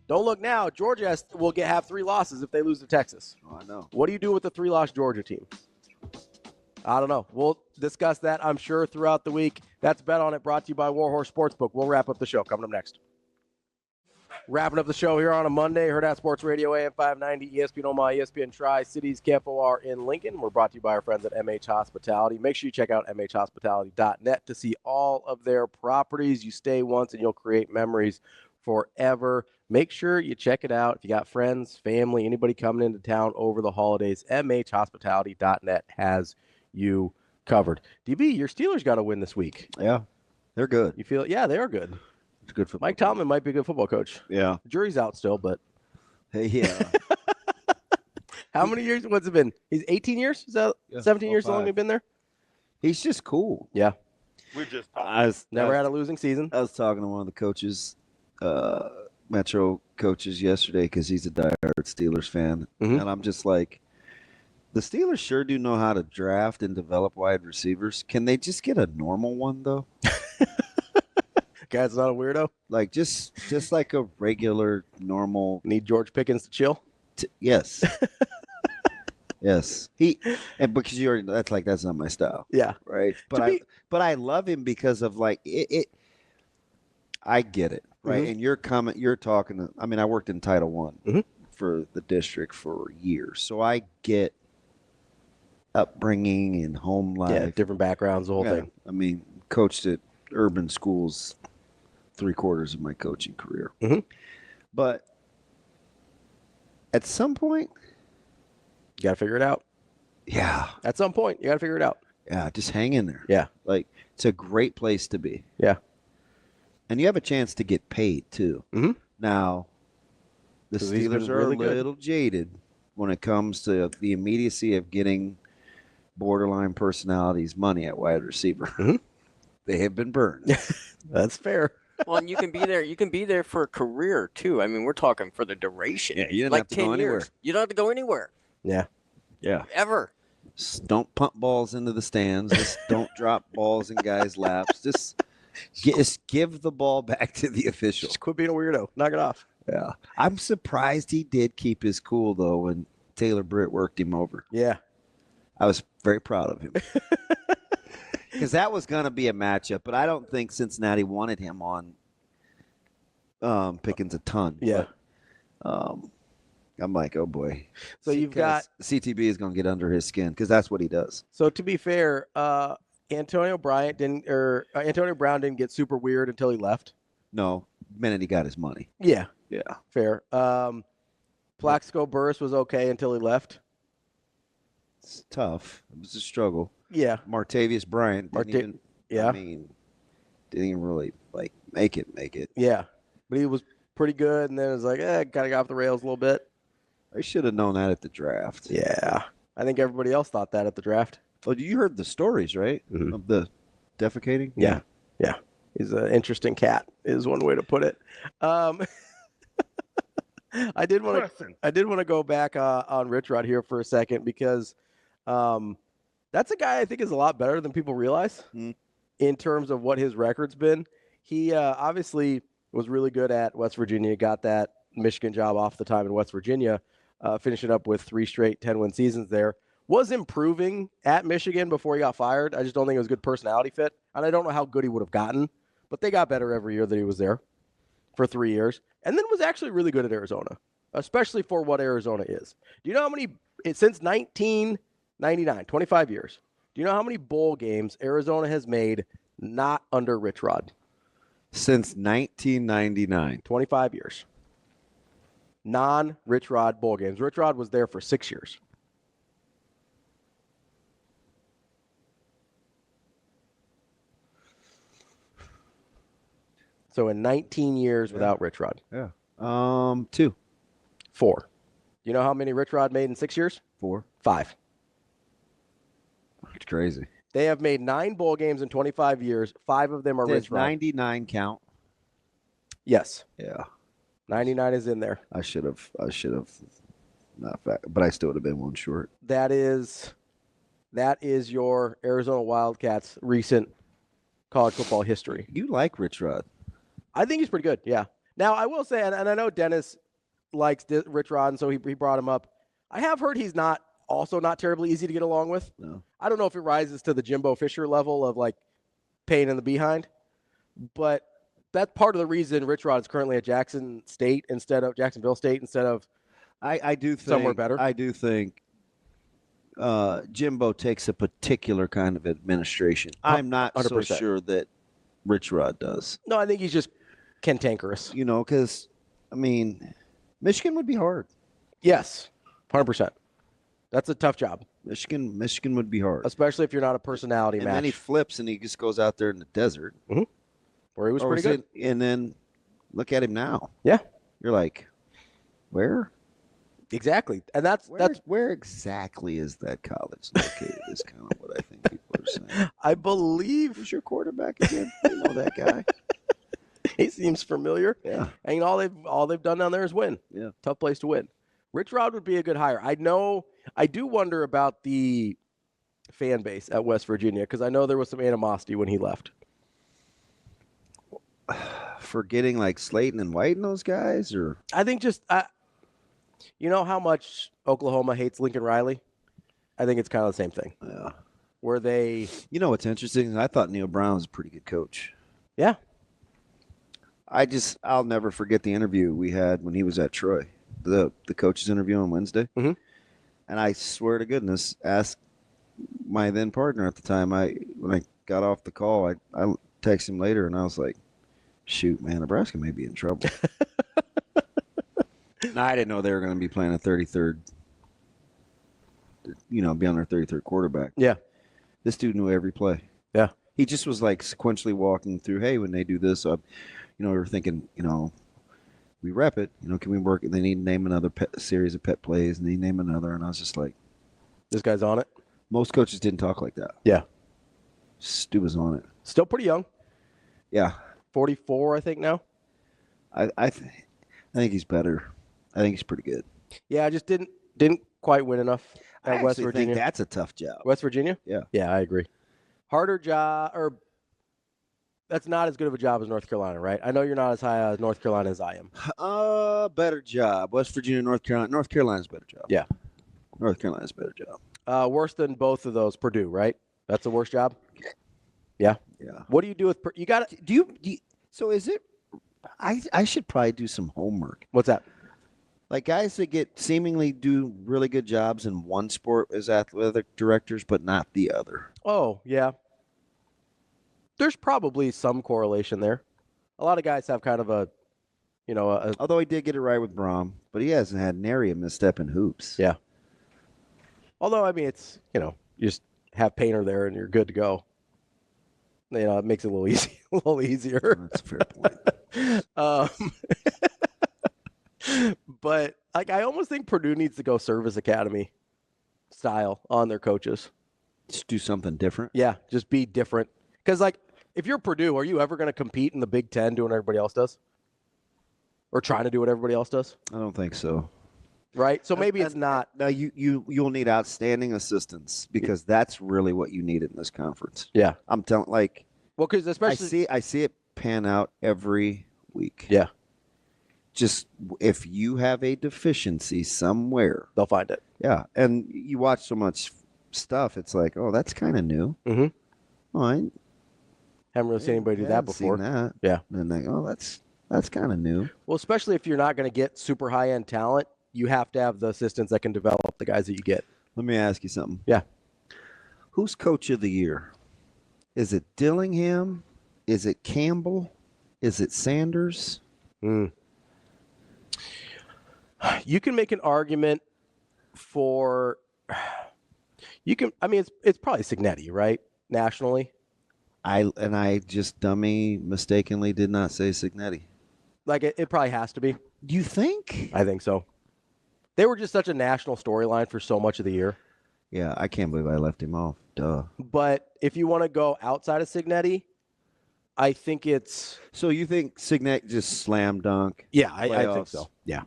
Don't look now. Georgia will have 3 losses if they lose to Texas. Oh, I know. What do you do with the 3-loss Georgia team? I don't know. We'll discuss that, I'm sure, throughout the week. That's Bet On It, brought to you by Warhorse Sportsbook. We'll wrap up the show. Coming up next. Wrapping up the show here on a Monday. Hurrdat Sports Radio, AM 590, ESPN Omaha, ESPN Tri-Cities, KFOR in Lincoln. We're brought to you by our friends at MH Hospitality. Make sure you check out mhhospitality.net to see all of their properties. You stay once and you'll create memories forever. Make sure you check it out. If you got friends, family, anybody coming into town over the holidays, mhhospitality.net has you covered. DB, your Steelers got to win this week. Yeah, they're good. You feel? Yeah, they are good. It's good football. Mike Tomlin might be a good football coach. Yeah. The jury's out still, but. Hey, yeah. How many years? What's it been? He's 18 years? Is that 17 years? How long have you been there? He's just cool. Yeah. We're just never had a losing season. I was talking to one of the coaches Metro coaches yesterday because he's a diehard Steelers fan. Mhm. And I'm just like, the Steelers sure do know how to draft and develop wide receivers. Can they just get a normal one, though? Guy's not a weirdo. Like, just like a regular, normal. Need George Pickens to chill? Yes. Yes. And because you already, that's not my style. Yeah. Right. But I love him because of like it. I get it. Right. Mhm. And you're talking, I worked in Title I Mhm. for the district for years. So I get upbringing and home life. Yeah, different backgrounds, the whole thing. Coached at urban schools 3/4 of my coaching career. Mhm. But at some point, you got to figure it out. Yeah. At some point, you got to figure it out. Yeah, just hang in there. Yeah. Like, it's a great place to be. Yeah. And you have a chance to get paid, too. Mm-hmm. Now, the 'Cause he's been Steelers are really a good. little jaded when it comes to the immediacy of getting borderline personalities money at wide receiver. Mhm. They have been burned. That's fair. Well, and you can be there. You can be there for a career too. We're talking for the duration. Yeah, you didn't like have to 10 go years. anywhere. You don't have to go anywhere Yeah. Yeah. ever. Don't pump balls into the stands. Just don't drop balls in guys' laps. Just give the ball back to the official. Just quit being a weirdo. Knock it off. Yeah. I'm surprised he did keep his cool, though, when Taylor Britt worked him over. Yeah. I was very proud of him. Because that was going to be a matchup, but I don't think Cincinnati wanted him on Pickens a ton. Yeah. But, I'm like, oh, boy. So you've got CTB is going to get under his skin because that's what he does. So to be fair, Antonio Brown didn't get super weird until he left. No, the minute he got his money. Yeah. Yeah. Fair. Plaxico Burress was okay until he left. It's tough. It was a struggle. Yeah. Martavius Bryant didn't even really make it. Yeah. But he was pretty good, and then it was like, kind of got off the rails a little bit. I should have known that at the draft. Yeah. I think everybody else thought that at the draft. Oh, you heard the stories, right? Mhm. Of the defecating? Yeah. Yeah. He's an interesting cat, is one way to put it. I did want to go back on Rich Rod here for a second because that's a guy I think is a lot better than people realize in terms of what his record's been. He obviously was really good at West Virginia, got that Michigan job off the time in West Virginia, finishing up with 3 straight 10-win seasons there. Was improving at Michigan before he got fired. I just don't think it was a good personality fit, and I don't know how good he would have gotten, but they got better every year that he was there for 3 years, and then was actually really good at Arizona, especially for what Arizona is. Do you know how many, since 1999, 25 years, do you know how many bowl games Arizona has made not under Rich Rod? Since 1999. 25 years. Non-Rich Rod bowl games. Rich Rod was there for 6 years. So in 19 years without Rich Rod. Yeah. 2. 4. You know how many Rich Rod made in 6 years? 4. 5. It's crazy. They have made 9 bowl games in 25 years. 5 of them are Rich Rod. 99 count? Yes. Yeah. 99 is in there. I should have not, but I still would have been one short. That is your Arizona Wildcats recent college football history. You like Rich Rod? I think he's pretty good. Yeah. Now I will say, and I know Dennis likes Rich Rod, and so he brought him up. I have heard he's not terribly easy to get along with. No. I don't know if it rises to the Jimbo Fisher level of like pain in the behind, but that's part of the reason Rich Rod is currently at Jacksonville State instead of I do think somewhere better. I do think Jimbo takes a particular kind of administration. I'm not 100%. so sure that Rich Rod does. No, I think he's just cantankerous. You know, because Michigan would be hard. Yes, 100%. That's a tough job. Michigan would be hard, especially if you're not a personality match. And then he flips and he just goes out there in the desert, where he was pretty good. And then look at him now. Yeah, you're like, where? Exactly, and that's where exactly is that college located? Is kind of what I think people are saying. I believe. Who's your quarterback again? You know that guy. He seems familiar. Yeah. And all they've done down there is win. Yeah. Tough place to win. Rich Rod would be a good hire. I do wonder about the fan base at West Virginia because I know there was some animosity when he left. For getting like Slayton and White and those guys, or I think just you know how much Oklahoma hates Lincoln Riley? I think it's kind of the same thing. Yeah. Where they, you know what's interesting? I thought Neil Brown was a pretty good coach. Yeah. I'll never forget the interview we had when he was at Troy, the coach's interview on Wednesday. Mm-hmm. And I swear to goodness, asked my then partner at the time. When I got off the call, I texted him later, and I was like, "Shoot, man, Nebraska may be in trouble." And I didn't know they were going to be playing a 33rd. Be on their 33rd quarterback. Yeah. This dude knew every play. Yeah. He just was like sequentially walking through, hey, when they do this, we were thinking, we rep it. Can we work? They need to name another series of pet plays, and they name another. And I was just like, this guy's on it. Most coaches didn't talk like that. Yeah. Stu was on it. Still pretty young. Yeah. 44, I think now. I think he's better. I think he's pretty good. Yeah, I just didn't quite win enough at West Virginia. Think that's a tough job. West Virginia? Yeah. Yeah, I agree. Harder job, or that's not as good of a job as North Carolina, right? I know you're not as high as North Carolina as I am. Better job. West Virginia, North Carolina. North Carolina's a better job. Yeah. North Carolina's a better job. Worse than both of those, Purdue, right? That's the worst job? Yeah. Yeah. What do you do with you got it? Do you so is it I should probably do some homework. What's that? Like guys that seemingly do really good jobs in one sport as athletic directors, but not the other. Oh, yeah. There's probably some correlation there. A lot of guys have kind of although he did get it right with Braum, but he hasn't had nary a misstep in hoops. Yeah. Although, I mean, it's, you just have Painter there and you're good to go. It makes it a little easier. That's a fair point. But I almost think Purdue needs to go service academy style on their coaches. Just do something different. Yeah, just be different. Because if you're Purdue, are you ever going to compete in the Big Ten doing what everybody else does, or trying to do what everybody else does? I don't think so. Right. So maybe it's not. No, you'll need outstanding assistants because that's really what you need in this conference. Yeah, I'm telling well, because especially I see it pan out every week. Yeah. Just if you have a deficiency somewhere, they'll find it. Yeah, and you watch so much stuff, it's like, oh, that's kind of new. Mm-hmm. Oh, I haven't really seen anybody do that before. Seen that. Yeah, and like, oh, that's kind of new. Well, especially if you're not going to get super high end talent, you have to have the assistants that can develop the guys that you get. Let me ask you something. Yeah, who's coach of the year? Is it Dillingham? Is it Campbell? Is it Sanders? You can make an argument for. It's probably Cignetti, right? Nationally. I just dummy mistakenly did not say Cignetti. It probably has to be. Do you think? I think so. They were just such a national storyline for so much of the year. Yeah, I can't believe I left him off. Duh. But if you want to go outside of Cignetti, I think it's. So you think Cignetti just slam dunk? Yeah, I think so. Yeah.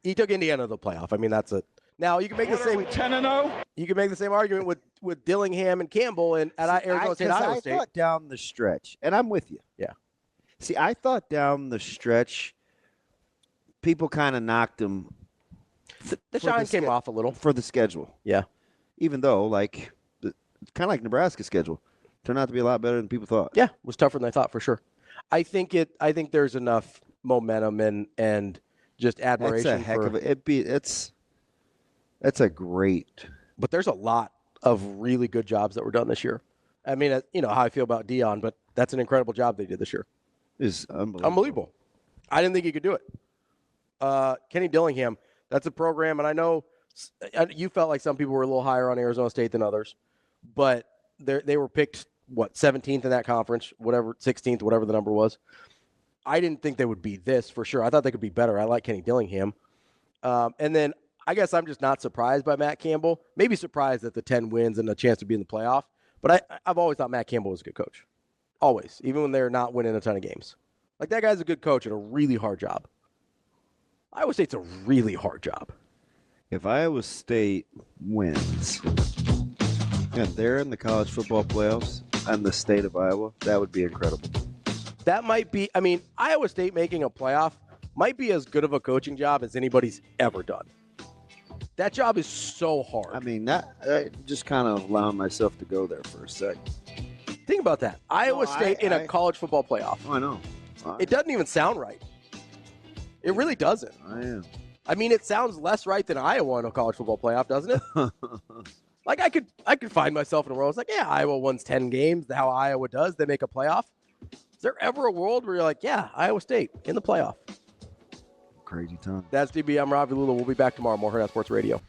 He took Indiana to the playoff. I mean, that's it. Now you can make the same. 10-0. You can make the same argument with Dillingham and Campbell and at Arizona State, Iowa State. I thought down the stretch, and I'm with you. Yeah. See, I thought down the stretch, people kind of knocked them. The shine came off a little for the schedule. Yeah. Even though, kind of like Nebraska's schedule, turned out to be a lot better than people thought. Yeah, it was tougher than I thought for sure. I think there's enough momentum and just admiration. That's a heck of a. It's a great. But there's a lot of really good jobs that were done this year. I mean, you know how I feel about Dion, but that's an incredible job they did this year. It's unbelievable. I didn't think he could do it. Kenny Dillingham, that's a program, and I know you felt like some people were a little higher on Arizona State than others, but they were picked, 17th in that conference, 16th, whatever the number was. I didn't think they would be this for sure. I thought they could be better. I like Kenny Dillingham. And then I guess I'm just not surprised by Matt Campbell. Maybe surprised at the 10 wins and a chance to be in the playoff. But I've always thought Matt Campbell was a good coach. Always. Even when they're not winning a ton of games. Like, that guy's a good coach and a really hard job. Iowa State's a really hard job. If Iowa State wins and they're in the college football playoffs and the state of Iowa, that would be incredible. That might be, I mean, Iowa State making a playoff might be as good of a coaching job as anybody's ever done. That job is so hard. I mean, I just kind of allowing myself to go there for a sec. Think about that. Iowa State in a college football playoff. I know. It doesn't even sound right. It really doesn't. I am. I mean, it sounds less right than Iowa in a college football playoff, doesn't it? Like, I could find myself in a world. It's like, yeah, Iowa wins 10 games. How Iowa does, they make a playoff. Is there ever a world where you're like, yeah, Iowa State in the playoff? Crazy time. That's DB. I'm Ravi Lulla. We'll be back tomorrow. More Hurrdat Sports Radio.